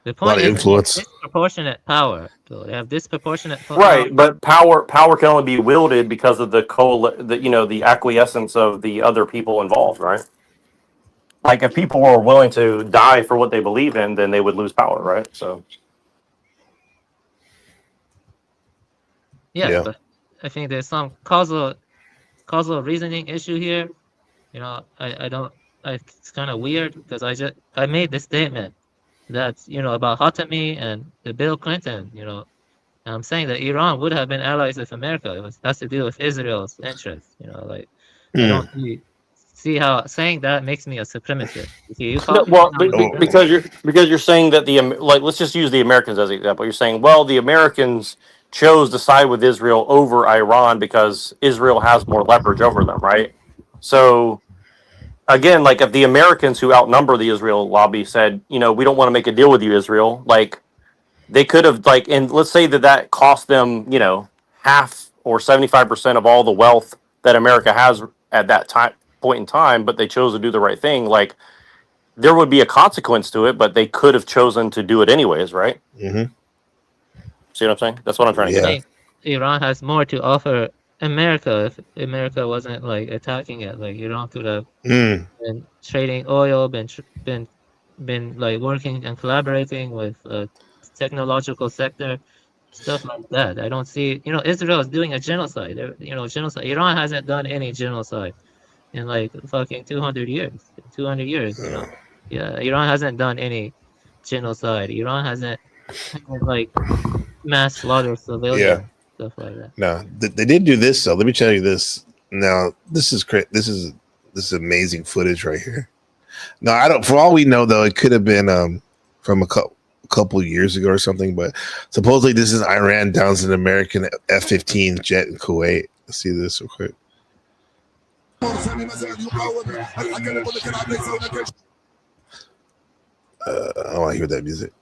The a lot of influence. Disproportionate power. So they have disproportionate power. Right, but power can only be wielded because of the acquiescence of the other people involved, right? Like, if people were willing to die for what they believe in, then they would lose power, right? So. Yeah, but I think there's some causal reasoning issue here. It's kind of weird because I made the statement that, about Hatami and the Bill Clinton, and I'm saying that Iran would have been allies with America. That's to do with Israel's interests, I don't see how saying that makes me a supremacist. Because you're saying that let's just use the Americans as an example. You're saying, well, the Americans chose to side with Israel over Iran because Israel has more leverage over them, right? So again, like, if the Americans, who outnumber the Israel lobby, said, we don't want to make a deal with you, Israel, like, they could have, and let's say that cost them, half or 75% of all the wealth that America has at that point in time, but they chose to do the right thing. Like, there would be a consequence to it, but they could have chosen to do it anyways, right? Mm-hmm. See what I'm saying? That's what I'm trying to get I at. think Iran has more to offer America if America wasn't like attacking it. Like Iran could have been trading oil, been like working and collaborating with technological sector, stuff like that. I don't see, Israel is doing a genocide. Genocide. Iran hasn't done any genocide in like fucking 200 years. 200 years, Yeah, Iran hasn't done any genocide. Iran hasn't like mass slaughter civilians, stuff like that. No, they did do this though. Let me tell you this. Now, this is amazing footage right here. No, I don't. For all we know, though, it could have been from a couple years ago or something. But supposedly, this is Iran downs an American F-15 jet in Kuwait. Let's see this real quick. I don't want to hear that music.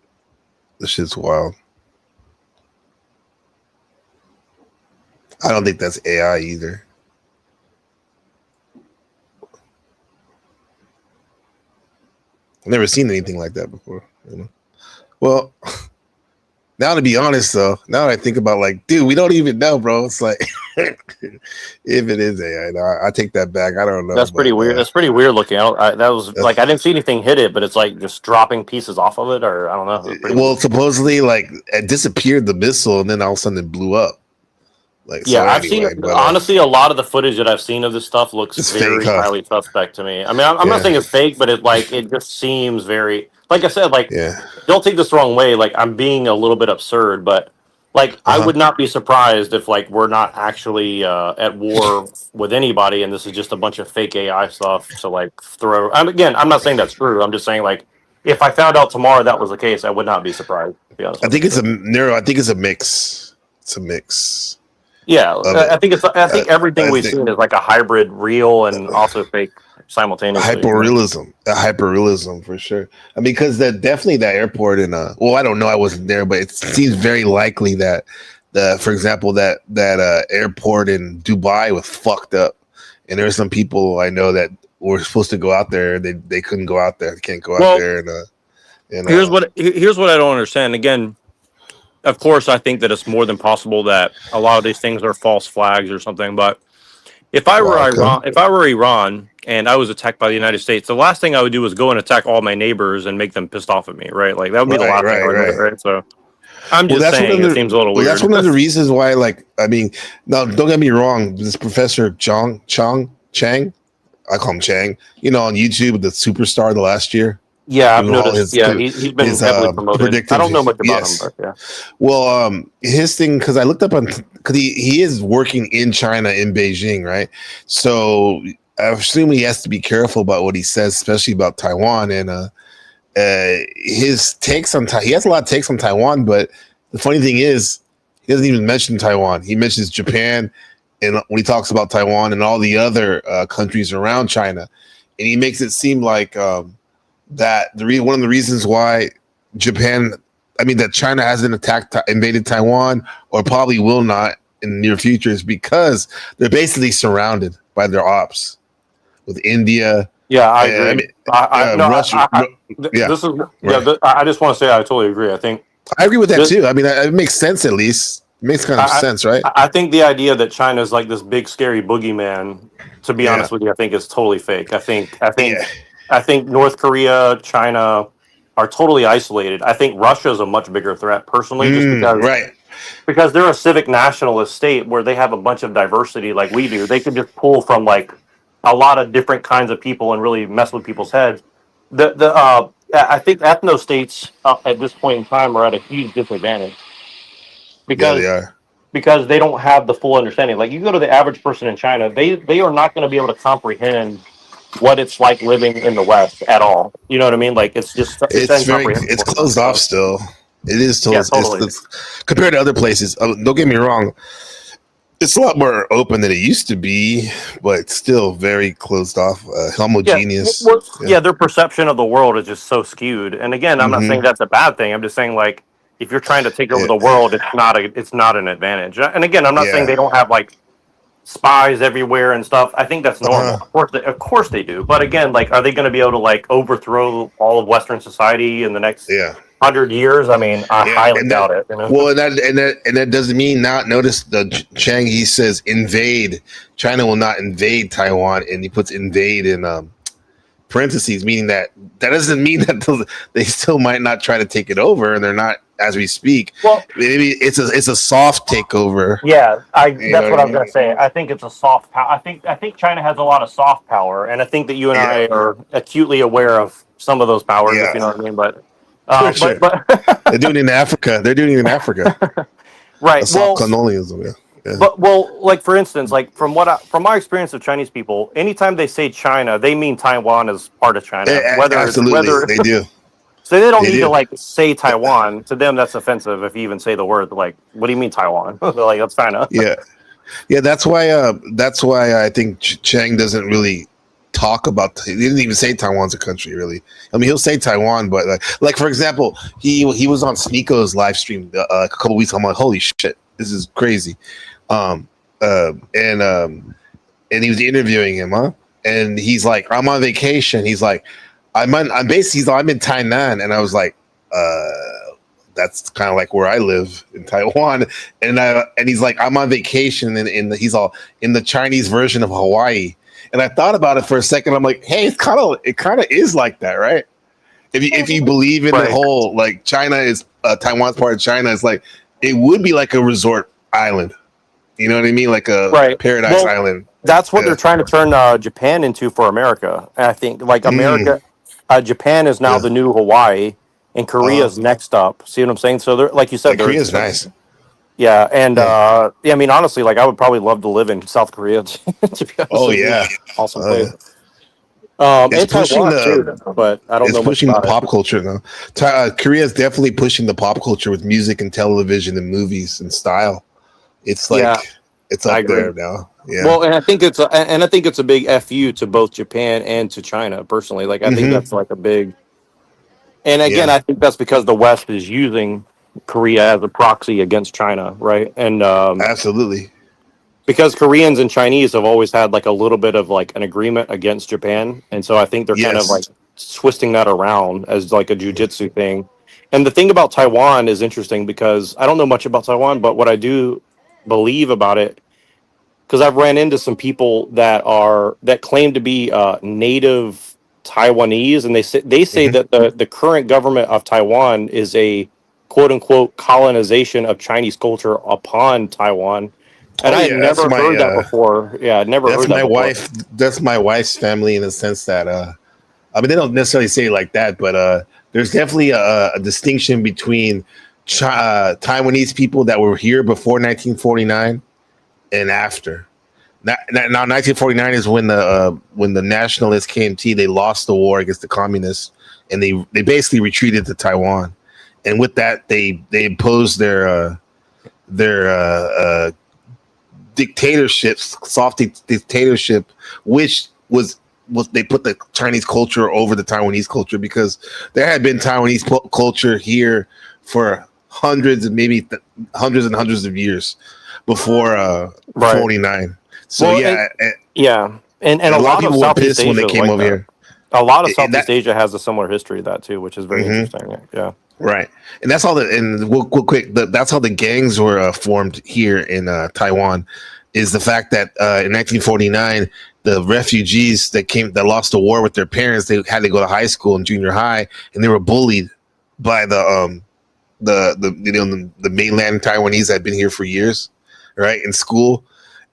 This shit's wild. I don't think that's AI either. I've never seen anything like that before. Well, now to be honest though, now I think about like, dude, we don't even know, bro. It's like if it is AI, I take that back. I don't know. That's pretty weird. That's pretty weird looking. That was like I didn't see anything hit it, but it's like just dropping pieces off of it, or I don't know. Well, supposedly like it disappeared the missile, and then all of a sudden it blew up. Like, yeah, I've seen honestly a lot of the footage that I've seen of this stuff looks very highly suspect to me. I mean, I'm not saying it's fake, but it just seems very, like I said, like don't take this the wrong way. Like I'm being a little bit absurd, but like I would not be surprised if like we're not actually at war with anybody, and this is just a bunch of fake AI stuff to like throw. Again, I'm not saying that's true. I'm just saying like if I found out tomorrow that was the case, I would not be surprised. To be honest, I think it's a mix. It's a mix. Yeah, I think everything we've seen is like a hybrid, real and also fake simultaneously. Hyperrealism for sure. I mean, because that airport in well, I don't know, I wasn't there, but it seems very likely that for example, that airport in Dubai was fucked up, and there are some people I know that were supposed to go out there, they couldn't go out there, they can't go out there. And here's what I don't understand. Again, of course, I think that it's more than possible that a lot of these things are false flags or something. But if I were Iran and I was attacked by the United States, the last thing I would do is go and attack all my neighbors and make them pissed off at me, right? Like that would be the last thing I would do, right? So I'm just saying it seems a little weird. That's one of the reasons why, like, I mean, no, don't get me wrong. This Professor Chang, I call him Chang, on YouTube, the superstar the last year. Yeah, I've noticed. He's been heavily promoted. I don't know much about him, but yeah. Well, his thing, because I looked up on, because he is working in China, in Beijing, right? So I assume he has to be careful about what he says, especially about Taiwan. And his takes on he has a lot of takes on Taiwan, but the funny thing is, he doesn't even mention Taiwan. He mentions Japan, and when he talks about Taiwan and all the other countries around China, and he makes it seem like that one of the reasons why that China hasn't invaded Taiwan, or probably will not in the near future, is because they're basically surrounded by their ops with India. Yeah, I agree. Russia. I just want to say I totally agree. I agree with that too. I mean, it makes sense, at least. It makes kind of sense, right? I think the idea that China is like this big scary boogeyman, to be honest with you, I think is totally fake. I think North Korea, China are totally isolated. I think Russia is a much bigger threat, personally, just because they're a civic nationalist state where they have a bunch of diversity like we do. They could just pull from like a lot of different kinds of people and really mess with people's heads. I think ethno states at this point in time are at a huge disadvantage because they don't have the full understanding. Like you go to the average person in China, they are not going to be able to comprehend what it's like living in the West at all. You know what I mean? Like it's closed off still. It is still totally. It's compared to other places. Don't get me wrong, it's a lot more open than it used to be, but still very closed off, homogeneous. Their perception of the world is just so skewed. And again, I'm not saying that's a bad thing. I'm just saying like if you're trying to take over the world, it's not an advantage. And again, I'm not saying they don't have like spies everywhere and stuff. I think that's normal. Of course they do. But again, like, are they going to be able to like overthrow all of Western society in the next 100 years? I mean, I highly doubt it. You know? Well, and that doesn't mean not. Notice the Chang, he says invade. China will not invade Taiwan, and he puts invade in parentheses, meaning that doesn't mean that they still might not try to take it over, and they're not as we speak. Well, maybe it's a soft takeover. Yeah, that's what I was going to say. I think it's a soft power. I think China has a lot of soft power, and I think that you and I are acutely aware of some of those powers, if you know what I mean. But sure. but they're doing it in Africa. Right. A soft colonialism. Yeah. But like for instance, like from my experience of Chinese people, anytime they say China, they mean Taiwan as part of China. Absolutely, they do. So they don't need to like say Taiwan. To them, that's offensive if you even say the word. Like, what do you mean Taiwan? They're like, that's China. Yeah. That's why I think Chang doesn't really talk about. He didn't even say Taiwan's a country, really. I mean, he'll say Taiwan, but like for example, he was on Sneako's live stream a couple weeks ago. I'm like, holy shit, this is crazy. And he was interviewing him, and he's like, I'm on vacation. He's like, I'm in Tainan, and I was like, that's kind of like where I live in Taiwan, and he's like, I'm on vacation, and he's all in the Chinese version of Hawaii, and I thought about it for a second. I'm like, hey, it kind of is like that, right? If you believe in the whole like China is Taiwan's part of China, it's like it would be like a resort island. You know what I mean? Like a paradise island. That's what they're trying to turn Japan into for America. And I think like America, Japan is now the new Hawaii, and Korea's next up. See what I'm saying? So they're like you said, Korea's nice. Yeah, and I mean honestly, like I would probably love to live in South Korea. To be honest with you. Awesome place. It's pushing Taiwan too, but I don't know. It's pushing the pop culture now. Korea is definitely pushing the pop culture with music and television and movies and style. It's like it's up there now. Yeah. Well, and I think it's a big FU to both Japan and to China personally. Like I think that's like a big. And again, I think that's because the West is using Korea as a proxy against China, right? And absolutely. Because Koreans and Chinese have always had like a little bit of like an agreement against Japan, and so I think they're kind of like twisting that around as like a jujitsu thing. And the thing about Taiwan is interesting because I don't know much about Taiwan, but what I do believe about it, because I've ran into some people that claim to be native Taiwanese, and they say that the current government of Taiwan is a quote unquote colonization of Chinese culture upon Taiwan. And I had never heard that before. Yeah, I'd never heard that before. Wife. That's my wife's family in the sense that I mean they don't necessarily say it like that, but there's definitely a distinction between Taiwanese people that were here before 1949 and after. Now 1949 is when the nationalists KMT, they lost the war against the communists, and they basically retreated to Taiwan, and with that they imposed their dictatorships, soft dictatorship, which was they put the Chinese culture over the Taiwanese culture, because there had been Taiwanese culture here for hundreds and hundreds of years before 49. So and a lot of people were Southeast pissed Asia when they came over here. A lot of Southeast Asia has a similar history to that too, which is very interesting. Yeah. Right, and that's all. And real quick, that's how the gangs were formed here in Taiwan. Is the fact that in 1949, the refugees that lost the war with their parents, they had to go to high school and junior high, and they were bullied by the mainland Taiwanese that had been here for years, right, in school.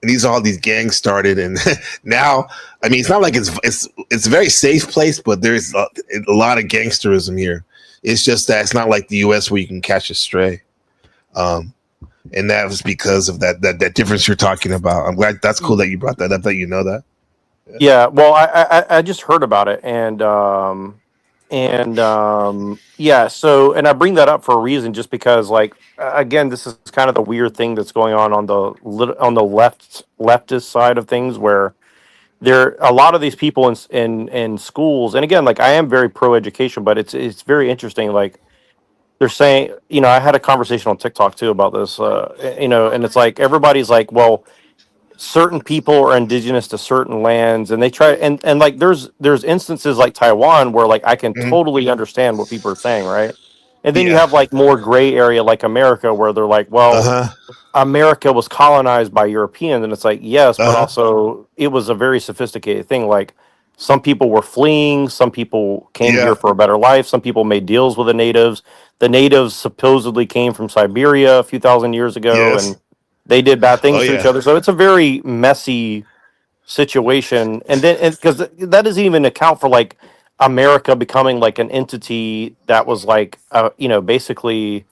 And these gangs started, and now, I mean, it's not like it's a very safe place, but there's a lot of gangsterism here. It's just that it's not like the U.S. where you can catch a stray, and that was because of that difference you're talking about. I'm glad that's cool that you brought that up. That you know that. Yeah. Well, I just heard about it, and yeah. So, and I bring that up for a reason, just because, like, again, this is kind of the weird thing that's going on the leftist side of things, where a lot of these people in schools, and again, like, I am very pro education, but it's very interesting. Like, they're saying, I had a conversation on TikTok too about this, and it's like everybody's like, well, certain people are indigenous to certain lands, and they try and like there's instances like Taiwan where like I can totally understand what people are saying, right? And then you Yeah. have like more gray area like America where they're like, well, America was colonized by Europeans, and it's like, yes, but also it was a very sophisticated thing. Like some people were fleeing, some people came Yeah. here for a better life, some people made deals with the natives. The natives supposedly came from Siberia a few thousand years ago, Yes. and they did bad Oh things to each yeah. other. So it's a very messy situation. And then because that doesn't even account for like America becoming like an entity that was like basically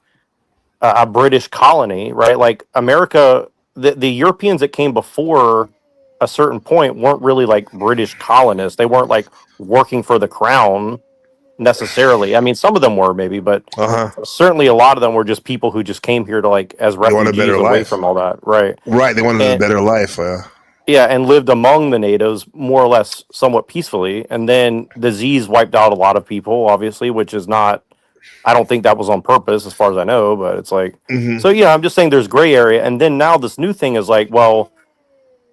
a British colony, right? Like America, the Europeans that came before a certain point weren't really like British colonists. They weren't like working for the crown necessarily. I mean, some of them were maybe, but certainly a lot of them were just people who just came here to like as They want a refugees better away life. from all that, right? Right. They wanted a And better life. yeah, and lived among the natives more or less somewhat peacefully. And then disease wiped out a lot of people, obviously, which is not, I don't think that was on purpose as far as I know, but it's like, so yeah, I'm just saying there's gray area. And then now this new thing is like, well,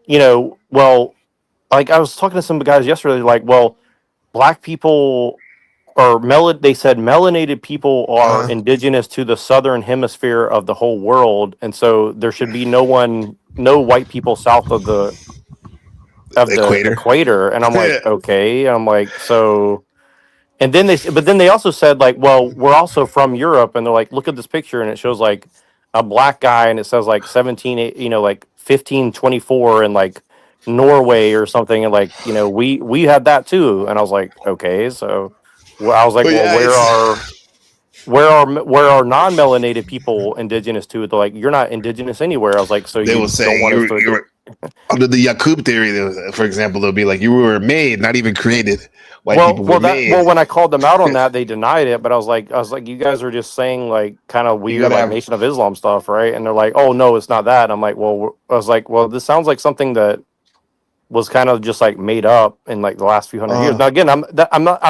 like I was talking to some guys yesterday, like, well, black people or they said melanated people are indigenous to the southern hemisphere of the whole world. And so there should be no white people south of the Equator. equator. And I'm like, okay. I'm like, so, and then but then they also said like, well, we're also from Europe, and they're like, look at this picture, and it shows like a black guy, and it says like 1524 in like Norway or something, and like we had that too, and I was like, okay, so I was like, But well, yeah, where are non-melanated people indigenous to? They're like, you're not indigenous anywhere. I was like, so they you will don't say want us to you were under the Yakub theory. For example, they'll be like, you were made, not even created. White people were made. when I called them out on that, they denied it. But I was like, you guys are just saying like kind of weird, gotta like have- Nation of Islam stuff, right? And they're like, oh no, it's not that. And I'm like, well, I was like, well, this sounds like something that was kind of just like made up in like the last few hundred years. Now again, I'm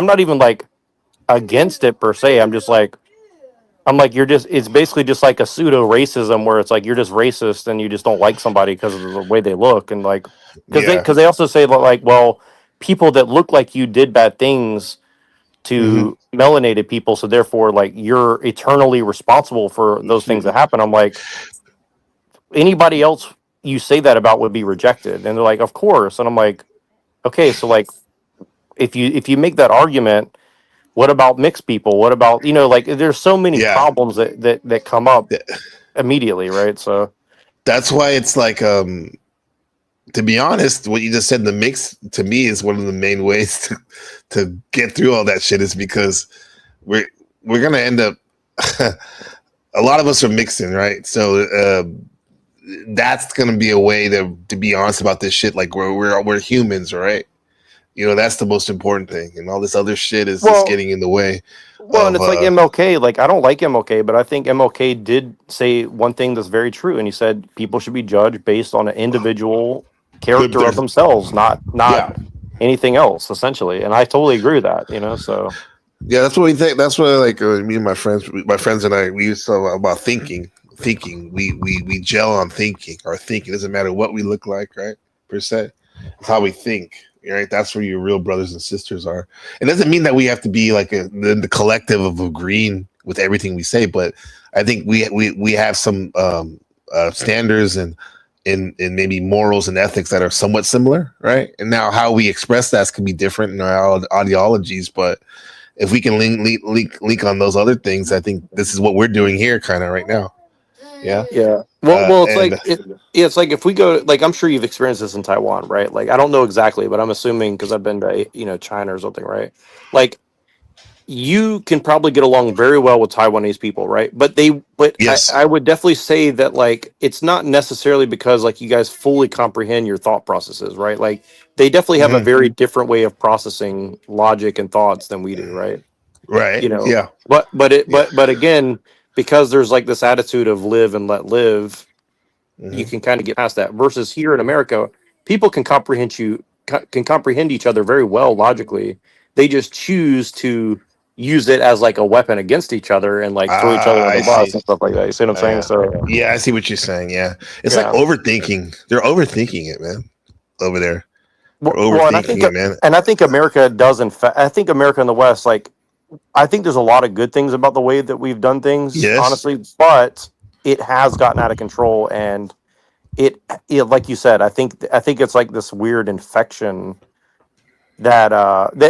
not even like against it per se. I'm like it's basically just like a pseudo racism where it's like you're just racist and you just don't like somebody because of the way they look, and like because they also say that like, well, people that look like you did bad things to melanated people, so therefore like you're eternally responsible for those things that happen. I'm like, anybody else you say that about would be rejected, and they're like, of course. And I'm like, okay, so like if you make that argument, what about mixed people? What about like there's so many problems that come up immediately, right? So that's why it's like to be honest, what you just said, the mix to me is one of the main ways to get through all that shit, is because we're gonna end up a lot of us are mixing, right? So that's gonna be a way to be honest about this shit. Like we're humans, right? That's the most important thing, and all this other shit is just getting in the way. Well, and it's like MLK. Like I don't like MLK, but I think MLK did say one thing that's very true, and he said people should be judged based on an individual character of themselves, not anything else, essentially. And I totally agree with that. So yeah, that's what we think. That's what like me and my friends and I, we used to talk about thinking. We gel on thinking. Our thinking doesn't matter what we look like, right? Per se, it's how we think. Right, that's where your real brothers and sisters are. It doesn't mean that we have to be like the collective of agreeing with everything we say, but I think we have some standards and maybe morals and ethics that are somewhat similar, right? And now how we express that can be different in our ideologies, but if we can link on those other things, I think this is what we're doing here, kind of right now. Yeah. Well, it's like if we go, like, I'm sure you've experienced this in Taiwan, right? Like, I don't know exactly, but I'm assuming because I've been to, China or something, right? Like, you can probably get along very well with Taiwanese people, right? But yes. I would definitely say that, like, it's not necessarily because, like, you guys fully comprehend your thought processes, right? Like, they definitely have a very different way of processing logic and thoughts than we do, right? Right. Yeah. But again, because there's like this attitude of live and let live, you can kind of get past that. Versus here in America, people can comprehend each other very well logically. They just choose to use it as like a weapon against each other and like throw each other on I the bus see. and stuff like that. You see what I'm saying? So Yeah, I see what you're saying. Yeah, it's yeah. like overthinking. They're overthinking it, man. Over there, they're Well, and I think overthinking it, man. America does. I think America in the West, like, I think there's a lot of good things about the way that we've done things, Yes. honestly, but it has gotten out of control, and it like you said, I think it's like this weird infection that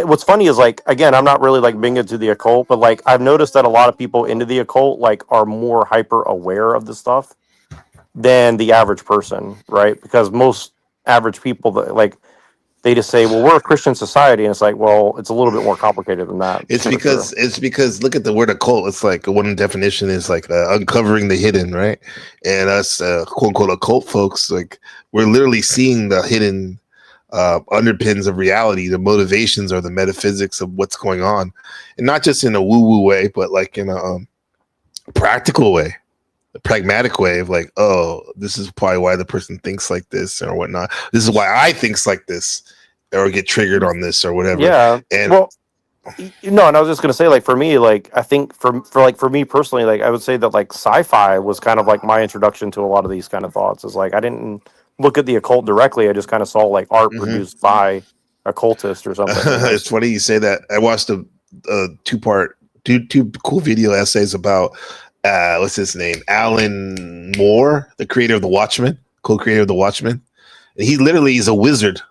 what's funny is, like, again, I'm not really like being into the occult, but like I've noticed that a lot of people into the occult like are more hyper aware of the stuff than the average person, right? Because most average people that like they just say, well, we're a Christian society, and it's like, well, it's a little bit more complicated than that. It's for because sure. look at the word occult. It's like one definition is like uncovering the hidden, right? And us quote unquote occult folks, like we're literally seeing the hidden underpins of reality, the motivations or the metaphysics of what's going on, and not just in a woo-woo way, but like in a practical way, a pragmatic way of like, oh, this is probably why the person thinks like this or whatnot. This is why I thinks like this or get triggered on this or whatever. Yeah. And Well, no, and I was just gonna say, like, for me, like, I think for me personally, like, I would say that like sci-fi was kind of like my introduction to a lot of these kind of thoughts. Is like I didn't look at the occult directly; I just kind of saw like art produced by occultists or something. You know? It's funny you say that. I watched a two cool video essays about what's his name, Alan Moore, the creator of the Watchmen, co-creator of the Watchmen. And he literally is a wizard.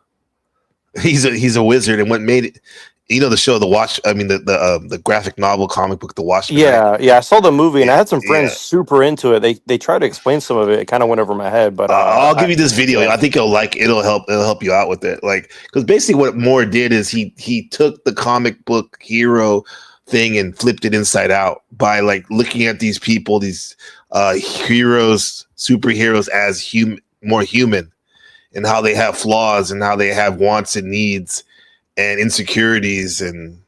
He's a wizard, and what made it, you know, the show the graphic novel comic book The Watchmen. Yeah, right? yeah, I saw the movie, and I had some friends super into it. They tried to explain some of it. It kind of went over my head, but I'll give you this video. I think you'll like it. It'll help you out with it. Like, because basically what Moore did is he took the comic book hero thing and flipped it inside out by like looking at these people, these heroes, superheroes as more human, and how they have flaws and how they have wants and needs and insecurities and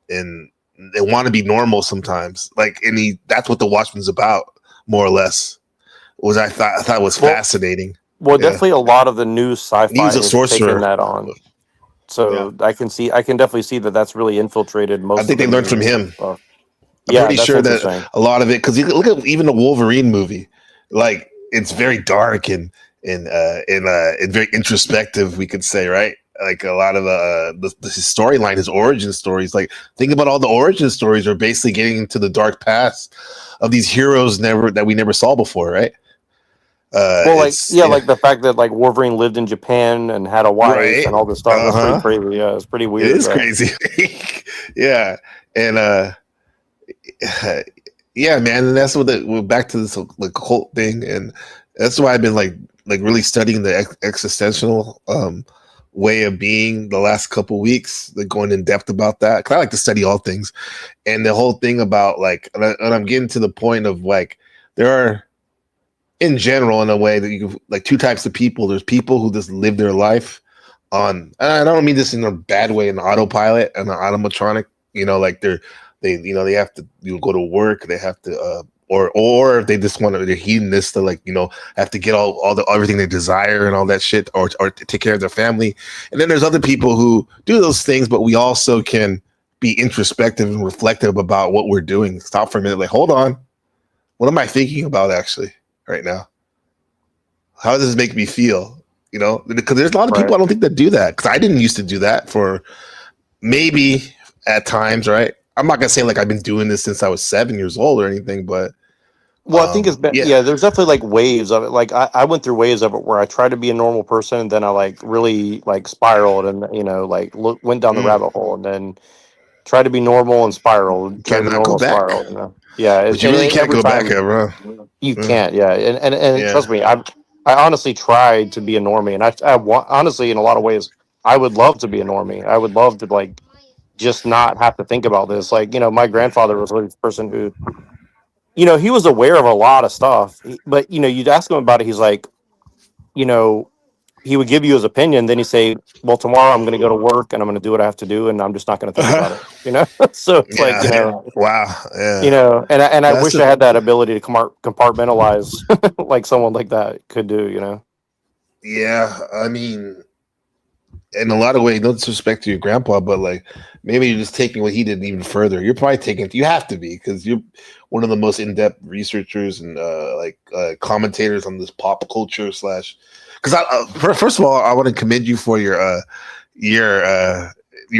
they want to be normal sometimes. Like, and that's what the Watchmen's about, more or less. I thought was fascinating. Well, definitely a lot of the new sci-fi He was a is sorcerer. taking that on. So I can definitely see that that's really infiltrated most. I think of they learned from him. Stuff. I'm Yeah, pretty that's sure interesting. that a lot of it, because look at even the Wolverine movie, like it's very dark and very introspective, we could say, right? Like a lot of the his storyline, his origin stories. Like, think about all the origin stories are basically getting into the dark past of these heroes that we never saw before, right? Well, like the fact that like Wolverine lived in Japan and had a wife Right. and all this stuff. That's Uh-huh. pretty crazy. Yeah, it's pretty weird. It is but- crazy. Yeah. And yeah, man, and that's what we're back to this like cult thing, and that's why I've been like really studying the existential way of being the last couple weeks, like going in depth about that. Cause I like to study all things, and the whole thing about like, and I'm getting to the point of like, there are, in general, in a way that you like two types of people. There's people who just live their life on, and I don't mean this in a bad way, an autopilot and an automatronic, you know, like they have to go to work, they have to or if they just want to, they're hedonists to like, have to get all everything they desire and all that shit, or take care of their family. And then there's other people who do those things, but we also can be introspective and reflective about what we're doing. Stop for a minute, like, hold on, what am I thinking about actually right now? How does this make me feel? Because there's a lot of people I don't think that do that, because I didn't used to do that for maybe at times, right? I'm not gonna say like I've been doing this since I was 7 years old or anything, but Well, I think it's been, there's definitely like waves of it. Like I went through waves of it where I tried to be a normal person, and then I like really like spiraled and went down the rabbit hole, and then tried to be normal and spiraled. Tried to be cannot go normal, back. spiraled. Yeah, But you really can't every go back time- ever. Huh? You can't, yeah, and Yeah. trust me, I honestly tried to be a normie, and I want, honestly, in a lot of ways, I would love to be a normie. I would love to like just not have to think about this. Like, my grandfather was a person who, he was aware of a lot of stuff, but you'd ask him about it. He's like, he would give you his opinion, then he'd say, well, tomorrow I'm going to go to work and I'm going to do what I have to do, and I'm just not going to think about it. So it's like, wow, yeah, and I That's wish I had that ability to compartmentalize like someone like that could do. Yeah, I mean, in a lot of ways, no disrespect to your grandpa, but like maybe you're just taking what he did even further. You're probably taking it. You have to be because you're one of the most in-depth researchers and commentators on this pop culture slash. Because first of all, I want to commend you for your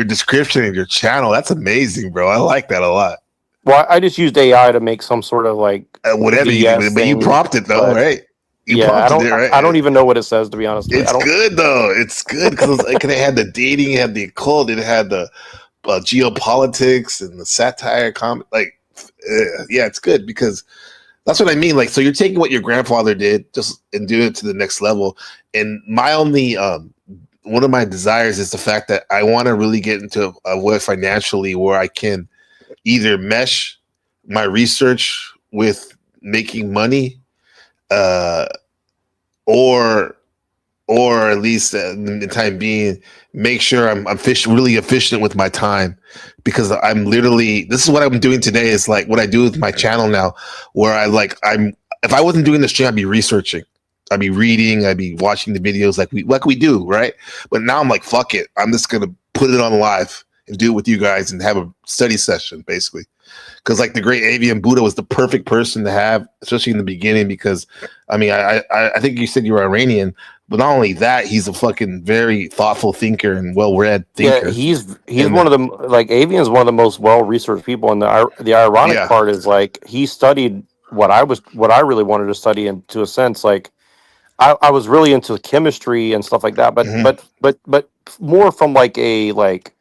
description of your channel. That's amazing, bro. I like that a lot. Well, I just used AI to make some sort of like whatever BS but you prompted though, right? I don't even know what it says, to be honest. It's good though. It's good because like, it had the dating, it had the occult, it had the geopolitics and the satire comment. Like, yeah, it's good because that's what I mean. Like, so you're taking what your grandfather did just and doing it to the next level. And my only one of my desires is the fact that I want to really get into a way financially where I can either mesh my research with making money, or at least in the time being, make sure I'm really efficient with my time, because I'm literally, this is what I'm doing today is like what I do with my channel now, where if I wasn't doing this stream, I'd be researching, I'd be reading, I'd be watching the videos like we do, right? But now I'm like, fuck it, I'm just gonna put it on live and do it with you guys and have a study session, basically. Because like the great Avian Buddha was the perfect person to have, especially in the beginning, because I mean, I think you said you were Iranian, but not only that, he's a fucking very thoughtful thinker and well-read thinker. Yeah, he's one of the, like, Avian's one of the most well-researched people, and the ironic part is like he studied what I really wanted to study, and to a sense, like I was really into chemistry and stuff like that, but more from like a like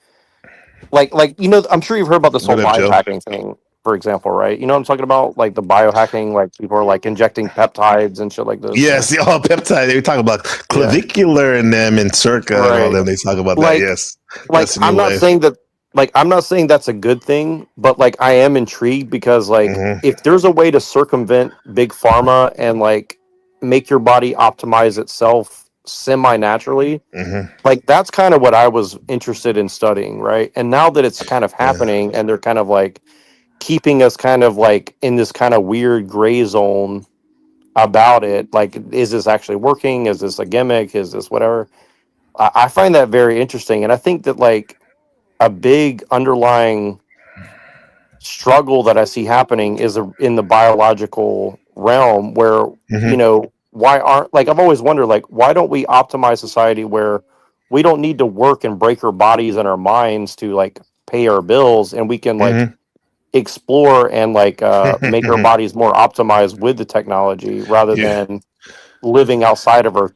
you know, I'm sure you've heard about this whole biohacking thing, for example, right? You know what I'm talking about? Like the biohacking, like people are like injecting peptides and shit like this. Yes, all peptide. They were talking about clavicular and them and circa and all them. They talk about that. Yes, like I'm not saying that. Like I'm not saying that's a good thing, but like I am intrigued because like if there's a way to circumvent big pharma and like make your body optimize itself semi-naturally, like that's kind of what I was interested in studying, right? And now that it's kind of happening and they're kind of like keeping us kind of like in this kind of weird gray zone about it, like, is this actually working? Is this a gimmick? Is this whatever? I find that very interesting, and I think that like a big underlying struggle that I see happening is in the biological realm where, you know, why aren't, like, I've always wondered, like, why don't we optimize society where we don't need to work and break our bodies and our minds to like pay our bills, and we can like explore and like make our bodies more optimized with the technology rather than living outside of our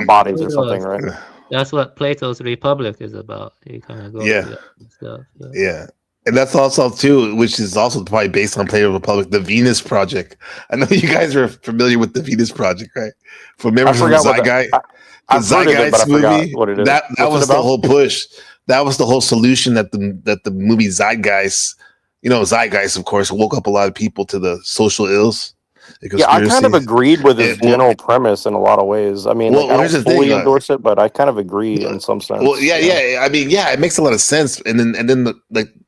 bodies or something, right? That's what Plato's Republic is about. You kind of go through that stuff. Yeah. And that's also too, which is also probably based on Plato's Republic, the Venus Project. I know you guys are familiar with the Venus Project, right? For members of the Zeitgeist, the Zeitgeist movie, that was the whole push. That was the whole solution that the movie Zeitgeist, you know, Zeitgeist, of course, woke up a lot of people to the social ills. Yeah, I kind of agreed with his general premise in a lot of ways. I mean, like, I don't fully endorse it, but I kind of agree in some sense. Well, yeah. I mean, yeah, it makes a lot of sense. And then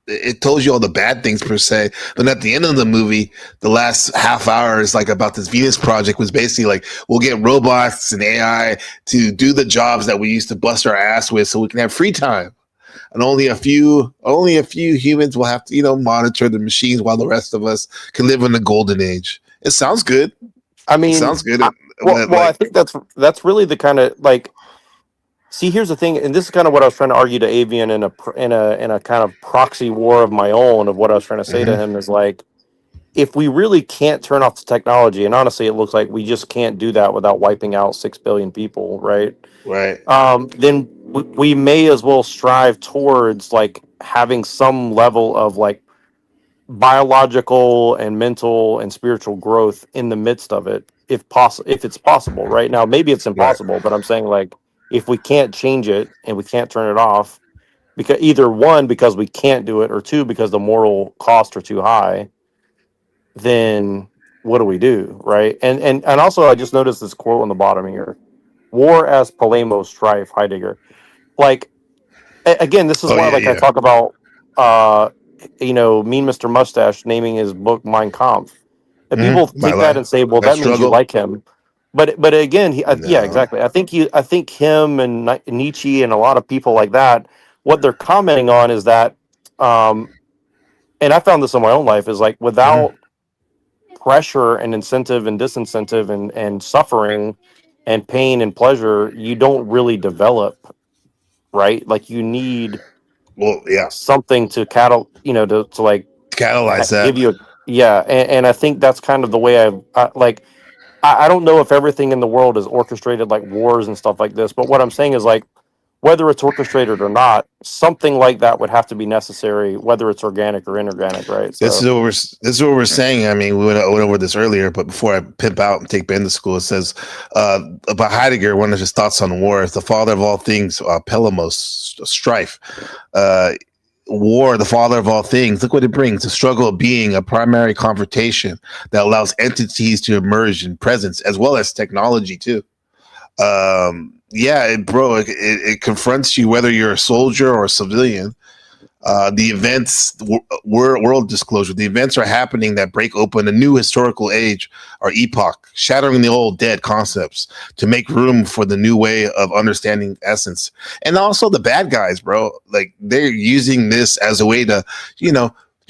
it tells you all the bad things per se. But at the end of the movie, the last half hour is like about this Venus Project was basically like, we'll get robots and AI to do the jobs that we used to bust our ass with, so we can have free time. And only a few humans will have to, you know, monitor the machines while the rest of us can live in the golden age. It sounds good. I mean, it sounds good. I think that's really the kind of like. See, here's the thing, and this is kind of what I was trying to argue to Avian in a kind of proxy war of my own of what I was trying to say to him is like, if we really can't turn off the technology, and honestly, it looks like we just can't do that without wiping out 6 billion people, right? Right. Then we may as well strive towards like having some level of like biological and mental and spiritual growth in the midst of it, if it's possible. Right now, maybe it's impossible, but I'm saying like if we can't change it and we can't turn it off, because either one, because we can't do it, or two, because the moral costs are too high, then what do we do, right? And also, I just noticed this quote on the bottom here: "War as Polemos, Strife, Heidegger." Like, again, this is why I talk about you know, Mean Mr. Mustache naming his book Mein Kampf. And people take that and say, well, that means you like him. But again, yeah, No. exactly. I think him and Nietzsche and a lot of people like that, what they're commenting on is that, and I found this in my own life, is like without pressure and incentive and disincentive and suffering and pain and pleasure, you don't really develop, right? Like you need something to to like catalyze that. give you a, yeah. And I think that's kind of the way I don't know if everything in the world is orchestrated like wars and stuff like this, but what I'm saying is like whether it's orchestrated or not, something like that would have to be necessary, whether it's organic or inorganic, right? So This is what we're saying. I mean, we went over this earlier, but before I pimp out and take Ben to school, it says about Heidegger. One of his thoughts on war is the father of all things. Polemos, strife. War, the father of all things. Look what it brings: the struggle of being, a primary confrontation that allows entities to emerge in presence as well as technology too. It confronts you whether you're a soldier or a civilian. The events, world disclosure, the events are happening that break open a new historical age or epoch, shattering the old dead concepts to make room for the new way of understanding essence. And also the bad guys, bro, like they're using this as a way to,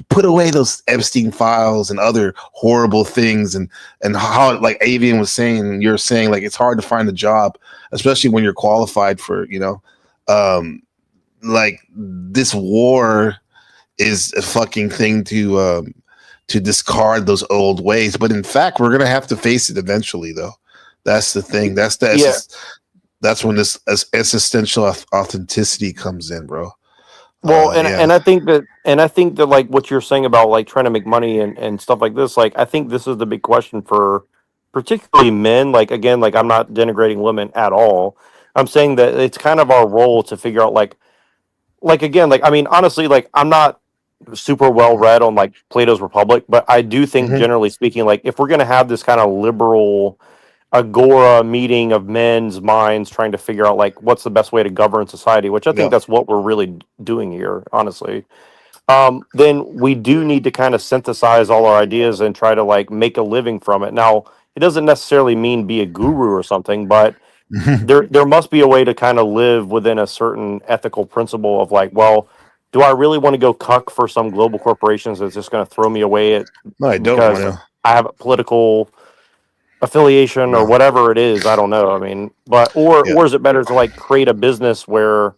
put away those Epstein files and other horrible things, and how, like Avian was saying, you're saying, like it's hard to find a job, especially when you're qualified for, like this war is a fucking thing to discard those old ways. But in fact, we're gonna have to face it eventually, though. That's the thing. That's when this existential authenticity comes in, bro. well, and I think that like what you're saying about like trying to make money and stuff like this, like I think this is the big question for particularly men. Like again, like I'm not denigrating women at all. I'm saying that it's kind of our role to figure out like again, like I mean honestly, like I'm not super well read on like Plato's Republic, but I do think generally speaking, like if we're gonna have this kind of liberal agora meeting of men's minds trying to figure out like what's the best way to govern society, which I think that's what we're really doing here, honestly, then we do need to kind of synthesize all our ideas and try to like make a living from it. Now it doesn't necessarily mean be a guru or something, but there must be a way to kind of live within a certain ethical principle of like, well, do I really want to go cuck for some global corporations that's just going to throw me away No, I don't because want to. I have a political affiliation or whatever it is? I don't know. I mean, but or is it better to like create a business where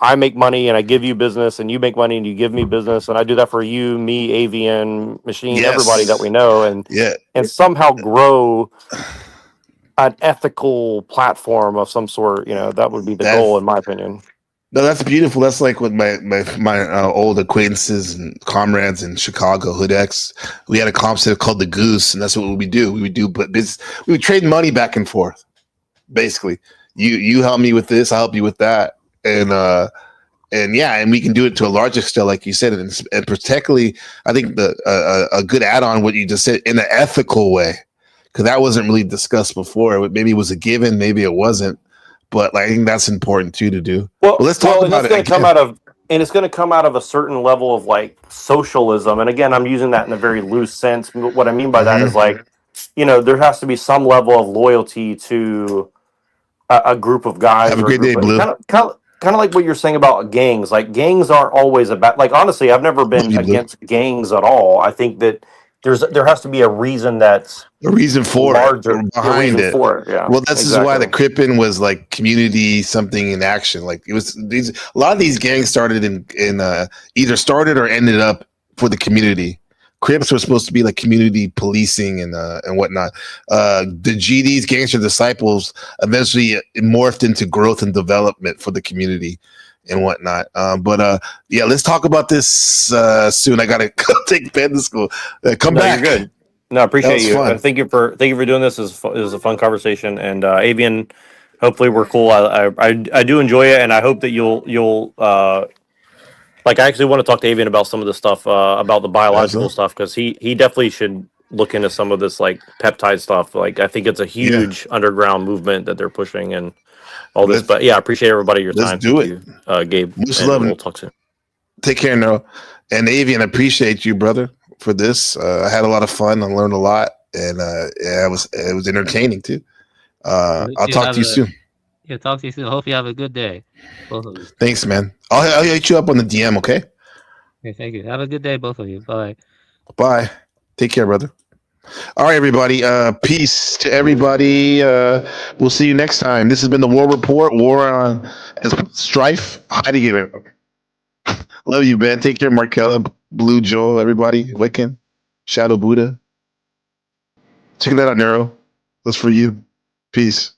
I make money and I give you business, and you make money and you give me business, and I do that for you, me, Avian, Machine, everybody that we know, and somehow grow an ethical platform of some sort. That would be the goal, in my opinion. No, that's beautiful. That's like with my old acquaintances and comrades in Chicago, Hood X. We had a concept called the Goose, and that's what we do. We would trade money back and forth. Basically, you help me with this, I help you with that, and we can do it to a large extent, like you said, and particularly, I think a good add-on what you just said in an ethical way, because that wasn't really discussed before. Maybe it was a given, maybe it wasn't. But I think that's important too to do. Well, let's talk about it. It's going to come out of a certain level of like socialism. And again, I'm using that in a very loose sense. What I mean by that is like, there has to be some level of loyalty to a group of guys. Have a great day, Blue. Kind of like what you're saying about gangs. Like gangs aren't always about. Like honestly, I've never been against gangs at all. I think that there has to be a reason that's a reason for larger, it, behind it. Yeah, well, this is why the Crippen was like community something in action. Like it was a lot of these gangs started in either started or ended up for the community. Crips were supposed to be like community policing and whatnot. The GDs, Gangster Disciples, eventually morphed into growth and development for the community and whatnot. Let's talk about this soon. I gotta take Ben to school. Come back. You're good. No, I appreciate you. Thank you for doing this. It was a fun conversation. And Avian, hopefully we're cool. I do enjoy it, and I hope that you'll like. I actually want to talk to Avian about some of the stuff about the biological stuff, because he definitely should look into some of this like peptide stuff. Like I think it's a huge underground movement that they're pushing and all this. But I appreciate everybody your time. Let's do it, Gabe. Much love. We'll talk soon. Take care, now. And Avian, I appreciate you, brother, for this. I had a lot of fun. I learned a lot, and yeah, it was entertaining too. I'll You talk have to you a- soon. Yeah, talk to you soon. Hope you have a good day, both of you. Thanks, man. I'll hit you up on the DM. Okay. Okay, thank you. Have a good day, both of you. Bye. Bye. Take care, brother. All right, everybody. Peace to everybody. We'll see you next time. This has been the War Report. War on Strife. Heidegger. Love you, Ben. Take care, Markella, Blue Joel, everybody. Wiccan, Shadow Buddha. Check that out, Neuro. That's for you. Peace.